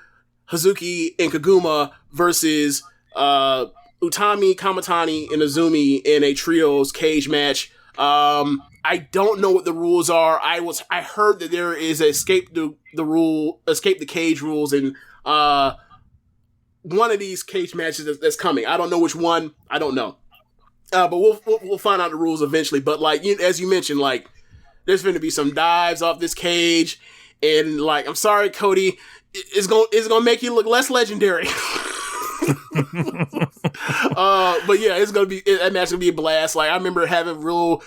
Hazuki, and Kaguma versus Utami, Kamatani, and Azumi in a trios cage match. I don't know what the rules are. I heard that there is escape the cage rules in one of these cage matches that's coming. I don't know which one. I don't know. But we'll find out the rules eventually. But like, as you mentioned, like, there's going to be some dives off this cage, and like, I'm sorry, Cody, it's gonna make you look less legendary. But yeah, that match gonna be a blast. Like, I remember having real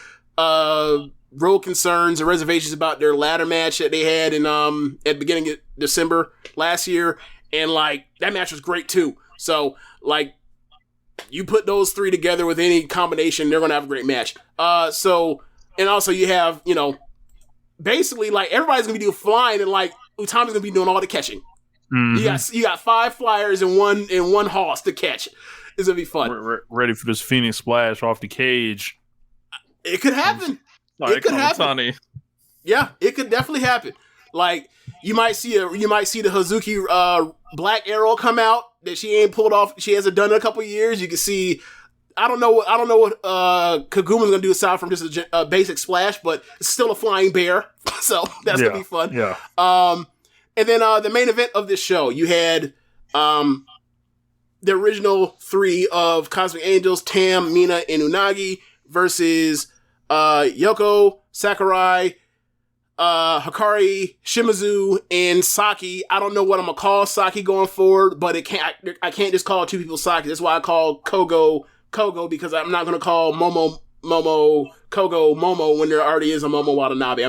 concerns and reservations about their ladder match that they had in at the beginning of December last year. And, like, that match was great, too. So, like, you put those 3 together with any combination, they're going to have a great match. And also you have, basically, like, everybody's going to be doing flying, and, like, Utami's going to be doing all the catching. Mm-hmm. You got 5 flyers and one hoss to catch. It's going to be fun. We're ready for this Phoenix Splash off the cage. It could happen. It could happen. Yeah, it could definitely happen. Like, you might see the Hazuki Black Arrow come out that she ain't pulled off. She hasn't done in a couple of years. You can see. I don't know what Kaguma's gonna do aside from just a basic splash, but it's still a flying bear, so that's gonna be fun. Yeah. And then the main event of this show, you had the original 3 of Cosmic Angels, Tam, Mina, and Unagi versus Yoko, Sakurai, Hikari, Shimizu, and Saki. I don't know what I'm gonna call Saki going forward, but I can't just call 2 people Saki. That's why I call Kogo, because I'm not gonna call Momo Kogo Momo when there already is a Momo Watanabe.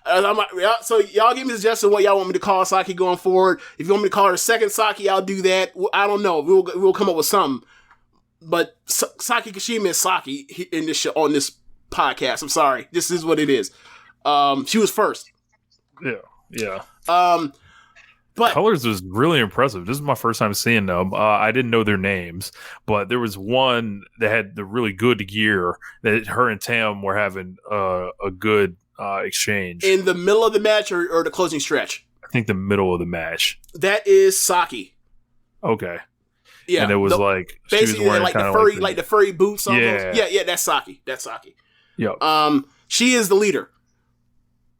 So y'all give me a suggestion what y'all want me to call Saki going forward. If you want me to call her second Saki, I'll do that. I don't know. We'll come up with something. But Saki Kashima is Saki in this show, on this podcast. I'm sorry. This is what it is. She was first. Yeah. But Colors was really impressive. This is my first time seeing them. I didn't know their names, but there was one that had the really good gear that her and Tam were having a good exchange. In the middle of the match or the closing stretch? I think the middle of the match. That is Saki. Okay. Yeah. And it was like basically like the furry like the furry boots on those. Yeah, that's Saki. Yep. She is the leader.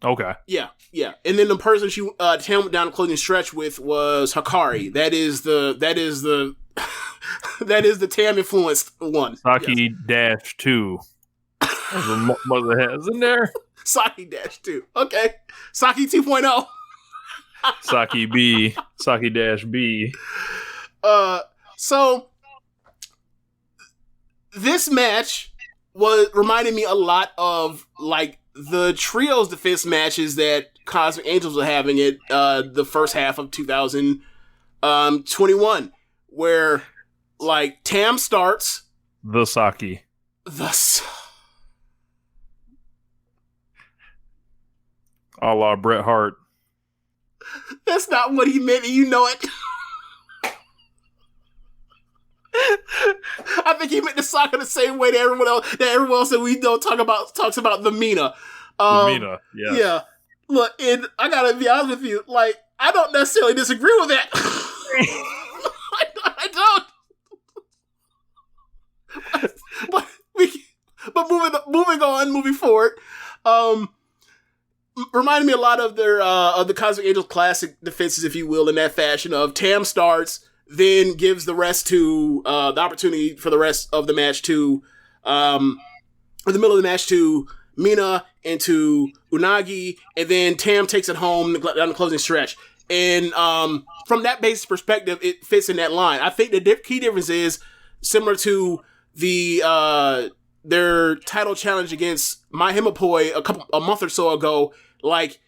Okay. Yeah. And then the person she Tam went down the closing stretch with was Hikari. That is the that is the Tam influenced one. Saki dash 2. The mother has in there. Saki dash 2. Okay. Saki 2.0. Saki B. Saki dash B. So this match reminded me a lot of like the trios defense matches that Cosmic Angels were having at the first half of 2021, where like Tam starts the Saki. A la Bret Hart. That's not what he meant, and you know it. I think he meant the Saka the same way that everyone else that we know talks about the Mina. Mina, yeah. Yeah. Look, and I gotta be honest with you, like, I don't necessarily disagree with that. I don't. But moving forward, reminded me a lot of their of the Cosmic Angels classic defenses, if you will, in that fashion of Tam starts, then gives the rest to the opportunity for the rest of the match to in the middle of the match to Mina and to Unagi, and then Tam takes it home down the closing stretch. And from that basic perspective, it fits in that line. I think the key difference is similar to the their title challenge against My Himapoi a month or so ago. Like,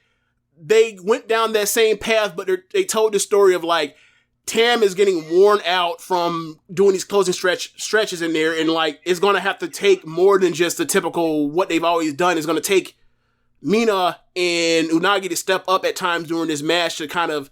they went down that same path, but they told the story of like Tam is getting worn out from doing these closing stretches in there, and like it's going to have to take more than just the typical what they've always done. It's going to take Mina and Unagi to step up at times during this match to kind of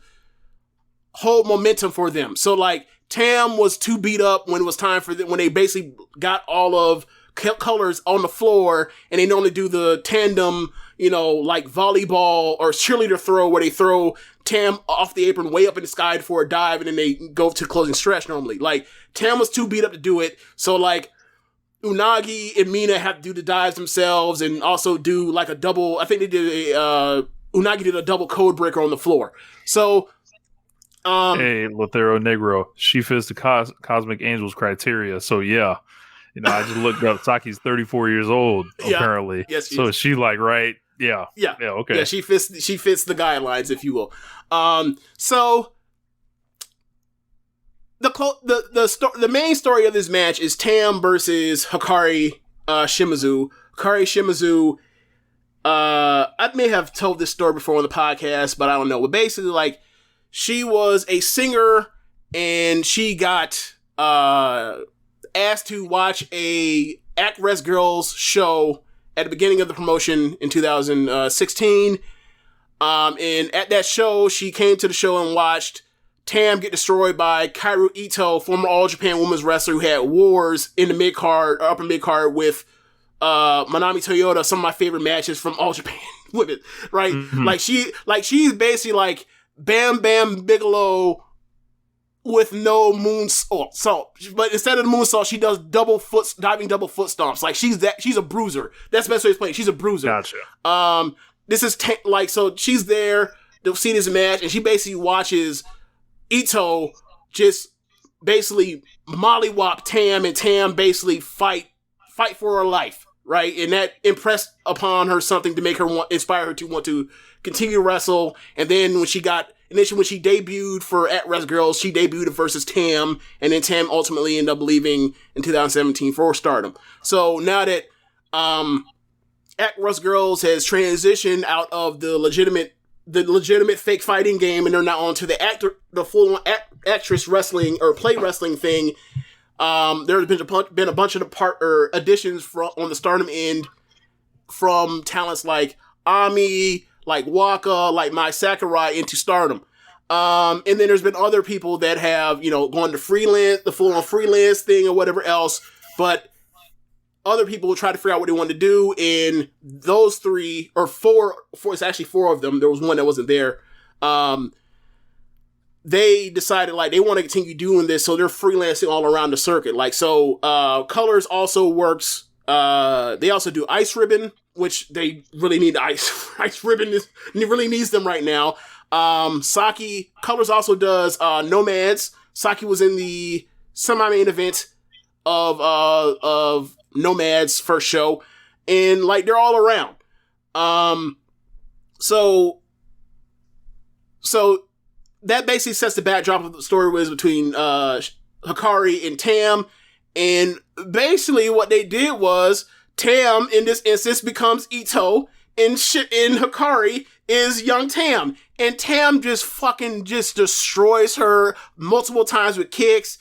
hold momentum for them. So like Tam was too beat up when it was time for them, when they basically got all of Colors on the floor, and they normally do the tandem, like volleyball or cheerleader throw where they throw Tam off the apron way up in the sky for a dive, and then they go to the closing stretch normally. Like, Tam was too beat up to do it, so like Unagi and Mina have to do the dives themselves and also do like a double, I think they did Unagi did a double code breaker on the floor. So hey, Lothero Negro, she fits the Cosmic Angels criteria, so yeah. I just looked up. Saki's 34 years old, apparently. Yeah. Yes, so is she like right? Yeah. Okay. Yeah, she fits the guidelines, if you will. So the main story of this match is Tam versus Hikari Shimizu. Hikari Shimizu. I may have told this story before on the podcast, but I don't know. But basically, like, she was a singer, and she got asked to watch a Act Res Girls show at the beginning of the promotion in 2016. And at that show, she came to the show and watched Tam get destroyed by Kaoru Ito, former All Japan Women's Wrestler who had wars in the mid-card, or upper mid-card with Manami Toyota, some of my favorite matches from All Japan Women, right? Mm-hmm. She's basically like Bam Bam Bigelow with no moonsault. But instead of the moonsault, she does diving double foot stomps. Like, she's a bruiser. That's the best way to explain it. She's a bruiser. Gotcha. This is so she's there to see this match, and she basically watches Ito just basically mollywop Tam, and Tam basically fight for her life, right? And that impressed upon her something to make her inspire her to want to continue to wrestle. And then when she debuted for At Rest Girls, she debuted versus Tam, and then Tam ultimately ended up leaving in 2017 for Stardom. So now that Rust Girls has transitioned out of the legitimate fake fighting game, and they're now onto the full actress wrestling or play wrestling thing. There's been a bunch of additions on the Stardom end from talents like Ami, like Waka, like Mai Sakurai into Stardom. And then there's been other people that have, gone to freelance, the full-on freelance thing or whatever else. But other people will try to figure out what they want to do. And those three, or four, it's actually four of them. There was one that wasn't there. They decided, like, they want to continue doing this, so they're freelancing all around the circuit. Like, so, Colors also works. They also do Ice Ribbon, which they really need. Ice Ribbon really needs them right now. Saki, Colors also does Nomads. Saki was in the semi-main event of Nomads' first show, and like they're all around. So that basically sets the backdrop of the story was between Hikari and Tam, and basically what they did was Tam in this instance becomes Ito, and Hikari is young Tam, and Tam just fucking destroys her multiple times with kicks,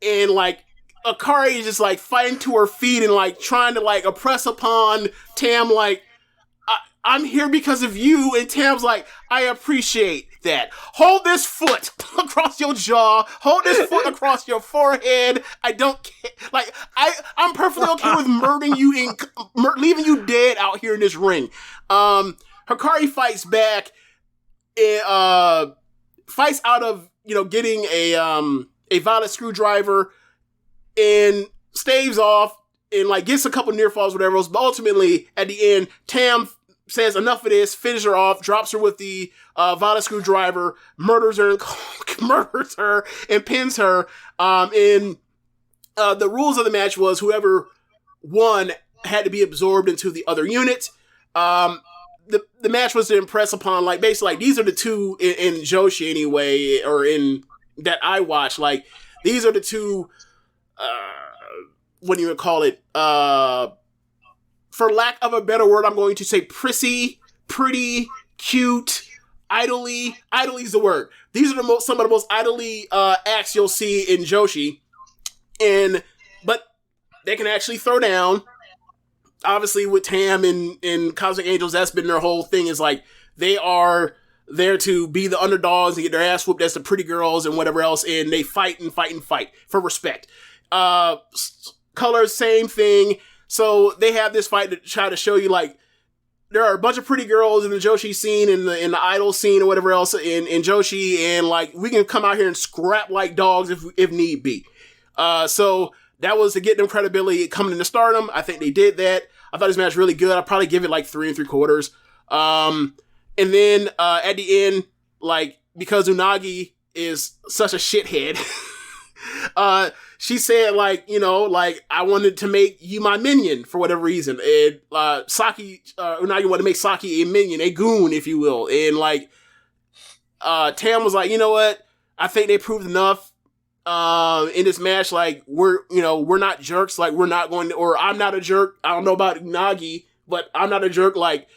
and like Hikari is just like fighting to her feet and like trying to like oppress upon Tam, like, I'm here because of you, and Tam's like, I appreciate that. Hold this foot across your jaw. Hold this foot across your forehead. I don't care. Like, I'm perfectly okay with murdering you leaving you dead out here in this ring. Hikari fights back, and fights out of getting a violet screwdriver, and staves off, and like gets a couple near falls, whatever else. But ultimately, at the end, Tam says enough of this, finishes her off, drops her with the violet screwdriver, murders her, and pins her. And the rules of the match was whoever won had to be absorbed into the other unit. The match was to impress upon, like, basically, like, these are the two in Joshi anyway, or in that I watch. Like, these are the two, what do you call it? For lack of a better word, I'm going to say prissy, pretty, cute, idly is the word. These are some of the most idly acts you'll see in Joshi. But they can actually throw down. Obviously, with Tam and Cosmic Angels, that's been their whole thing, is like, they are there to be the underdogs and get their ass whooped as the pretty girls and whatever else, and they fight for respect. Colors, same thing. So they have this fight to try to show you, like, there are a bunch of pretty girls in the Joshi scene, in the idol scene, or whatever else in Joshi, and like, we can come out here and scrap like dogs if need be. So that was to get them credibility coming into Stardom. I think they did that. I thought this match was really good. I'd probably give it like 3 3/4. And then at the end, like, because Unagi is such a shithead, she said, like, like, I wanted to make you my minion for whatever reason. And Unagi wanted to make Saki a minion, a goon, if you will. And like, Tam was like, you know what? I think they proved enough in this match. Like, we're not jerks. Like, we're not going to, or I'm not a jerk. I don't know about Unagi, but I'm not a jerk. Like,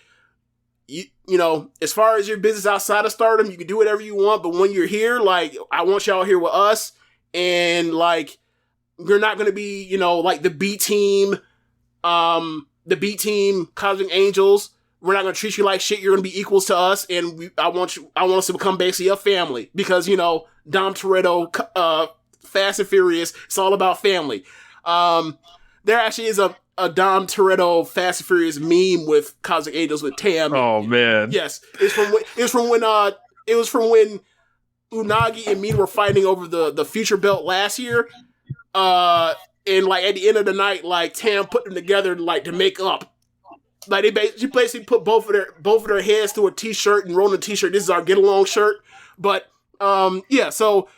as far as your business outside of Stardom, you can do whatever you want. But when you're here, like, I want y'all here with us. And like, you're not going to be, like the B team, Cosmic Angels. We're not going to treat you like shit. You're going to be equals to us. And I want us to become basically a family, because, Dom Toretto, Fast and Furious, it's all about family. There actually is a Dom Toretto Fast and Furious meme with Cosmic Angels with Tam. Oh man. Yes. It was from when Unagi and me were fighting over the future belt last year. And like, at the end of the night, like, Tam put them together, like, to make up. Like, they basically put both of their heads through a t-shirt and rolled a t-shirt. This is our get along shirt. But yeah, so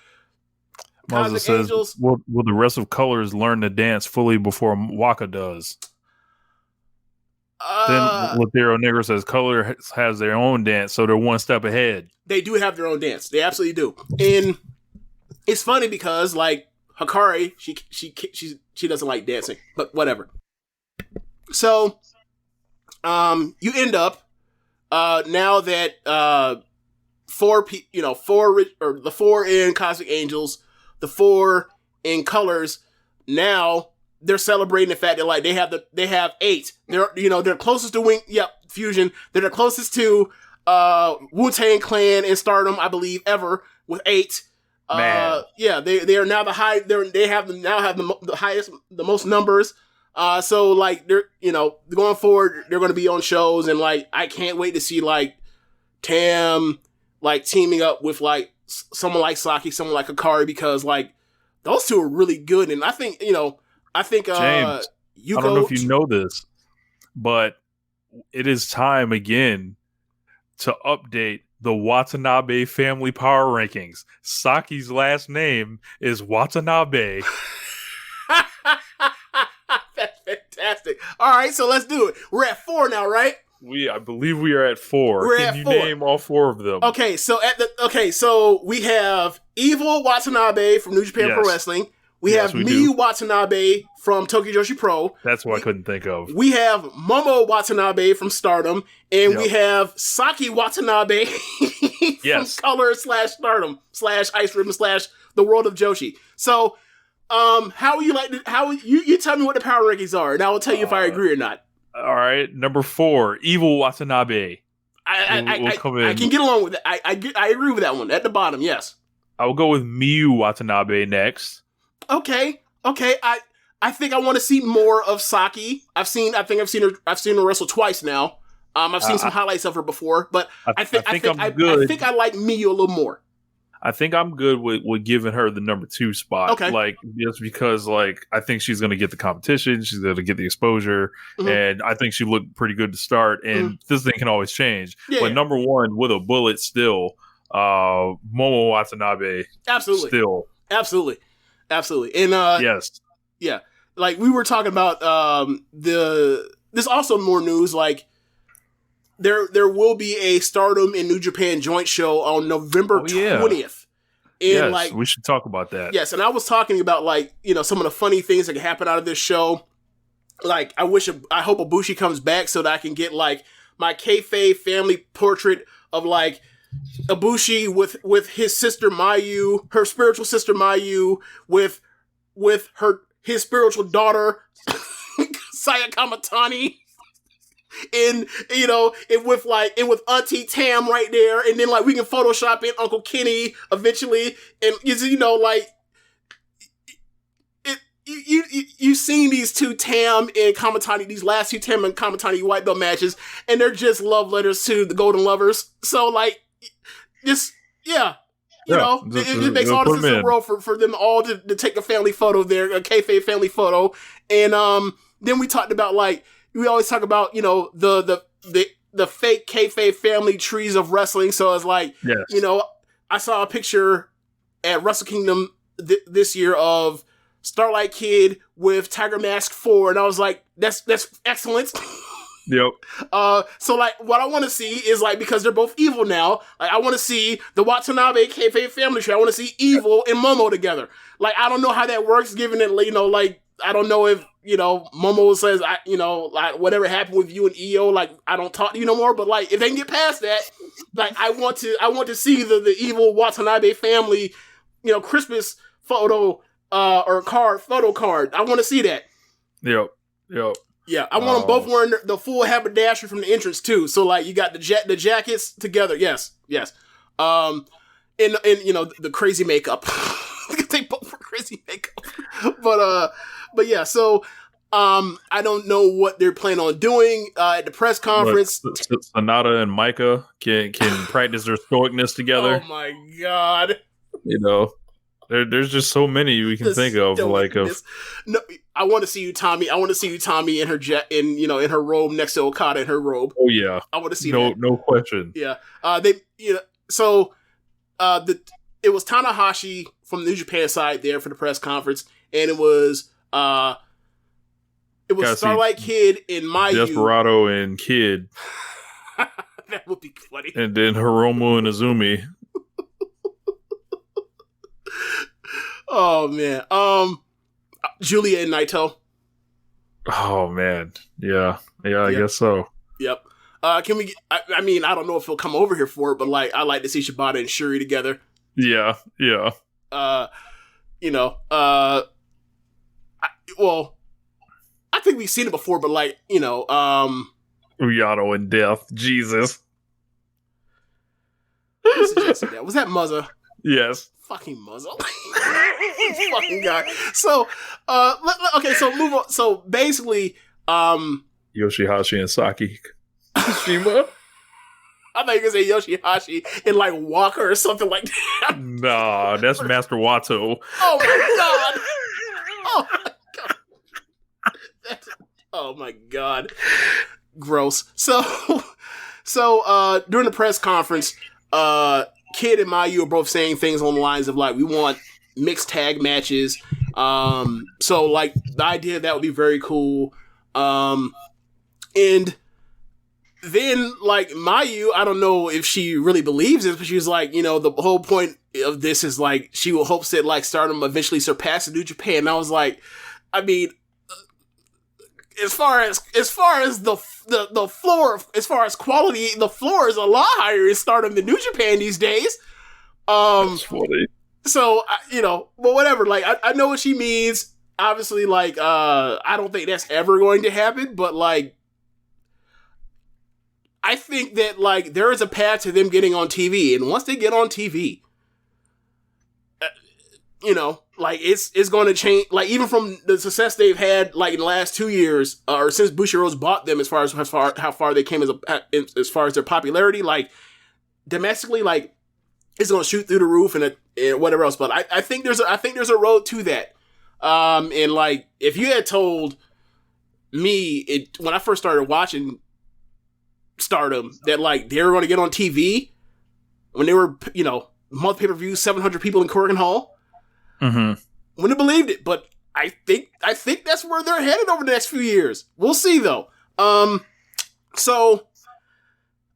Mazda says, Angels, will the rest of Colors learn to dance fully before Waka does? Then Lathero Negro says Color has their own dance, so they're one step ahead. They do have their own dance. They absolutely do. And it's funny because, like, Hikari, she doesn't like dancing, but whatever. So you end up now that the 4 in Cosmic Angels, the 4 in Colors, now they're celebrating the fact that like they have 8. They're closest to Fusion. They're the closest to Wu-Tang Clan and Stardom, I believe, ever with 8. Man. They are now they have the highest, the most numbers. So like they're going forward, they're going to be on shows, and like I can't wait to see like Tam like teaming up with like someone like Saki, someone like Hikari, because like those two are really good, and I think James, I don't know if you know this, but it is time again to update the Watanabe family power rankings. Saki's last name is Watanabe. That's fantastic. All right, so let's do it. We're at 4 now, right? I believe we are at 4. Can you name all 4 of them? Okay, so we have Evil Watanabe from New Japan Pro Wrestling. We have Miyu Watanabe from Tokyo Joshi Pro. That's what I couldn't think of. We have Momo Watanabe from Stardom, and we have Saki Watanabe from Color / Stardom / Ice Ribbon / The World of Joshi. So, you tell me what the power rankings are, and I will tell you if I agree or not. All right, number 4, Evil Watanabe. I can get along with it. I agree with that one at the bottom. Yes, I will go with Miyu Watanabe next. Okay. I think I want to see more of Saki. I've seen her wrestle twice now. I've seen some highlights of her before, but I think I like Miyu a little more. I think I'm good with giving her the number 2 spot. Okay. Like, just because, like, I think she's going to get the competition. She's going to get the exposure. Mm-hmm. And I think she looked pretty good to start. And this thing can always change. Yeah, but number 1, with a bullet still, Momo Watanabe. Absolutely. Still. Absolutely. And, yes. Yeah. Like, we were talking about, there's also more news, like, There will be a Stardom and New Japan joint show on November 20th. And yes, we should talk about that. Yes, and I was talking about like, some of the funny things that can happen out of this show. Like, I hope Ibushi comes back so that I can get like my kayfabe family portrait of like Ibushi with his sister Mayu, her spiritual sister Mayu, with his spiritual daughter Saya Kamatani. And with Auntie Tam right there, and then like we can Photoshop in Uncle Kenny eventually, and you've seen these two Tam and Kamatani, these last two Tam and Kamatani white belt matches, and they're just love letters to the Golden Lovers. So like, just it makes all the sense in the world for them all to take a family photo there, a kayfabe family photo, and then we talked about like. We always talk about, the fake kayfabe family trees of wrestling. So it's like, I saw a picture at Wrestle Kingdom this year of Starlight Kid with Tiger Mask 4. And I was like, that's excellent. Yep. So like, what I want to see is like, because they're both evil now, like I want to see the Watanabe kayfabe family tree. I want to see Evil and Momo together. Like, I don't know how that works, given that, like, I don't know if, Momo says, like, whatever happened with you and EO, like, I don't talk to you no more, but, like, if they can get past that, like, I want to see the Evil Watanabe family, Christmas photo, or photo card. I want to see that. Yep. Yeah, I want them both wearing the full haberdashery from the entrance, too. So, like, you got the jackets together. Yes. And the crazy makeup. They both wear crazy makeup. But yeah, so I don't know what they're planning on doing at the press conference. Sonata and Micah can practice their stoicness together. Oh my god! There's just so many we can think of. No, I want to see you, Tommy. I want to see you, Tommy, in her in her robe next to Okada in her robe. Oh yeah, I want to see that. No question. Yeah. It was Tanahashi from the New Japan side there for the press conference, and it was Starlight Kid and Mayu. Desperado and Kid. That would be funny. And then Hiromu and Azumi. Oh man. Julia and Naito. Oh man. Yeah, I guess so. Yep. Can we? I mean, I don't know if he'll come over here for it, but like, I like to see Shibata and Shuri together. Yeah. Well, I think we've seen it before, but like, Yano and Death. Jesus. Who suggested that? Was that Muzza? Yes. Fucking Muzza. Fucking guy. So, okay, so move on. So basically, Yoshihashi and Saki Kashima. I thought you were gonna say Yoshihashi and like Walker or something like that. Nah, that's Master Wato. Oh my god. Oh my god. Oh my god. Gross. So during the press conference, Kid and Mayu are both saying things on the lines of like, we want mixed tag matches. So like the idea of that would be very cool. And then like Mayu, I don't know if she really believes this, but she was like, the whole point of this is like, she hopes that like Stardom eventually surpasses New Japan. And I was like, I mean, as far as the floor, as far as quality, the floor is a lot higher in Stardom than New Japan these days. That's funny. So, but whatever. Like, I know what she means. Obviously, like, I don't think that's ever going to happen. But like, I think that like there is a path to them getting on TV, and once they get on TV, like it's going to change. Like even from the success they've had, like in the last 2 years, or since Bushiroad's bought them, as far as how far they came as far as their popularity, like domestically, like it's going to shoot through the roof and whatever else. But I think there's a road to that. And like if you had told me when I first started watching Stardom that like they were going to get on TV when they were month pay-per-view 700 people in Corrigan Hall. Mm-hmm. Wouldn't have believed it, but I think that's where they're headed over the next few years. We'll see though. So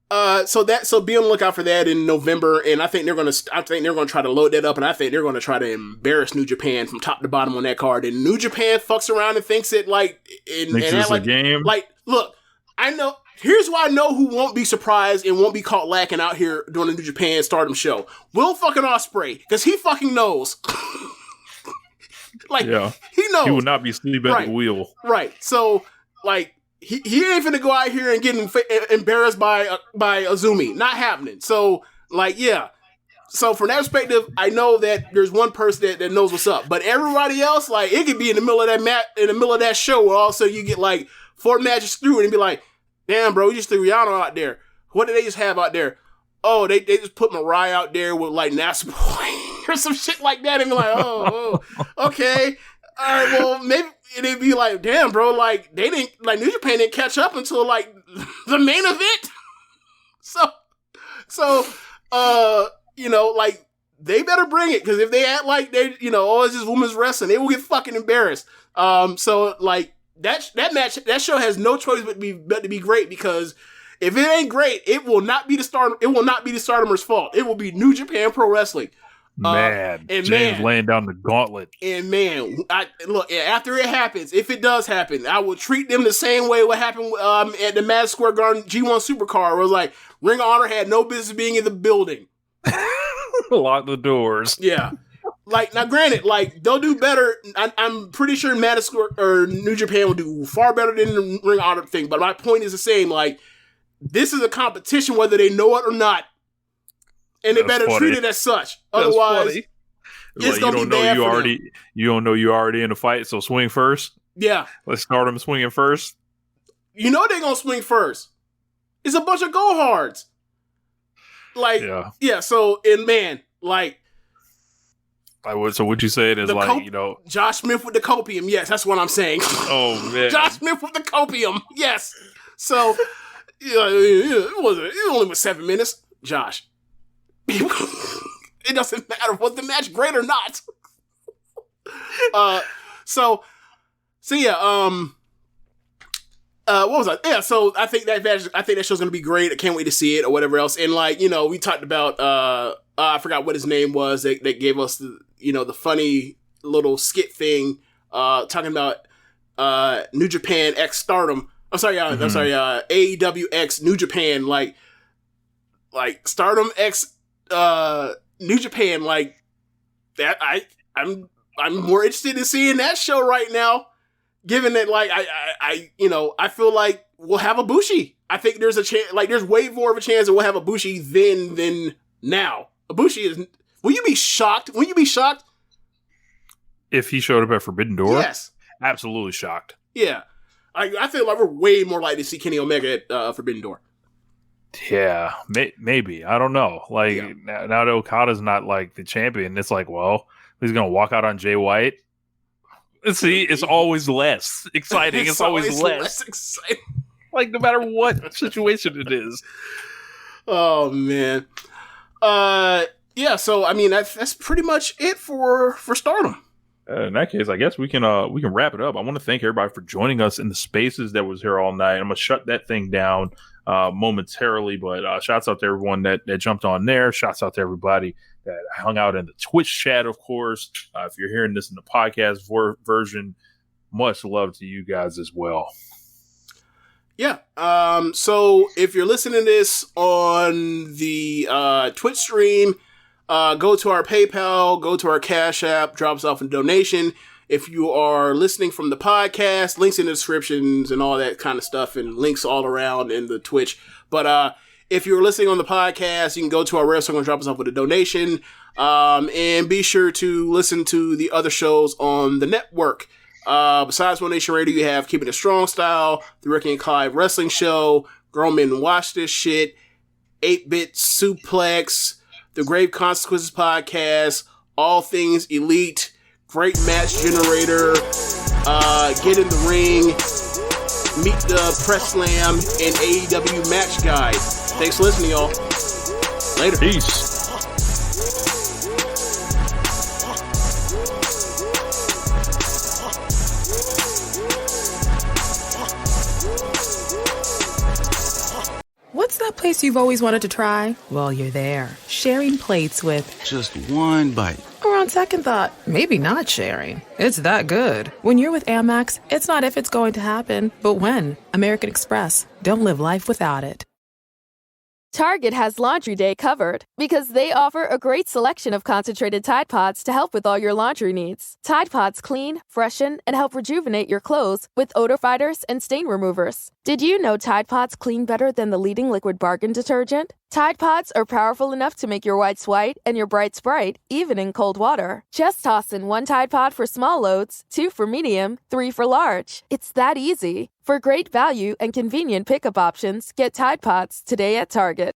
be on the lookout for that in November, and I think they're gonna try to load that up, and I think they're gonna try to embarrass New Japan from top to bottom on that card. And New Japan fucks around and thinks it like a game. Like, look, I know. Here's why I know who won't be surprised and won't be caught lacking out here during the New Japan Stardom show. Will fucking Ospreay, because he fucking knows. Like, yeah. He knows. He will not be sleeping at the wheel. Right. So, like, he ain't finna go out here and get embarrassed by Azumi. Not happening. So, like, yeah. So, from that perspective, I know that there's one person that knows what's up. But everybody else, like, it could be in the middle of that show where all of a sudden you get, like, 4 matches through and be like, damn, bro, you just threw Yano out there. What did they just have out there? Oh, they just put Mariah out there with, like, NASA Boy or some shit like that. And be like, oh, okay. All right, well, maybe it'd be like, damn, bro, like, they didn't, like, New Japan didn't catch up until, like, the main event. So, like, they better bring it, because if they act like they, it's just women's wrestling, they will get fucking embarrassed. So, like, that match, that show has no choice but to be great, because if it ain't great, it will not be the Stardomers' fault. It will be New Japan Pro Wrestling. James laying down the gauntlet. And man, after it happens, if it does happen, I will treat them the same way what happened at the Madison Square Garden G1 Supercard, where it was like Ring of Honor had no business being in the building. Lock the doors. Yeah. Like, now granted, like, they'll do better. I'm pretty sure Madison Square or New Japan will do far better than the Ring of Honor thing. But my point is the same. Like, this is a competition whether they know it or not. And they better treat it as such. Otherwise, it's going to be bad for them. You don't know you're already in the fight, so swing first? Yeah. Let's start them swinging first. You know they're going to swing first. It's a bunch of go-hards. Like, yeah, so, and man, like... So what you said is like, Josh Smith with the copium. Yes, that's what I'm saying. Oh, man. Josh Smith with the copium. Yes. So, it only was 7 minutes. Josh. It doesn't matter, was the match great or not? So yeah, what was I? Yeah, so I think that show's gonna be great. I can't wait to see it or whatever else. And like, we talked about I forgot what his name was that gave us the funny little skit thing talking about New Japan X Stardom. AEW X New Japan, like Stardom X New Japan, like that. I'm more interested in seeing that show right now, given that like I feel like we'll have a Bushi. I think there's a chance, like there's way more of a chance that we'll have a Bushi than now. Ibushi is. Will you be shocked? Will you be shocked if he showed up at Forbidden Door? Yes, absolutely shocked. Yeah, I feel like we're way more likely to see Kenny Omega at Forbidden Door. Yeah, maybe. I don't know. Like now that Okada's not like the champion, it's like, well, he's gonna walk out on Jay White. See, it's always less exciting. It's always less exciting. Like no matter what situation it is. Oh man. Yeah, so I mean that's pretty much it for Stardom. In that case, I guess we can wrap it up. I want to thank everybody for joining us in the spaces that was here all night. I'm gonna shut that thing down momentarily, but shouts out to everyone that jumped on there. Shouts out to everybody that hung out in the Twitch chat, of course. If you're hearing this in the podcast version, much love to you guys as well. Yeah. So if you're listening to this on the Twitch stream, go to our PayPal, go to our Cash App, drop us off a donation. If you are listening from the podcast, links in the descriptions and all that kind of stuff, and links all around in the Twitch. But if you're listening on the podcast, you can go to our website and drop us off with a donation. And be sure to listen to the other shows on the network. Besides One Nation Radio, you have Keepin It Strong Style, the Ricky Clive Wrestling Show, Grown Men Watch This Shit, 8-Bit Suplex, the Grave Consequences Podcast, All Things Elite, Great Match Generator, Get in the Ring, Meet the Press Slam, and AEW Match Guide. Thanks for listening, y'all. Later. Peace. What's that place you've always wanted to try? Well, you're there. Sharing plates with just one bite. Or on second thought, maybe not sharing. It's that good. When you're with Amex, it's not if it's going to happen, but when. American Express. Don't live life without it. Target has Laundry Day covered because they offer a great selection of concentrated Tide Pods to help with all your laundry needs. Tide Pods clean, freshen, and help rejuvenate your clothes with odor fighters and stain removers. Did you know Tide Pods clean better than the leading liquid bargain detergent? Tide Pods are powerful enough to make your whites white and your brights bright, even in cold water. Just toss in 1 Tide Pod for small loads, 2 for medium, 3 for large. It's that easy. For great value and convenient pickup options, get Tide Pods today at Target.